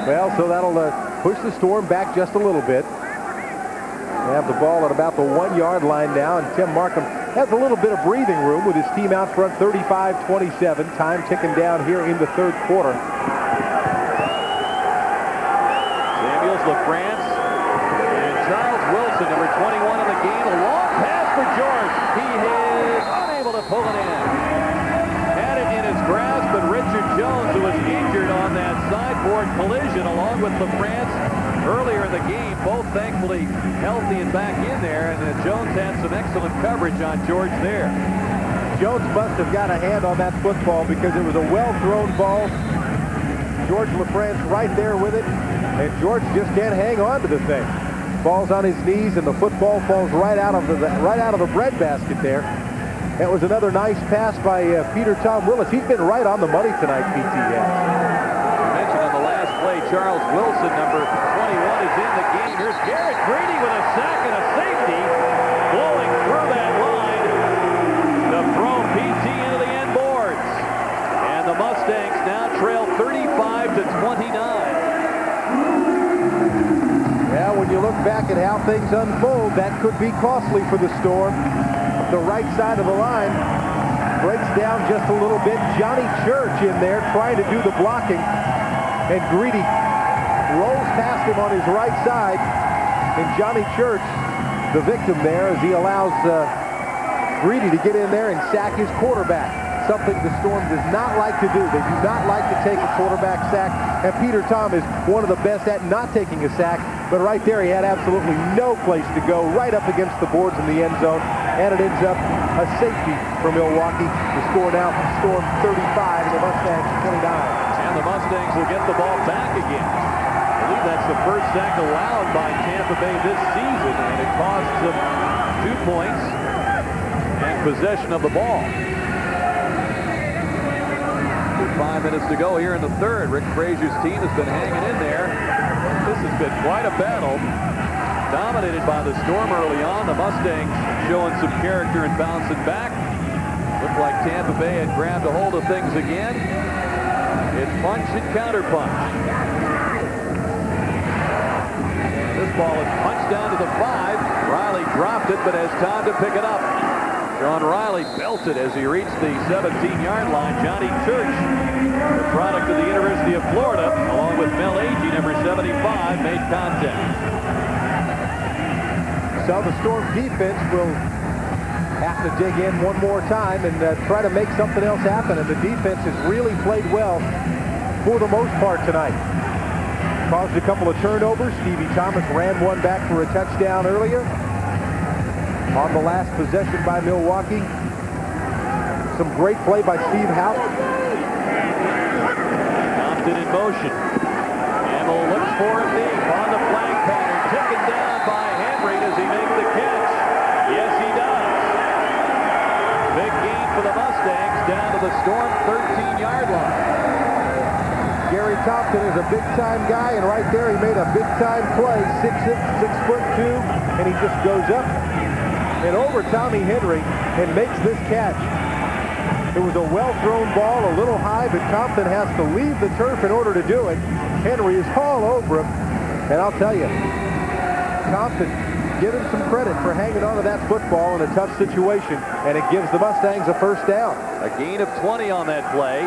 Well, so that'll push the Storm back just a little bit. They have the ball at about the 1-yard line now, and Tim Markham has a little bit of breathing room with his team out front 35-27. Time ticking down here in the third quarter. Samuels, LaFrance, and Charles Wilson, number 21 in the game. A long pass for George. He is unable to pull it in. Had it in his grasp, but Richard Jones, who was injured on that sideboard collision along with LaFrance earlier in the game, both thankfully healthy and back in there, and Jones had some excellent coverage on George there. Jones must have got a hand on that football because it was a well-thrown ball. George LaFrance right there with it, and George just can't hang on to the thing. Falls on his knees, and the football falls right out of the breadbasket there. That was another nice pass by Peter Tom Willis. He's been right on the money tonight, PT. Charles Wilson, number 21, is in the game. Here's Garrett Greedy with a sack and a safety. Blowing through that line to throw PT into the end boards. And the Mustangs now trail 35-29. Yeah, when you look back at how things unfold, that could be costly for the Storm. The right side of the line breaks down just a little bit. Johnny Church in there trying to do the blocking. And Greedy rolls past him on his right side. And Johnny Church, the victim there, as he allows Greedy to get in there and sack his quarterback. Something the Storm does not like to do. They do not like to take a quarterback sack. And Peter Tom is one of the best at not taking a sack. But right there, he had absolutely no place to go. Right up against the boards in the end zone. And it ends up a safety for Milwaukee. The score now for Storm 35 and the Mustangs 29. The Mustangs will get the ball back again. I believe that's the first sack allowed by Tampa Bay this season, and it costs them 2 points and possession of the ball. 5 minutes to go here in the third. Rick Frazier's team has been hanging in there. This has been quite a battle. Dominated by the Storm early on. The Mustangs showing some character and bouncing back. Looked like Tampa Bay had grabbed a hold of things again. It's punch and counter punch. This ball is punched down to the 5. Riley dropped it, but has time to pick it up. John Riley belted as he reached the 17-yard line. Johnny Church, the product of the University of Florida, along with Mel Agee, number 75, made contact. So the Storm defense will have to dig in one more time and try to make something else happen. And the defense has really played well for the most part tonight. Caused a couple of turnovers. Stevie Thomas ran one back for a touchdown earlier. On the last possession by Milwaukee. Some great play by Steve Halboth. Compton in motion. Hamill looks for a deep on the flag pattern. Taken down by Henry. Does he make the catch? Yes, he does. Big gain for the Mustangs down to the Storm 13-yard line. Gary Compton is a big-time guy, and right there he made a big-time play. 6'2", and he just goes up and over Tommy Henry and makes this catch. It was a well-thrown ball, a little high, but Compton has to leave the turf in order to do it. Henry is all over him, and I'll tell you, Compton, give him some credit for hanging on to that football in a tough situation, and it gives the Mustangs a first down. A gain of 20 on that play.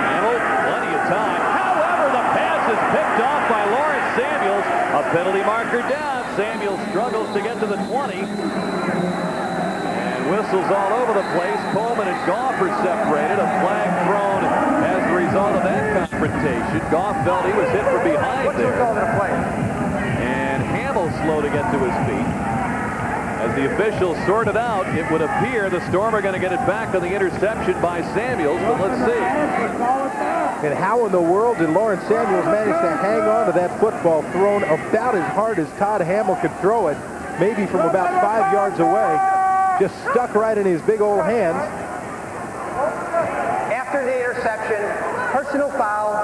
Hamill, plenty of time. However, the pass is picked off by Lawrence Samuels. A penalty marker down. Samuels struggles to get to the 20. And whistles all over the place. Coleman and Goff are separated. A flag thrown as a result of that confrontation. Goff felt he was hit from behind there. And Hamill slow to get to his feet. As the officials sort it out, it would appear the Storm are going to get it back on the interception by Samuels, but let's see. And how in the world did Lawrence Samuels manage to hang on to that football thrown about as hard as Todd Hamill could throw it, maybe from about 5 yards away, just stuck right in his big old hands. After the interception, personal foul,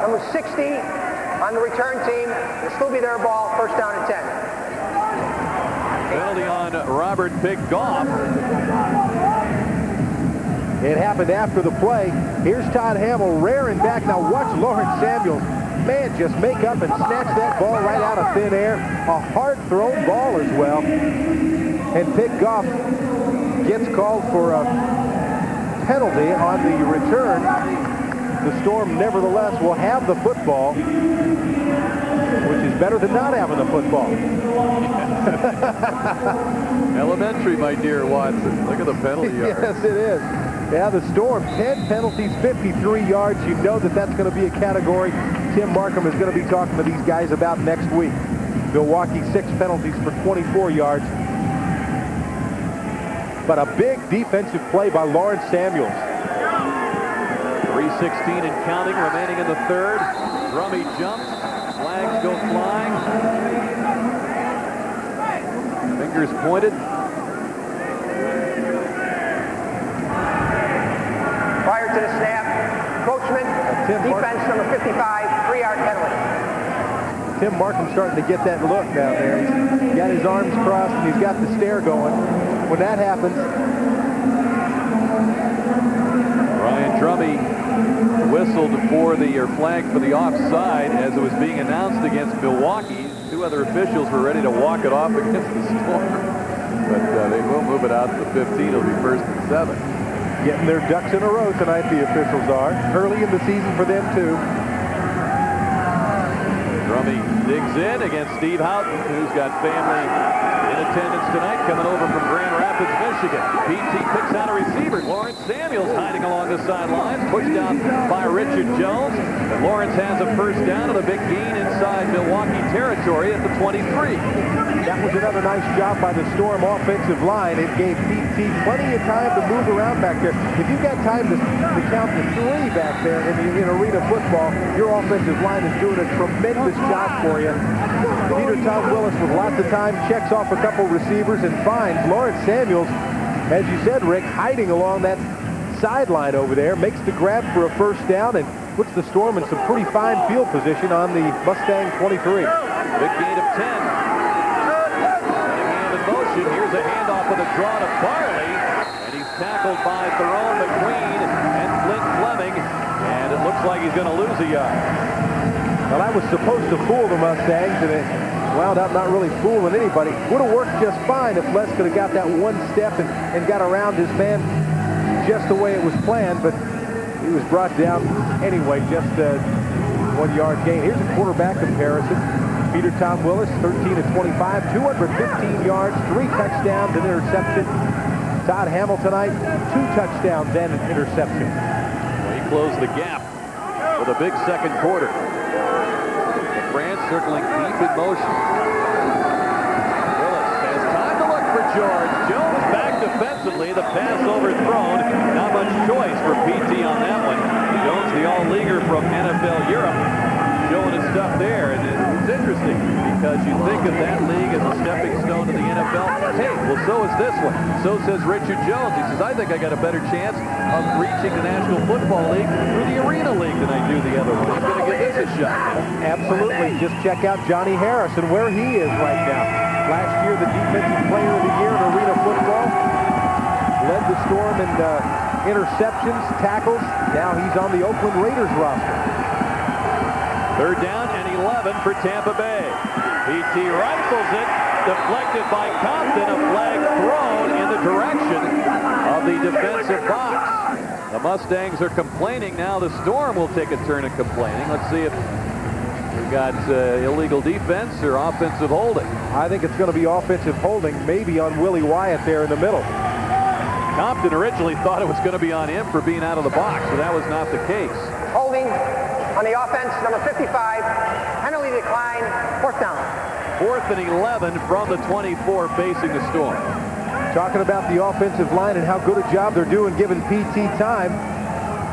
number 60 on the return team. It'll still be their ball, first down and 10. Penalty on Robert Big Goff. It happened after the play. Here's Todd Hamill rearing back. Now watch Lawrence Samuels. Man, just make up and snatch that ball right out of thin air. A hard-thrown ball as well. And Pitt Goff gets called for a penalty on the return. The Storm, nevertheless, will have the football, which is better than not having the football. Elementary, my dear Watson. Look at the penalty yard. Yes, it is. Yeah, the Storm, 10 penalties, 53 yards. You know that that's going to be a category Tim Markham is going to be talking to these guys about next week. Milwaukee, 6 penalties for 24 yards. But a big defensive play by Lawrence Samuels. 3:16 and counting remaining in the third. Drummy jumps. Flags go flying. Fingers pointed. Prior to the snap, encroachment, defense number 55, 3-yard penalty. Tim Markham starting to get that look down there. He's got his arms crossed and he's got the stare going. When that happens, Ryan Drummy whistled for the flag for the offside as it was being announced against Milwaukee. 2 other officials were ready to walk it off against the Storm, but they will move it out to the 15. It'll be 1st and 7. Getting their ducks in a row tonight, the officials are. Early in the season for them, too. Drummy digs in against Steve Houghton, who's got family in attendance tonight, coming over from Grand Rapids, Michigan. PT picks out a receiver. Lawrence Samuels hiding along the sidelines, pushed out by Richard Jones. And Lawrence has a first down and a big gain inside Milwaukee territory at the 23. That was another nice job by the Storm offensive line. It gave PT plenty of time to move around back there. If you've got time to count to 3 back there in arena football, your offensive line is doing a tremendous job for you. Peter Tom Willis with lots of time checks off a couple receivers and finds Lawrence Samuels, as you said, Rick, hiding along that sideline over there, makes the grab for a first down and puts the Storm in some pretty fine field position on the Mustang 23. Big gain of 10. Cunningham in motion. Here's a handoff with a draw to Farley, and he's tackled by Tyrone McQueen and Flint Fleming, and it looks like he's going to lose a yard. Well, that was supposed to fool the Mustangs, and it wound up not really fooling anybody. Would have worked just fine if Les could have got that one step and got around his man just the way it was planned, but he was brought down anyway, just a 1-yard gain. Here's a quarterback comparison. Peter Tom Willis, 13 of 25, 215 yards, 3 touchdowns, an interception. Todd Hamill tonight, 2 touchdowns and an interception. Well, he closed the gap with a big second quarter. France circling deep in motion. Willis has time to look for George. Jones back defensively. The pass overthrown. Not much choice for PT on that one. Jones, the all-leaguer from NFL Europe, showing his stuff there. And it's interesting because you think of that league as a stepping stone to the NFL. Hey, well, so is this one. So says Richard Jones. He says, I think I got a better chance of reaching the National Football League through the Arena League than I do the other one. He's going to give this a shot. Absolutely. Just check out Johnny Harrison, where he is right now. Last year, the Defensive Player of the Year in Arena Football. Led the Storm in interceptions, tackles. Now he's on the Oakland Raiders roster. 3rd down and 11 for Tampa Bay. PT rifles it, deflected by Compton. A flag thrown in the direction of the defensive box. The Mustangs are complaining now. The Storm will take a turn at complaining. Let's see if we've got illegal defense or offensive holding. I think it's going to be offensive holding, maybe on Willie Wyatt there in the middle. Compton originally thought it was going to be on him for being out of the box, but that was not the case. Holding on the offense, number 55, penalty decline, 4th down. 4th and 11 from the 24 facing the Storm. Talking about the offensive line and how good a job they're doing giving PT time.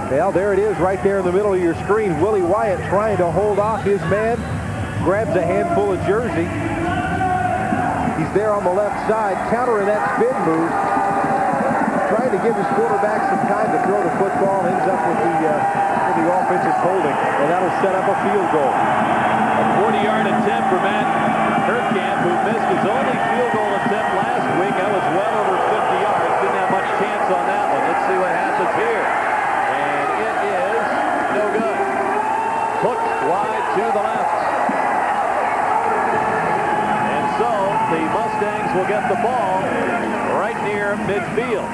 Well, there it is right there in the middle of your screen. Willie Wyatt trying to hold off his man. Grabs a handful of jersey. He's there on the left side, countering that spin move. Trying to give his quarterback some time to throw the football. Ends up with the offensive holding, and that'll set up a field goal. A 40-yard attempt for Matt Kirkkamp, who missed his only field goal attempt last week. That was well over 50 yards. Didn't have much chance on that one. Let's see what happens here. to the left. And so the Mustangs will get the ball right near midfield.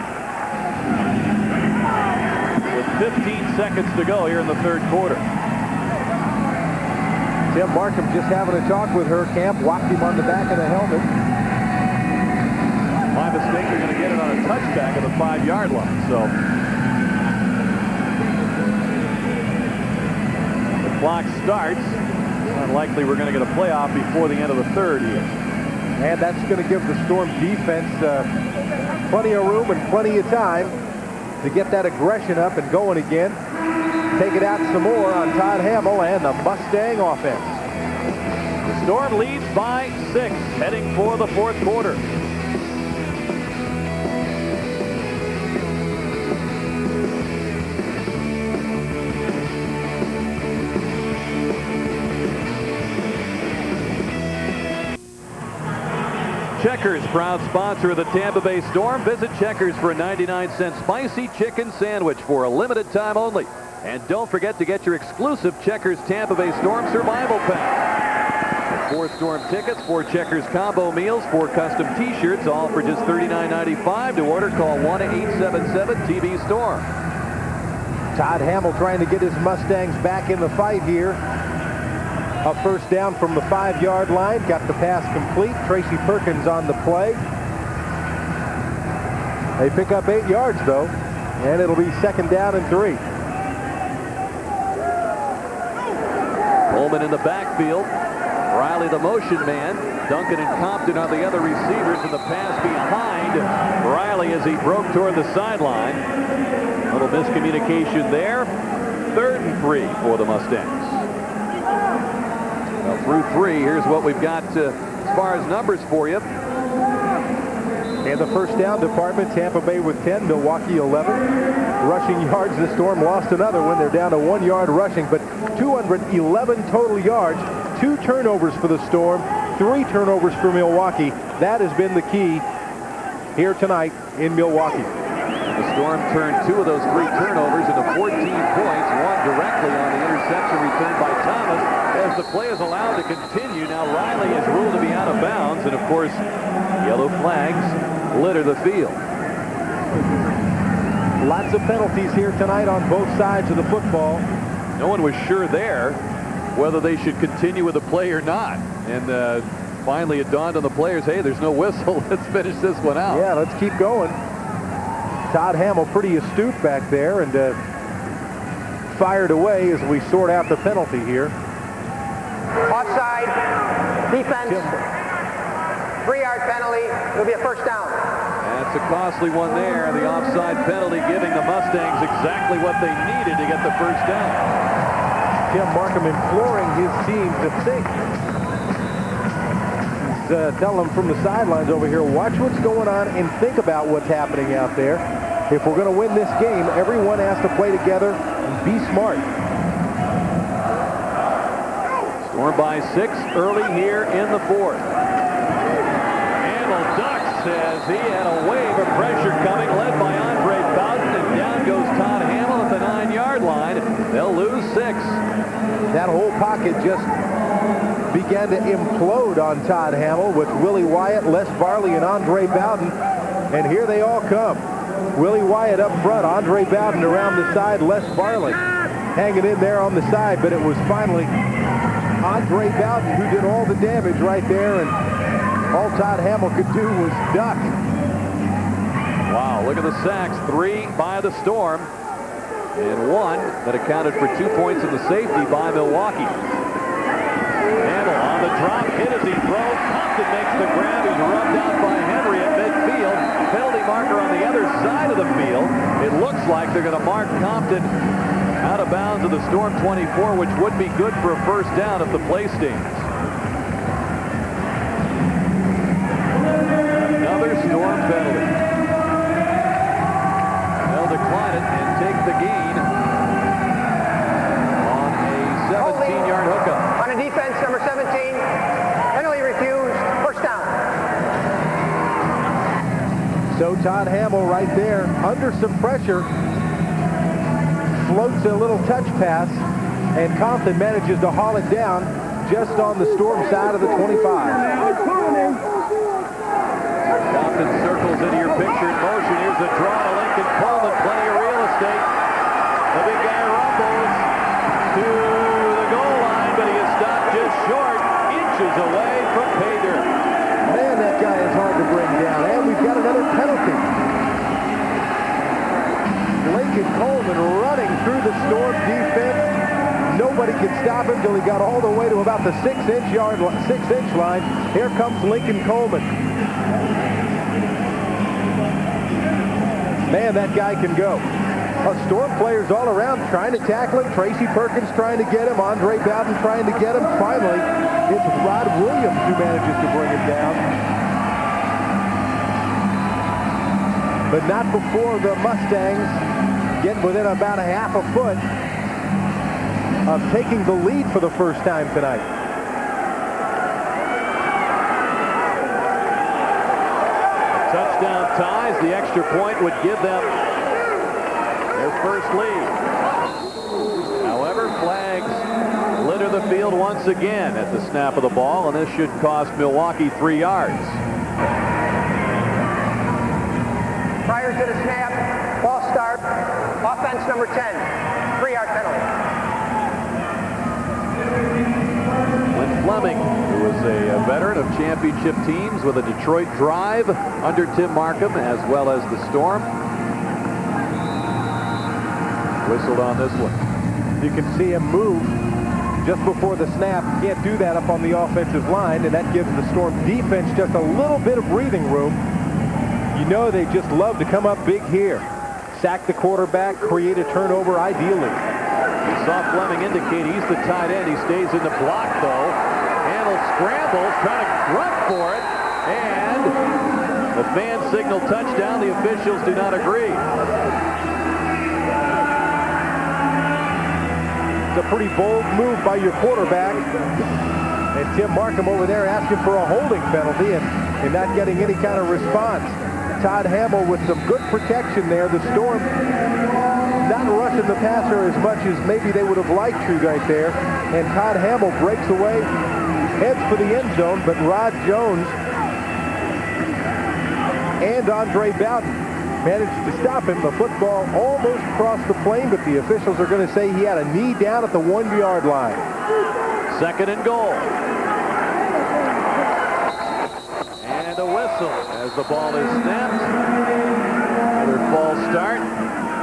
With 15 seconds to go here in the third quarter. Tim Markham just having a talk with her. Camp whacked him on the back of the helmet. My mistake, they're going to get it on a touchback at the 5-yard line. So the clock starts. Unlikely we're going to get a playoff before the end of the third here. And that's going to give the Storm defense plenty of room and plenty of time to get that aggression up and going again. Take it out some more on Todd Hamill and the Mustang offense. The Storm leads by 6, heading for the fourth quarter. Checkers, proud sponsor of the Tampa Bay Storm. Visit Checkers for a 99-cent spicy chicken sandwich for a limited time only. And don't forget to get your exclusive Checkers Tampa Bay Storm Survival Pack. 4 Storm tickets, 4 Checkers combo meals, 4 custom T-shirts, all for just $39.95. To order, call 1-877-TB-STORM. Todd Hamill trying to get his Mustangs back in the fight here. A first down from the 5-yard line. Got the pass complete. Tracy Perkins on the play. They pick up 8 yards, though. And it'll be second down and 3. Coleman in the backfield. Riley the motion man. Duncan and Compton are the other receivers, and the pass behind Riley as he broke toward the sideline. A little miscommunication there. 3rd and 3 for the Mustangs. Well, through 3, here's what we've got as far as numbers for you. In the first down department, Tampa Bay with 10, Milwaukee 11. Rushing yards, the Storm lost another one. They're down to 1 yard rushing, but 211 total yards, 2 turnovers for the Storm, 3 turnovers for Milwaukee. That has been the key here tonight in Milwaukee. The Storm turned 2 of those 3 turnovers into 14 points, one directly on the interception returned by Thomas. As the play is allowed to continue, now Riley is ruled to be out of bounds, and of course, yellow flags litter the field. Lots of penalties here tonight on both sides of the football. No one was sure there whether they should continue with the play or not. And finally it dawned on the players, hey, there's no whistle. Let's finish this one out. Yeah, let's keep going. Todd Hamill pretty astute back there and fired away as we sort out the penalty here. Offside, defense, 3-yard penalty. It'll be a first down. That's a costly one there. The offside penalty giving the Mustangs exactly what they needed to get the first down. Tim Markham imploring his team to think. He's telling them from the sidelines over here, watch what's going on and think about what's happening out there. If we're going to win this game, everyone has to play together and be smart. Storm by 6 early here in the 4th. Hamill ducks as he had a wave of pressure coming, led by Andre Bowden, and down goes Todd Hamill at the 9-yard line. They'll lose 6. That whole pocket just began to implode on Todd Hamill with Willie Wyatt, Les Varley, and Andre Bowden. And here they all come. Willie Wyatt up front, Andre Bowden around the side, Les Varley hanging in there on the side, but it was finally Andre Bowden who did all the damage right there, and all Todd Hamill could do was duck. Wow, look at the sacks. 3 by the Storm, and 1 that accounted for 2 points in the safety by Milwaukee. Hamill on the drop, hit as he throws. Compton makes the grab. He's rubbed out by Henry at midfield. Penalty marker on the other side of the field. It looks like they're going to mark Compton out of bounds of the Storm 24, which would be good for a first down if the play stands. Another Storm penalty. They'll decline it and take the gain on a 17-yard hookup. On a defense, number 17, penalty refused, first down. So Todd Hamill right there, under some pressure, floats a little touch pass And Compton manages to haul it down just on the Storm side of the 25. Compton circles into your picture in motion. Here's a draw to Lincoln Coleman. Plenty of real estate. The big guy rumbles to the goal line, but he is stopped just short, inches away from pay dirt. Man, that guy is hard to bring down. And we've got another penalty. Lincoln Coleman running through the Storm defense. Nobody could stop him till he got all the way to about the 6-inch line. Here comes Lincoln Coleman. Man, that guy can go. Storm players all around trying to tackle him. Tracy Perkins trying to get him. Andre Bowden trying to get him. Finally, it's Rod Williams who manages to bring him down. But not before the Mustangs get within about a half a foot of taking the lead for the first time tonight. Touchdown ties. The extra point would give them their first lead. However, flags litter the field once again at the snap of the ball, and this should cost Milwaukee 3 yards. Prior to the snap, ball start, offense number 10, 3-yard penalty. Flint Fleming, who was a veteran of championship teams with a Detroit drive under Tim Markham, as well as the Storm, whistled on this one. You can see him move just before the snap. Can't do that up on the offensive line, and that gives the Storm defense just a little bit of breathing room. You know they just love to come up big here. Sack the quarterback, create a turnover ideally. You saw Fleming indicate he's the tight end. He stays in the block, though. Handle scrambles, trying to grunt for it, and the fans signal touchdown. The officials do not agree. It's a pretty bold move by your quarterback. And Tim Markham over there asking for a holding penalty and not getting any kind of response. Todd Hamill with some good protection there. The Storm not rushing the passer as much as maybe they would have liked to right there. And Todd Hamill breaks away, heads for the end zone, but Rod Jones and Andre Bowden managed to stop him. The football almost crossed the plane, but the officials are going to say he had a knee down at the 1-yard line. 2nd and goal. And a whistle as the ball is snapped. Another false start.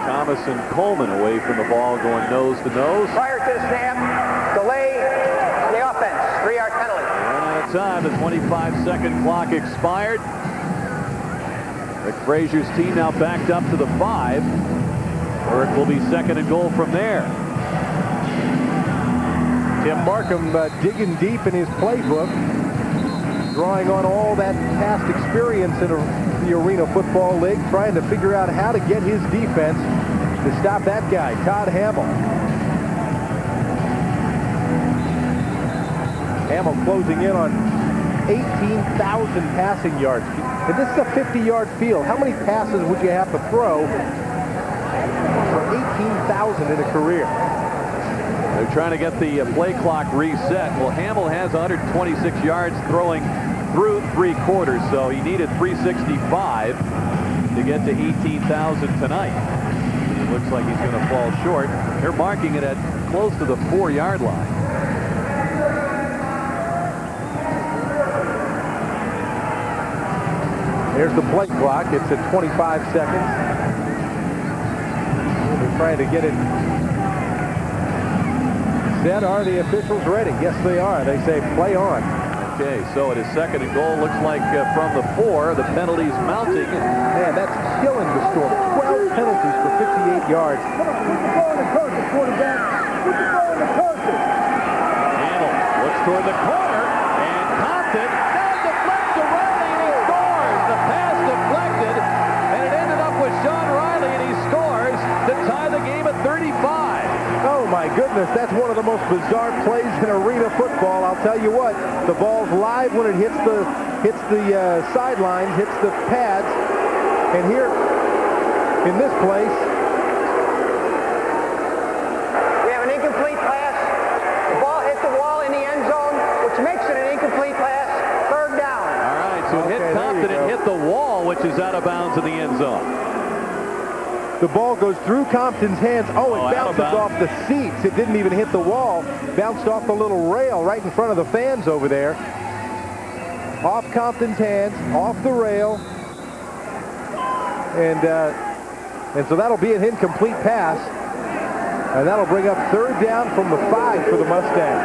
Thomas and Coleman away from the ball, going nose to nose. Prior to the snap, delay on the offense, 3-yard penalty. Run out of time. The 25-second clock expired. Rick Frazier's team now backed up to the 5, where it will be 2nd and goal from there. Tim Markham digging deep in his playbook, drawing on all that past experience in the Arena Football League, trying to figure out how to get his defense to stop that guy, Todd Hamill. Hamill closing in on 18,000 passing yards. And this is a 50-yard field. How many passes would you have to throw for 18,000 in a career? They're trying to get the play clock reset. Well, Hamill has 126 yards throwing through 3 quarters, so he needed 365 to get to 18,000 tonight. It looks like he's going to fall short. They're marking it at close to the 4-yard line. There's the play clock. It's at 25 seconds. They're trying to get it set. Are the officials ready? Yes, they are. They say play on. Okay, so it is 2nd and goal. Looks like from the 4, the penalties mounting. Man, that's killing the Storm. 12 penalties for 58 yards. Hamill looks toward the corner, and Compton does deflect to Riley, and he scores. The pass deflected, and it ended up with Sean Riley, and he scores to tie the game at 35. Oh my goodness, that's one of the most bizarre plays in arena football. I'll tell you what, the ball's live when it hits the sidelines, hits the pads, and here in this place, we have an incomplete pass is out of bounds in the end zone. The ball goes through Compton's hands. Oh, it bounces off the seats. It didn't even hit the wall. Bounced off the little rail right in front of the fans over there. Off Compton's hands, off the rail. And so that'll be an incomplete pass. And that'll bring up third down from the 5 for the Mustangs.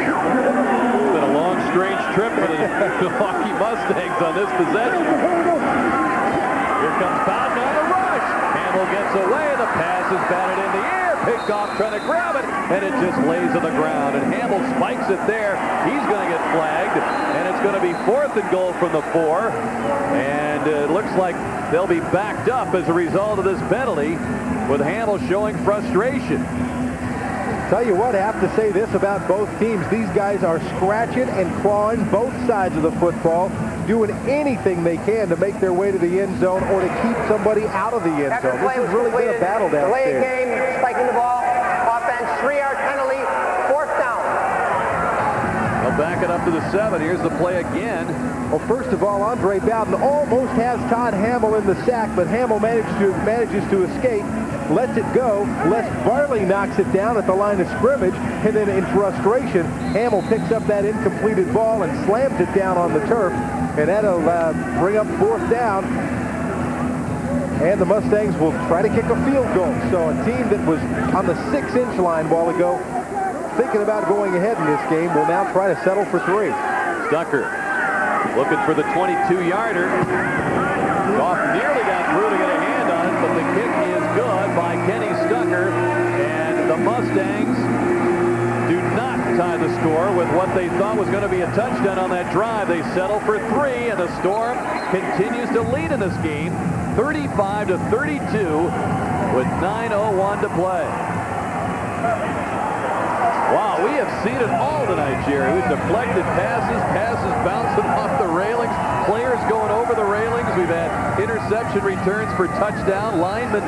It's been a long, strange trip for the Milwaukee Mustangs on this possession. Here comes Bowden on the rush. Hamill gets away. The pass is batted in the air. Picked off trying to grab it. And it just lays on the ground. And Hamill spikes it there. He's going to get flagged. And it's going to be 4th and goal from the 4. And it looks like they'll be backed up as a result of this penalty, with Hamill showing frustration. Tell you what, I have to say this about both teams. These guys are scratching and clawing both sides of the football, doing anything they can to make their way to the end zone or to keep somebody out of the end zone. This has really been a battle downstairs. Delay game, spiking the ball, offense, 3-yard penalty, 4th down. They'll back it up to the 7. Here's the play again. Well, first of all, Andre Bowden almost has Todd Hamill in the sack, but Hamill manages to escape, lets it go. Les Barley knocks it down at the line of scrimmage, and then in frustration, Hamill picks up that incompleted ball and slams it down on the turf, and that'll bring up 4th down. And the Mustangs will try to kick a field goal. So a team that was on the 6-inch line a while ago, thinking about going ahead in this game, will now try to settle for 3. Stucker looking for the 22-yarder. Goff nearly got through to get a hand on it, but the kick is good by Kenny Stucker. And the Mustangs do not tie the score with what they thought was going to be a touchdown on that drive. They settle for 3, and the Storm continues to lead in this game, 35-32, with 9:01 to play. Wow, we have seen it all tonight, Jerry. We've deflected passes bouncing off the railings, players going over the railings. We've had interception returns for touchdown, linemen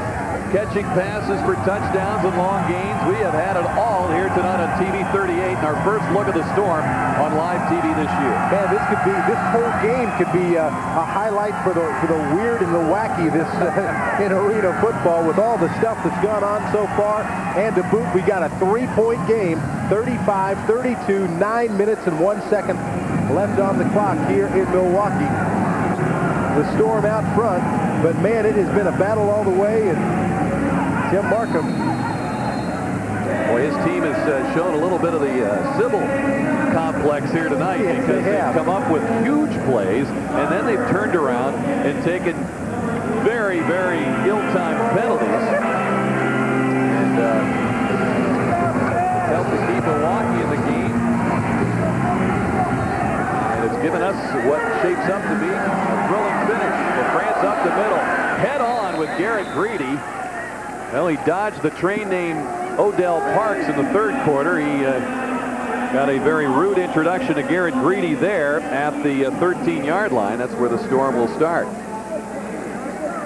catching passes for touchdowns and long gains. We have had it all here tonight on TV 38, and our first look at the Storm on live TV this year. Man, this whole game could be a highlight for the weird and the wacky this in arena football, with all the stuff that's gone on so far. And to boot, we got a 3-point game, 35-32, 9 minutes and 1 second left on the clock here in Milwaukee. The Storm out front, but man, it has been a battle all the way. And Tim Markham, boy, his team has shown a little bit of the Sybil complex here tonight, because they've come up with huge plays, and then they've turned around and taken very, very ill-timed penalties, and helped to keep Milwaukee in the game. And it's given us what shapes up to be a thrilling finish. LaFrance up the middle, head on with Garrett Greedy. Well, he dodged the train named Odell Parks in the 3rd quarter. He got a very rude introduction to Garrett Greedy there at the 13-yard line. That's where the Storm will start.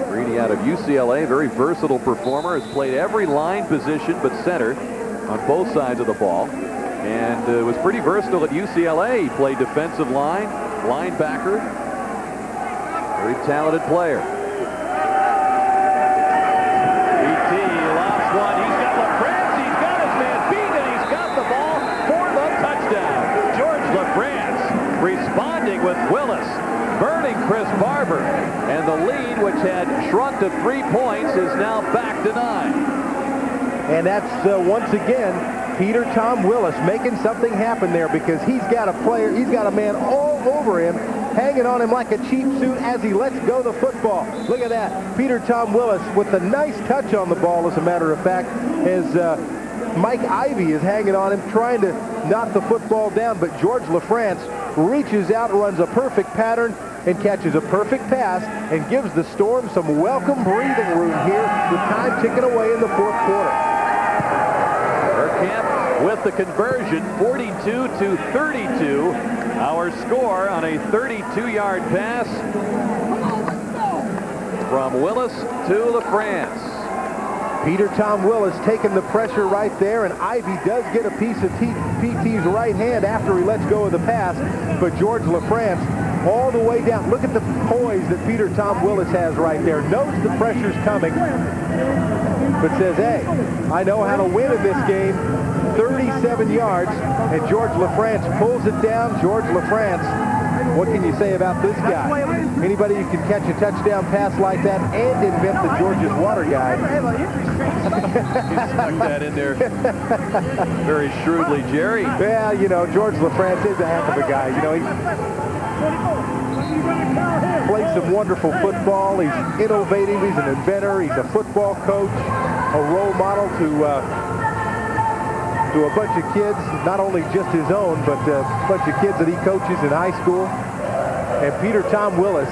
Greedy out of UCLA, very versatile performer, has played every line position but center on both sides of the ball, and was pretty versatile at UCLA. He played defensive line, linebacker, very talented player. Responding with Willis, burning Chris Barber, and the lead, which had shrunk to 3 points, is now back to 9. And that's once again Peter Tom Willis making something happen there, because he's got a player, he's got a man all over him, hanging on him like a cheap suit as he lets go the football. Look at that, Peter Tom Willis with a nice touch on the ball, as a matter of fact, as Mike Ivey is hanging on him, trying to knock the football down, but George LaFrance reaches out, runs a perfect pattern, and catches a perfect pass, and gives the Storm some welcome breathing room here with time ticking away in the 4th quarter. Burkamp with the conversion, 42-32. Our score on a 32-yard pass from Willis to LaFrance. Peter Tom Willis taking the pressure right there, and Ivey does get a piece of PT's right hand after he lets go of the pass, but George LaFrance all the way down. Look at the poise that Peter Tom Willis has right there. Knows the pressure's coming, but says, hey, I know how to win in this game. 37 yards, and George LaFrance pulls it down. George LaFrance, what can you say about this guy? Anybody who can catch a touchdown pass like that and invent the George's water guy. He stuck that in there very shrewdly, Jerry. Yeah, you know, George LaFrance is a heck of a guy. You know, he plays some wonderful football. He's innovative. He's an inventor. He's a football coach, a role model to a bunch of kids, not only just his own, but a bunch of kids that he coaches in high school. And Peter Tom Willis,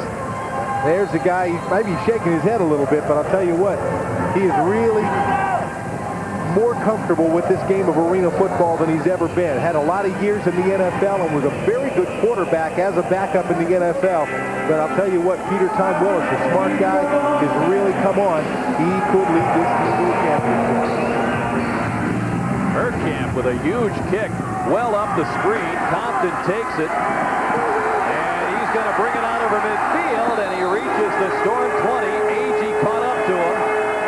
there's a guy, he might be shaking his head a little bit, but I'll tell you what, he is really more comfortable with this game of arena football than he's ever been. Had a lot of years in the NFL and was a very good quarterback as a backup in the NFL. But I'll tell you what, Peter Tom Willis, a smart guy, has really come on. He could lead this team to a championship. Herkamp with a huge kick well up the screen. Compton takes it, and he's going to bring it out over midfield, and he reaches the Storm 20. Agee caught up to him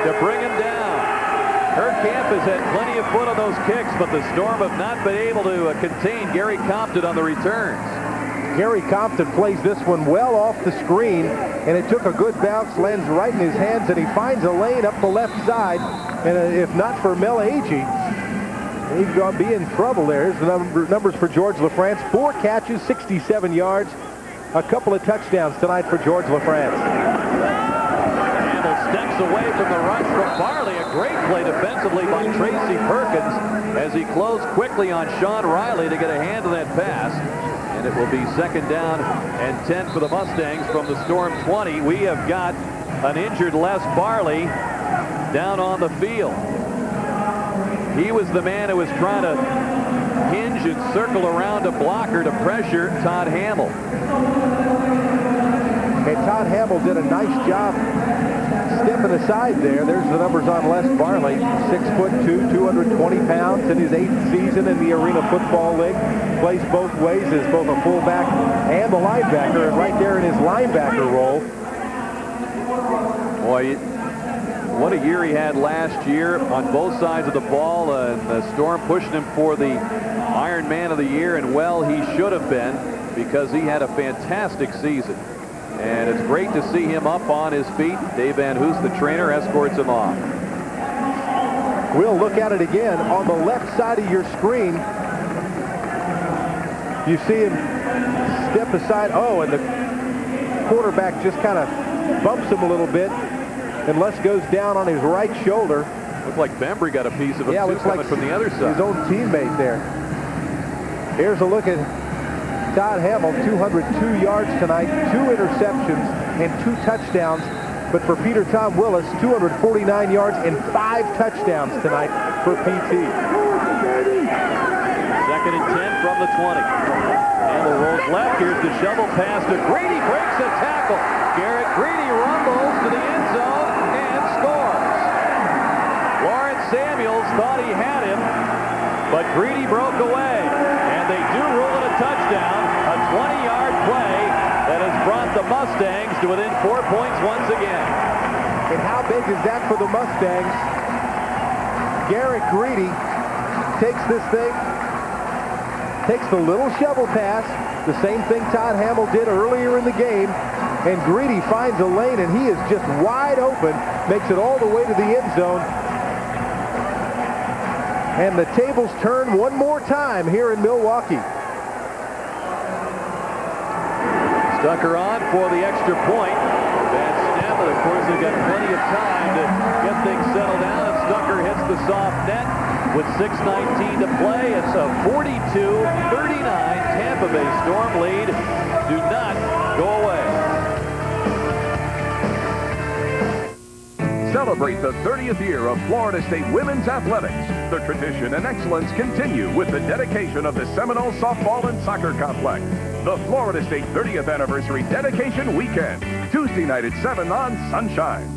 to bring him down. Herkamp has had plenty of foot on those kicks, but the Storm have not been able to contain Gary Compton on the returns. Gary Compton plays this one well off the screen, and it took a good bounce, lands right in his hands, and he finds a lane up the left side. And if not for Mel Agee, he's going to be in trouble there. Here's the numbers for George LaFrance. 4 catches, 67 yards, a couple of touchdowns tonight for George LaFrance. Campbell steps away from the rush from Farley. A great play defensively by Tracy Perkins as he closed quickly on Sean Riley to get a hand on that pass. And it will be 2nd down and 10 for the Mustangs from the Storm 20. We have got an injured Les Farley down on the field. He was the man who was trying to hinge and circle around a blocker to pressure Todd Hamill. And Todd Hamill did a nice job stepping aside there. There's the numbers on Les Farley. 6'2", 220 pounds in his 8th season in the Arena Football League. Plays both ways as both a fullback and a linebacker, and right there in his linebacker role. Boy, what a year he had last year on both sides of the ball. The Storm pushing him for the Iron Man of the Year, and well, he should have been, because he had a fantastic season. And it's great to see him up on his feet. Dave Van Hoos, the trainer, escorts him off. We'll look at it again on the left side of your screen. You see him step aside. Oh, and the quarterback just kind of bumps him a little bit. And Les goes down on his right shoulder. Looked like Bembry got a piece of him, yeah, too, looks coming like from the other side. His own teammate there. Here's a look at Todd Hamill, 202 yards tonight, 2 interceptions and 2 touchdowns. But for Peter Tom Willis, 249 yards and 5 touchdowns tonight for PT. 2nd and 10 from the 20. Hamill rolls left. Here's the shovel pass to Greedy. Breaks a tackle. Garrett Greedy rumbles to the end zone and scores. Lawrence Samuels thought he had him, but Greedy broke away. And they do rule it a touchdown. A 20-yard play that has brought the Mustangs to within 4 points once again. And how big is that for the Mustangs? Garrett Greedy takes this thing, takes the little shovel pass, the same thing Todd Hamill did earlier in the game, and Greedy finds a lane, and he is just wide open, makes it all the way to the end zone. And the tables turn one more time here in Milwaukee. Stucker on for the extra point. Van Stammen, of course, has got plenty of time to get things settled down, and Stucker hits the soft net with 6:19 to play. It's a 42-39 Tampa Bay Storm lead. Do not go away. Celebrate the 30th year of Florida State women's athletics. The tradition and excellence continue with the dedication of the Seminole Softball and Soccer Complex. The Florida State 30th Anniversary Dedication Weekend, Tuesday night at 7 on Sunshine.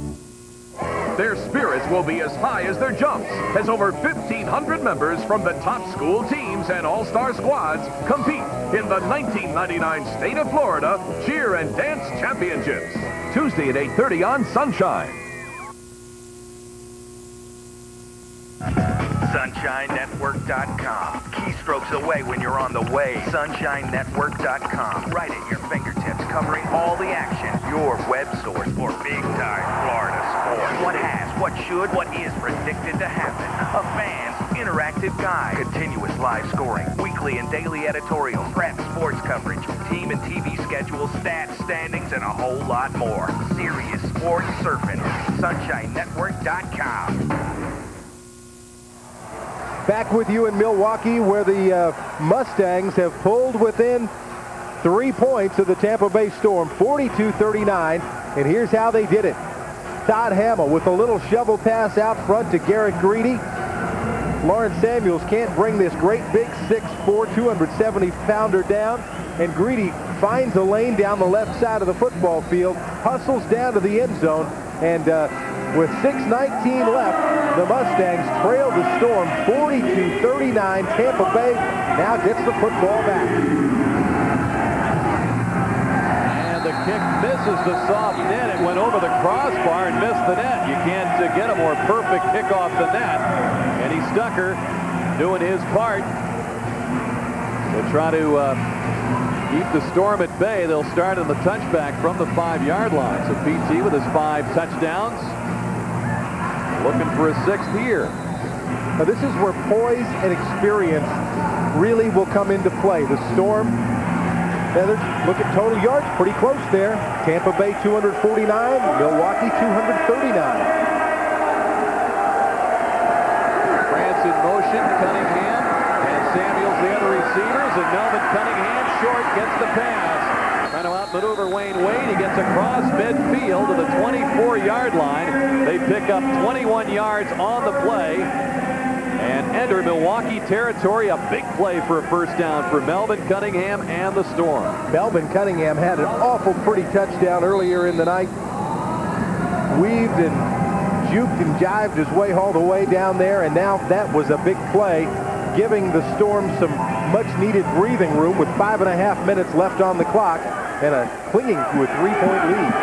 Their spirits will be as high as their jumps, as over 1,500 members from the top school teams and all-star squads compete in the 1999 State of Florida Cheer and Dance Championships. Tuesday at 8:30 on Sunshine. SunshineNetwork.com. Keystrokes away when you're on the way. SunshineNetwork.com. Right at your fingertips, covering all the action. Your web source for big-time Florida sports. What has, what should, what is predicted to happen. A fan's interactive guide. Continuous live scoring. Weekly and daily editorials. Prep sports coverage. Team and TV schedules, stats, standings, and a whole lot more. Serious sports surfing. SunshineNetwork.com. Back with you in Milwaukee, where the Mustangs have pulled within 3 points of the Tampa Bay Storm, 42-39, and here's how they did it. Todd Hamill with a little shovel pass out front to Garrett Greedy. Lawrence Samuels can't bring this great big 6'4", 270-pounder down, and Greedy finds a lane down the left side of the football field, hustles down to the end zone, and with 6:19 left, the Mustangs trail the Storm 42-39. Tampa Bay now gets the football back. And the kick misses the soft net. It went over the crossbar and missed the net. You can't get a more perfect kickoff than that. And he Stucker doing his part to try to keep the Storm at bay. They'll start on the touchback from the 5-yard line. So PT with his 5 touchdowns, looking for a 6th here. Now this is where poise and experience really will come into play. The Storm, look at total yards, pretty close there. Tampa Bay 249, Milwaukee 239. France in motion, Cunningham and Samuels the other receivers, and Melvin Cunningham short gets the pass. Trying to outmaneuver Wayne Wade. He gets across midfield to the 24-yard line. They pick up 21 yards on the play and enter Milwaukee territory. A big play for a first down for Melvin Cunningham and the Storm. Melvin Cunningham had an awful pretty touchdown earlier in the night. Weaved and juked and jived his way all the way down there, and now that was a big play, giving the Storm some much-needed breathing room with 5.5 minutes left on the clock and clinging to a 3-point lead.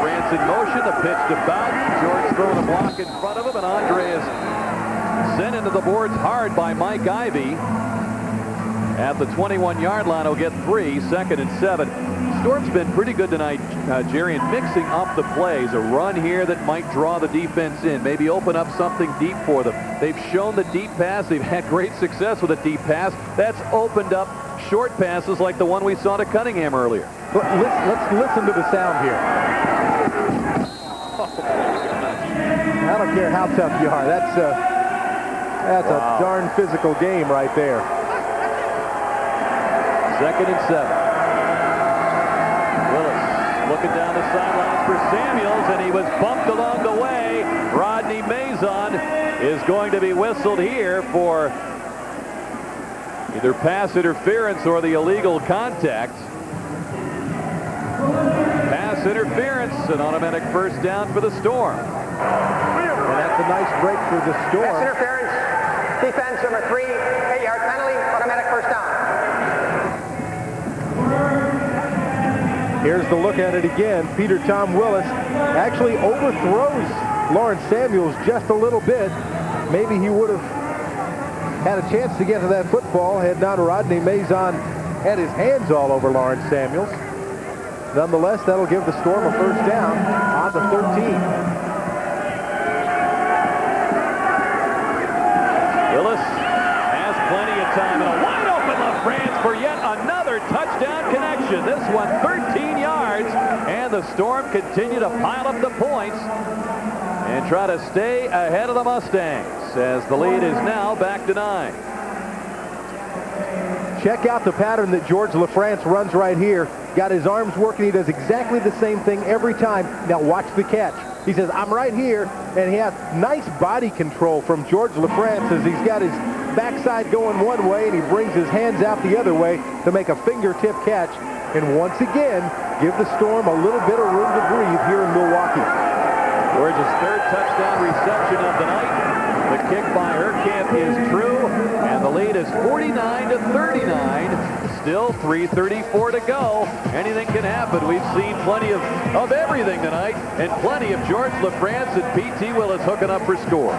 France in motion, the pitch to Bowden. George throwing a block in front of him, and Andre is sent into the boards hard by Mike Ivey. At the 21-yard line, he'll get 3, 2nd and 7. Storm's been pretty good tonight, Jerry, in mixing up the plays. A run here that might draw the defense in, maybe open up something deep for them. They've shown the deep pass. They've had great success with a deep pass. That's opened up short passes like the one we saw to Cunningham earlier. Let's listen to the sound here. I don't care how tough you are. That's a darn physical game right there. 2nd and 7. Looking down the sidelines for Samuels, and he was bumped along the way. Rodney Mason is going to be whistled here for either pass interference or the illegal contact. Pass interference, an automatic first down for the Storm. And that's a nice break for the Storm. Pass interference, defense number 3, 8-yard penalty, automatic first down. Here's the look at it again. Peter Tom Willis actually overthrows Lawrence Samuels just a little bit. Maybe he would have had a chance to get to that football had not Rodney Mason had his hands all over Lawrence Samuels. Nonetheless, that'll give the Storm a first down on the 13. Willis has plenty of time, and a wide open LaFrance for yet another touchdown connection. This one 13 yards, and the Storm continue to pile up the points and try to stay ahead of the Mustangs as the lead is now back to 9. Check out the pattern that George LaFrance runs right here. Got his arms working. He does exactly the same thing every time. Now watch the catch. He says, I'm right here, and he has nice body control from George LaFrance as he's got his backside going one way, and he brings his hands out the other way to make a fingertip catch, and once again, give the Storm a little bit of room to breathe here in Milwaukee. Scores his third touchdown reception of the night. The kick by Urkamp is true, and the lead is 49-39. Still 3:34 to go. Anything can happen. We've seen plenty of everything tonight, and plenty of George LaFrance and P.T. Willis hooking up for scores.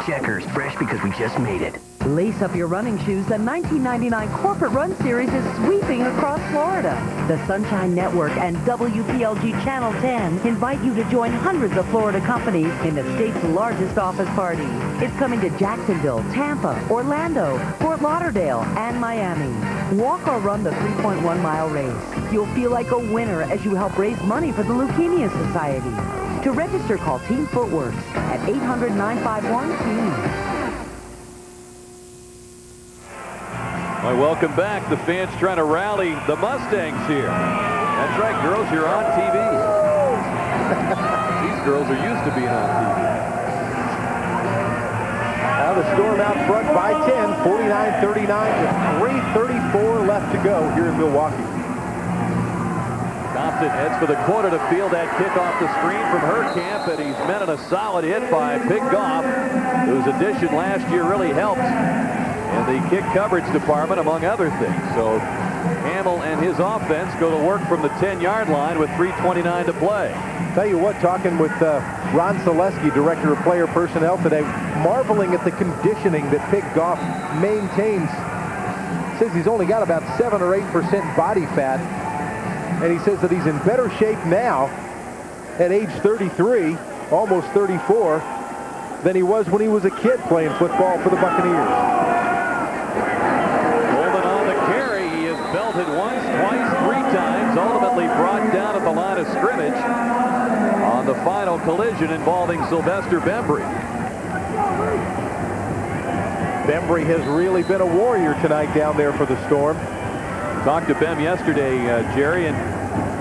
Checkers, fresh because we just made it. Lace up your running shoes. The 1999 Corporate Run Series is sweeping across Florida. The Sunshine Network and WPLG Channel 10 invite you to join hundreds of Florida companies in the state's largest office party. It's coming to Jacksonville, Tampa, Orlando, Fort Lauderdale, and Miami. Walk or run the 3.1-mile race. You'll feel like a winner as you help raise money for the Leukemia Society. To register, call Team Footworks at 800-951-TEAM. Well, welcome back. The fans trying to rally the Mustangs here. That's right, girls, you're on TV. These girls are used to being on TV. Now the Storm out front by 10, 49-39 with 3:34 left to go here in Milwaukee. Compton heads for the corner to field that kick off the screen from Urkamp, and he's met in a solid hit by Big Goff, whose addition last year really helped in the kick coverage department, among other things. So Hamill and his offense go to work from the 10-yard line with 3:29 to play. Tell you what, talking with Ron Selesky, Director of Player Personnel today, marveling at the conditioning that Big Goff maintains. Says he's only got about 7 or 8% body fat. And he says that he's in better shape now at age 33, almost 34, than he was when he was a kid playing football for the Buccaneers. Coleman on the carry. He is belted once, twice, 3 times, ultimately brought down at the line of scrimmage on the final collision involving Sylvester Bembry. Bembry has really been a warrior tonight down there for the Storm. Talked to Bem yesterday, Jerry, and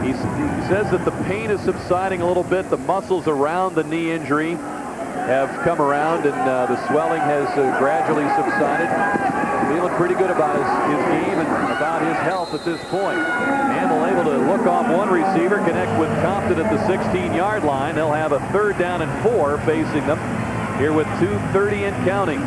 he says that the pain is subsiding a little bit. The muscles around the knee injury have come around, and the swelling has gradually subsided. Feeling pretty good about his game and about his health at this point. Hamill able to look off one receiver, connect with Compton at the 16-yard line. They'll have a 3rd down and 4 facing them here with 2:30 and counting.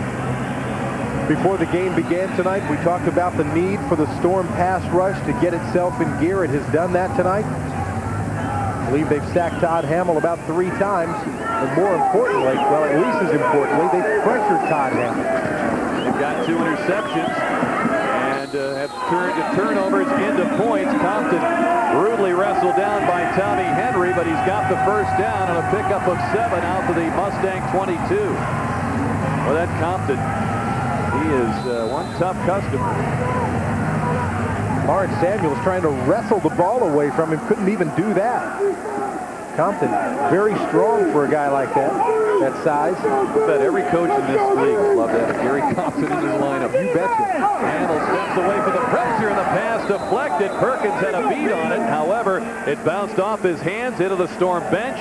Before the game began tonight, we talked about the need for the Storm pass rush to get itself in gear. It has done that tonight. I believe they've sacked Todd Hamill about 3 times. And more importantly, well, at least as importantly, they've pressured Todd Hamill. They've got 2 interceptions and have turned turnovers into points. Compton brutally wrestled down by Tommy Henry, but he's got the 1st down on a pickup of 7 out to the Mustang 22. Well, that Compton, he is one tough customer. Lawrence Samuels trying to wrestle the ball away from him. Couldn't even do that. Compton, very strong for a guy like that size. I bet every coach in this league would love to have Gary Compton in his lineup. You betcha. Hamill steps away from the pressure, and the pass deflected. Perkins had a beat on it. However, it bounced off his hands into the Storm bench.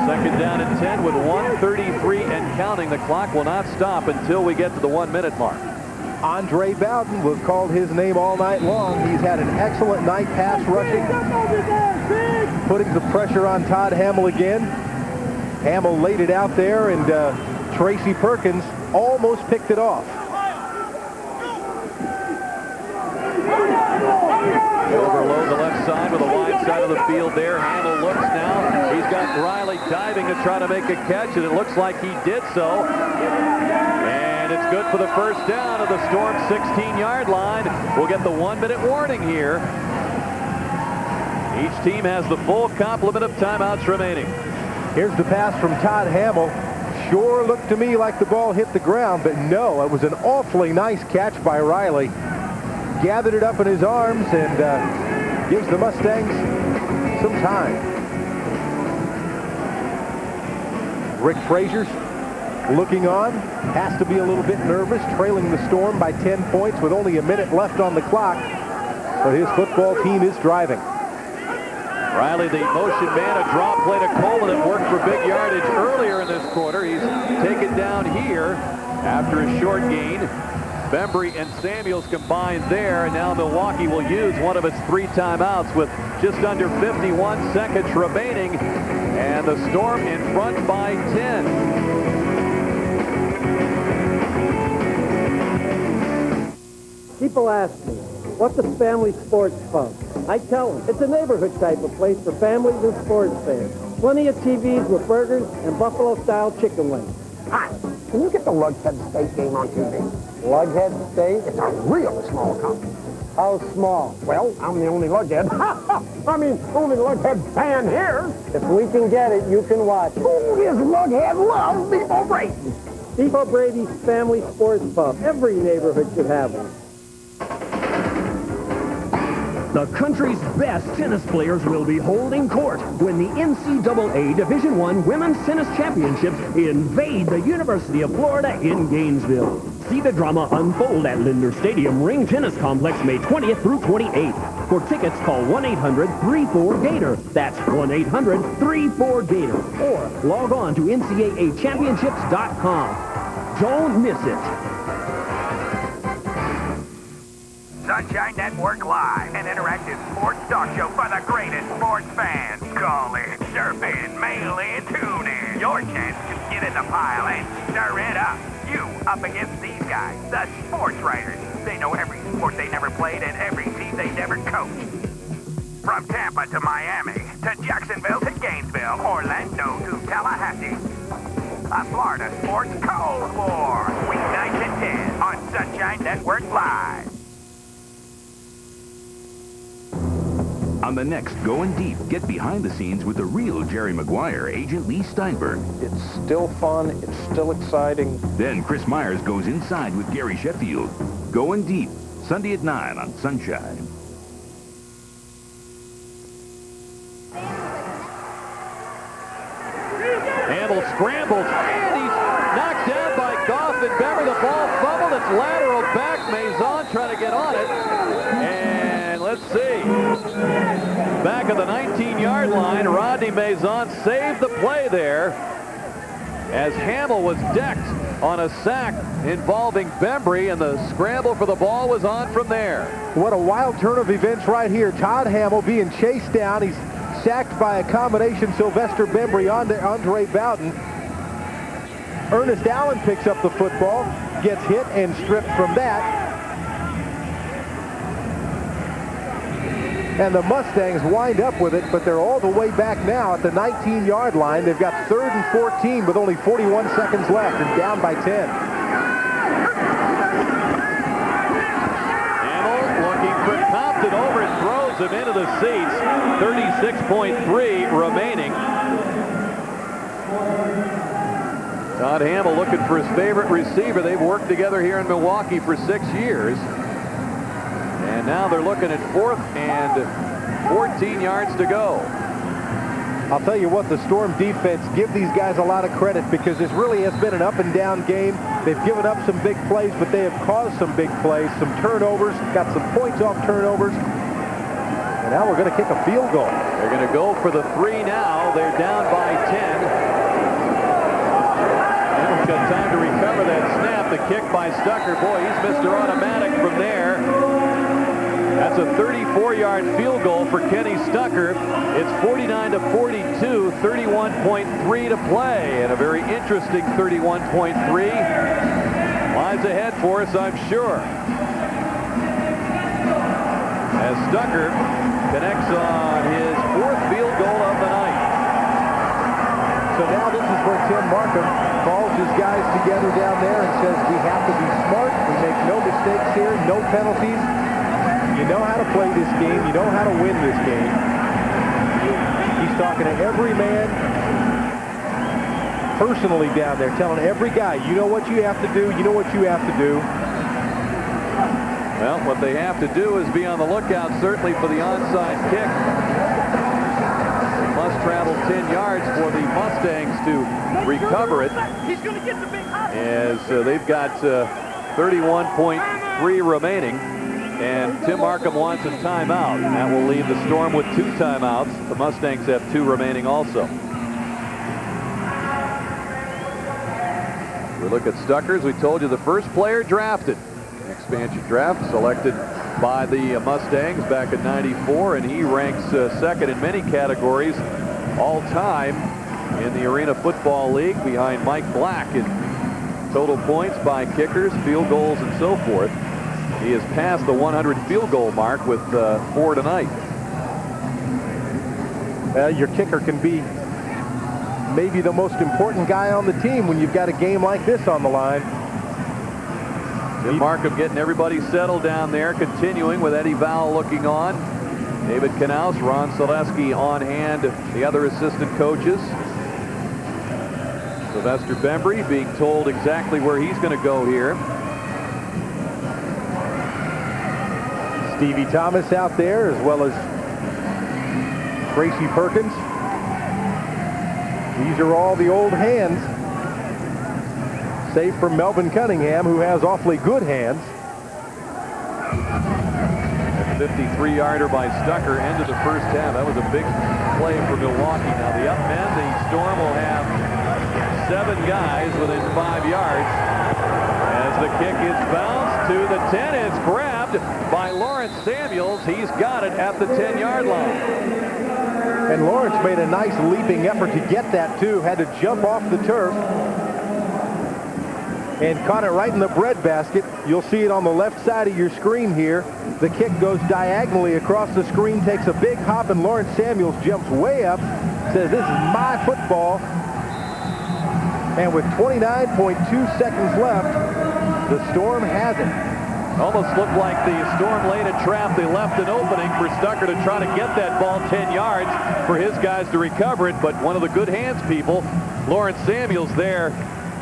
2nd down and 10 with 1:33 and counting. The clock will not stop until we get to the 1-minute mark. Andre Bowden was called his name all night long. He's had an excellent night pass rushing, putting the pressure on Todd Hamill again. Hamill laid it out there, and Tracy Perkins almost picked it off. Overload the left side with a wide side of the field there. Hamill looks now. He's got Riley diving to try to make a catch, and it looks like he did so. And it's good for the 1st down of the Storm 16-yard line. We'll get the 1-minute warning here. Each team has the full complement of timeouts remaining. Here's the pass from Todd Hamill. Sure looked to me like the ball hit the ground, but no, it was an awfully nice catch by Riley. Gathered it up in his arms and gives the Mustangs some time. Rick Frazier's looking on, has to be a little bit nervous, trailing the Storm by 10 points with only a minute left on the clock. But his football team is driving. Riley, the motion man, a drop play to Coleman that worked for big yardage earlier in this quarter. He's taken down here after a short gain. Bembry and Samuels combined there, and now Milwaukee will use one of its 3 timeouts with just under 51 seconds remaining, and the Storm in front by 10. People ask me, what's a family sports pub? I tell them, it's a neighborhood type of place for families and sports fans. Plenty of TVs with burgers and Buffalo-style chicken wings. Hi, can you get the Lughead State game on TV? Lughead State? It's a real small company. How small? Well, I'm the only Lughead. I mean, only Lughead fan here. If we can get it, you can watch it. Who is Lughead? Loves Beef O'Brady. Beef O'Brady's Family Sports Pub. Every neighborhood should have one. The country's best tennis players will be holding court when the NCAA Division I Women's Tennis Championships invade the University of Florida in Gainesville. See the drama unfold at Linder Stadium Ring Tennis Complex May 20th through 28th. For tickets, call 1-800-34-GATOR. That's 1-800-34-GATOR. Or log on to NCAAChampionships.com. Don't miss it. Sunshine Network Live, an interactive sports talk show for the greatest sports fans. Call in, surf in, mail in, tune in. Your chance to get in the pile and stir it up. You up against these guys, the sports writers. They know every sport they never played and every team they never coached. From Tampa to Miami, to Jacksonville to Gainesville, Orlando to Tallahassee. A Florida Sports Cold War. Weeknights at 10 on Sunshine Network Live. On the next Going Deep, get behind the scenes with the real Jerry Maguire, Agent Lee Steinberg. It's still fun. It's still exciting. Then Chris Myers goes inside with Gary Sheffield. Going Deep, Sunday at 9 on Sunshine. Hamel scrambles, and he's knocked down by Goff and Bembry. The ball fumbled. It's lateral back. Maison trying to get on it. And let's see. Back at the 19-yard line, Rodney Maison saved the play there as Hamel was decked on a sack involving Bembry, and the scramble for the ball was on from there. What a wild turn of events right here. Todd Hamel being chased down. He's sacked by a combination Sylvester Bembry onto Andre Bowden. Ernest Allen picks up the football, gets hit and stripped from that. And the Mustangs wind up with it, but they're all the way back now at the 19-yard line. They've got 3rd and 14 with only 41 seconds left and down by 10. Hamel looking for Compton, over and throws him into the seats. 36.3 remaining. Todd Hamel looking for his favorite receiver. They've worked together here in Milwaukee for 6 years. And now they're looking at 4th and 14 yards to go. I'll tell you what, the Storm defense, give these guys a lot of credit because this really has been an up-and-down game. They've given up some big plays, but they have caused some big plays, some turnovers, got some points off turnovers. And now we're going to kick a field goal. They're going to go for the 3 now. They're down by 10. Hamil's got time to recover that snap. The kick by Stucker. Boy, he's Mr. Automatic from there. That's a 34-yard field goal for Kenny Stucker. It's 49-42, 31.3 to play, and a very interesting 31.3 lies ahead for us, I'm sure. As Stucker connects on his 4th field goal of the night. So now this is where Tim Markham calls his guys together down there and says, we have to be smart. We make no mistakes here, no penalties. You know how to play this game. You know how to win this game. He's talking to every man personally down there, telling every guy, you know what you have to do. You know what you have to do. Well, what they have to do is be on the lookout, certainly, for the onside kick. must travel 10 yards for the Mustangs to recover it. As they've got 31.3 remaining. And Tim Markham wants a timeout. That will leave the Storm with 2 timeouts. The Mustangs have 2 remaining also. We look at Stuckers. We told you the first player drafted. Expansion draft selected by the Mustangs back in '94, and he ranks second in many categories all time in the Arena Football League, behind Mike Black in total points by kickers, field goals, and so forth. He has passed the 100 field goal mark with 4 tonight. Your kicker can be maybe the most important guy on the team when you've got a game like this on the line. Tim Markham getting everybody settled down there, continuing with Eddie Vowell looking on. David Knaus, Ron Selesky on hand, the other assistant coaches. Sylvester Bembry being told exactly where he's going to go here. Stevie Thomas out there, as well as Tracy Perkins. These are all the old hands, save for Melvin Cunningham, who has awfully good hands. A 53-yarder by Stucker ended the first half. That was a big play for Milwaukee. Now the up men, the Storm will have 7 guys within 5 yards. As the kick is bounced to the 10, it's grabbed by Lawrence Samuels. He's got it at the 10-yard line. And Lawrence made a nice leaping effort to get that, too. Had to jump off the turf and caught it right in the breadbasket. You'll see it on the left side of your screen here. The kick goes diagonally across the screen, takes a big hop, and Lawrence Samuels jumps way up, says, "This is my football." And with 29.2 seconds left, the Storm has it. Almost looked like the Storm laid a trap. They left an opening for Stucker to try to get that ball 10 yards for his guys to recover it. But one of the good hands people, Lawrence Samuels, there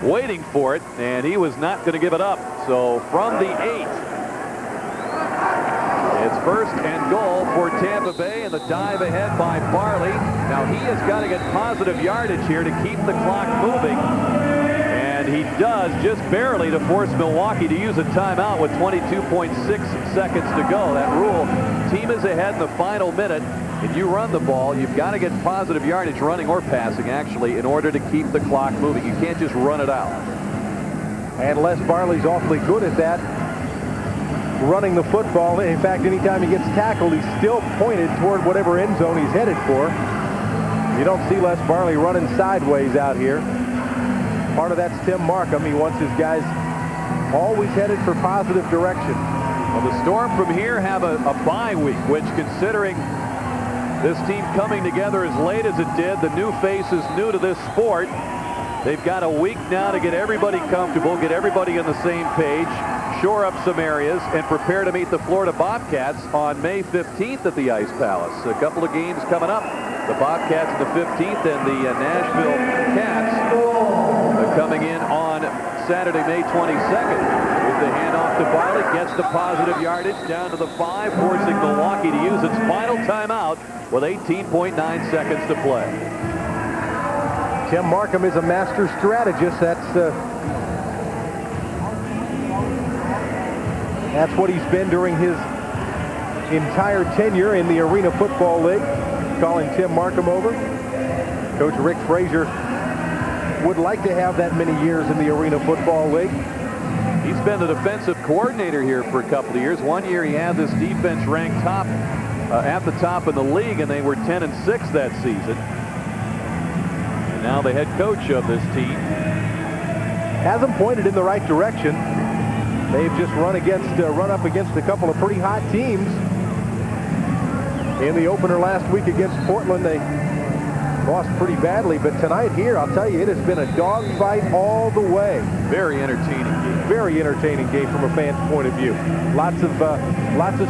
waiting for it, and he was not going to give it up. So from the 8, it's first and goal for Tampa Bay, and the dive ahead by Barley. Now he has got to get positive yardage here to keep the clock moving. And he does, just barely, to force Milwaukee to use a timeout with 22.6 seconds to go. That rule, team is ahead in the final minute. If you run the ball, you've got to get positive yardage, running or passing, actually, in order to keep the clock moving. You can't just run it out. And Les Barley's awfully good at that, running the football. In fact, anytime he gets tackled, he's still pointed toward whatever end zone he's headed for. You don't see Les Barley running sideways out here. Part of that's Tim Markham. He wants his guys always headed for positive direction. Well, the Storm from here have a bye week, which, considering this team coming together as late as it did, the new faces new to this sport, they've got a week now to get everybody comfortable, get everybody on the same page, shore up some areas, and prepare to meet the Florida Bobcats on May 15th at the Ice Palace. A couple of games coming up. The Bobcats the 15th and the Nashville Cats coming in on Saturday, May 22nd. With the handoff to Barley, gets the positive yardage down to the 5, forcing Milwaukee to use its final timeout with 18.9 seconds to play. Tim Markham is a master strategist. That's what he's been during his entire tenure in the Arena Football League. Calling Tim Markham over. Coach Rick Frazier would like to have that many years in the Arena Football League. He's been the defensive coordinator here for a couple of years. One year he had this defense ranked at the top of the league, and they were 10-6 that season. And now the head coach of this team has them pointed in the right direction. They've just run up against a couple of pretty hot teams. In the opener last week against Portland, they lost pretty badly, but tonight here, I'll tell you, it has been a dogfight all the way. Very entertaining game. Very entertaining game from a fan's point of view. Lots of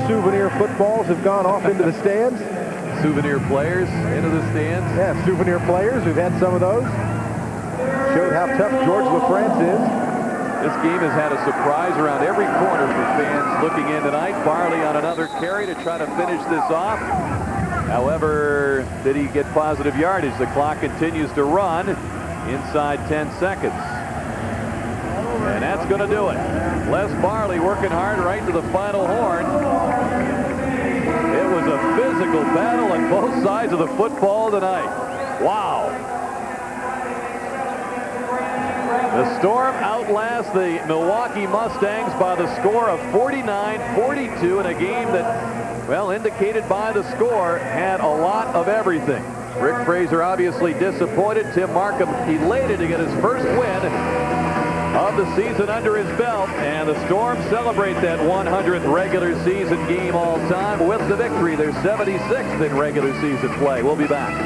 souvenir footballs have gone off into the stands. Souvenir players into the stands. Yeah, souvenir players. We've had some of those. Showed how tough George LaFrance is. This game has had a surprise around every corner for fans looking in tonight. Barley on another carry to try to finish this off. However, did he get positive yardage? The clock continues to run inside 10 seconds. And that's going to do it. Les Barley working hard right to the final horn. It was a physical battle on both sides of the football tonight. Wow. The Storm outlasts the Milwaukee Mustangs by the score of 49-42 in a game that, well, indicated by the score, had a lot of everything. Rick Fraser obviously disappointed. Tim Markham elated to get his first win of the season under his belt, and the Storm celebrate that 100th regular season game all time with the victory. They're 76th in regular season play. We'll be back.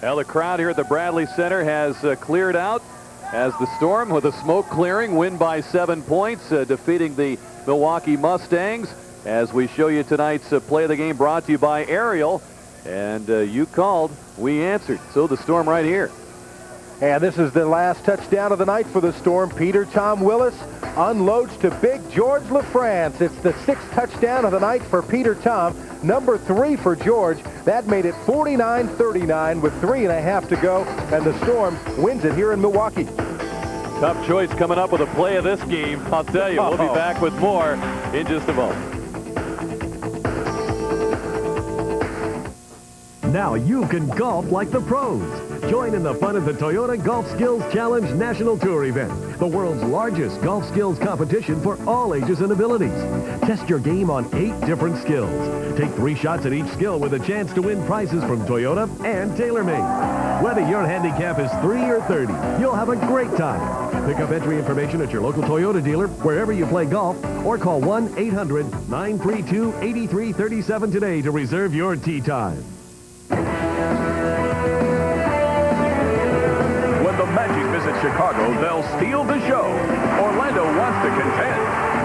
Well, the crowd here at the Bradley Center has cleared out as the Storm, with a smoke clearing, win by 7 points, defeating the Milwaukee Mustangs. As we show you tonight's play of the game, brought to you by Ariel. And you called, we answered. So the Storm right here. And this is the last touchdown of the night for the Storm. Peter Tom Willis unloads to Big George LaFrance. It's the 6th touchdown of the night for Peter Tom. Number 3 for George. That made it 49-39 with 3.5 to go. And the Storm wins it here in Milwaukee. Tough choice coming up with a play of this game. I'll tell you, we'll be back with more in just a moment. Now you can golf like the pros. Join in the fun of the Toyota Golf Skills Challenge National Tour event, the world's largest golf skills competition for all ages and abilities. Test your game on 8 different skills. Take 3 shots at each skill with a chance to win prizes from Toyota and TaylorMade. Whether your handicap is 3 or 30, you'll have a great time. Pick up entry information at your local Toyota dealer, wherever you play golf, or call 1-800-932-8337 today to reserve your tee time. When the Magic visit Chicago, they'll steal the show. Orlando wants to contend.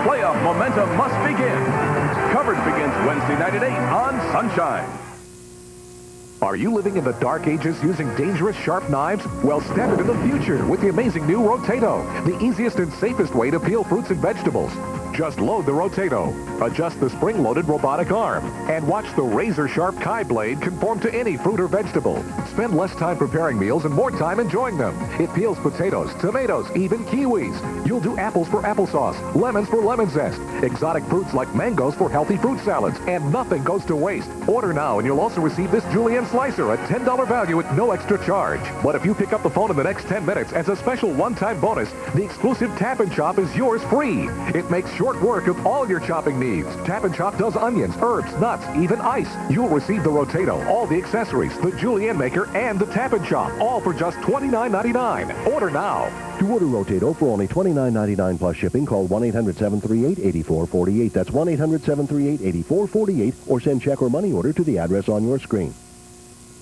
Playoff momentum must begin. Coverage begins Wednesday night at 8 on Sunshine. Are you living in the dark ages using dangerous sharp knives? Well, step into the future with the amazing new Rotato, the easiest and safest way to peel fruits and vegetables. Just load the Rotato, adjust the spring-loaded robotic arm, and watch the razor-sharp Kai blade conform to any fruit or vegetable. Spend less time preparing meals and more time enjoying them. It peels potatoes, tomatoes, even kiwis. You'll do apples for applesauce, lemons for lemon zest, exotic fruits like mangoes for healthy fruit salads, and nothing goes to waste. Order now, and you'll also receive this Julienne slicer, a $10 value at no extra charge. But if you pick up the phone in the next 10 minutes as a special one-time bonus, the exclusive Tap and Chop is yours free. It makes short work of all your chopping needs. Tap and Chop does onions, herbs, nuts, even ice. You'll receive the Rotato, all the accessories, the Julienne maker, and the Tap and Chop, all for just $29.99. Order now. To order Rotato for only $29.99 plus shipping, call 1-800-738-8448. That's 1-800-738-8448, or send check or money order to the address on your screen.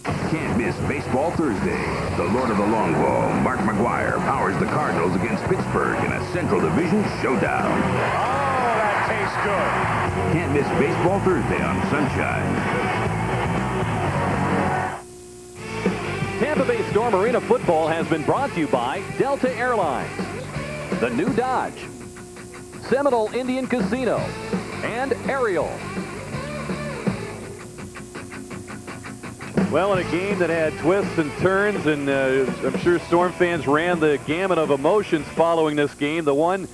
Can't miss Baseball Thursday. The Lord of the Long Ball, Mark McGuire, powers the Cardinals against Pittsburgh in a Central Division showdown. Oh, that tastes good. Can't miss Baseball Thursday on Sunshine. Tampa Bay Storm Arena football has been brought to you by Delta Airlines, the new Dodge, Seminole Indian Casino, and Ariel. Well, in a game that had twists and turns, and I'm sure Storm fans ran the gamut of emotions following this game. The one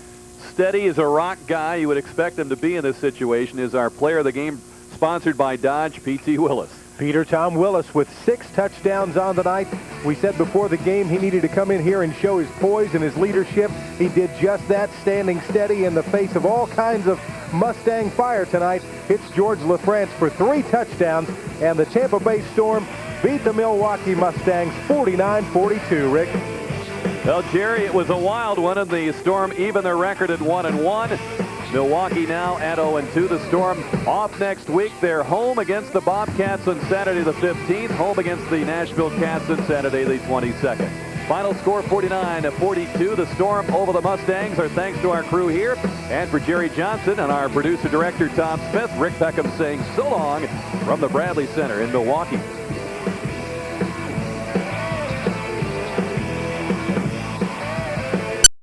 steady as a rock guy you would expect him to be in this situation is our player of the game, sponsored by Dodge, P.T. Willis. Peter Tom Willis with 6 touchdowns on the night. We said before the game he needed to come in here and show his poise and his leadership. He did just that, standing steady in the face of all kinds of Mustang fire tonight. Hits George LaFrance for 3 touchdowns, and the Tampa Bay Storm beat the Milwaukee Mustangs 49-42, Rick. Well, Jerry, it was a wild one, and the Storm even their record at 1-1. Milwaukee now at 0-2. The Storm off next week. They're home against the Bobcats on Saturday the 15th. Home against the Nashville Cats on Saturday the 22nd. Final score 49-42. The Storm over the Mustangs. Our thanks to our crew here. And for Jerry Johnson and our producer-director Tom Smith, Rick Peckham saying so long from the Bradley Center in Milwaukee.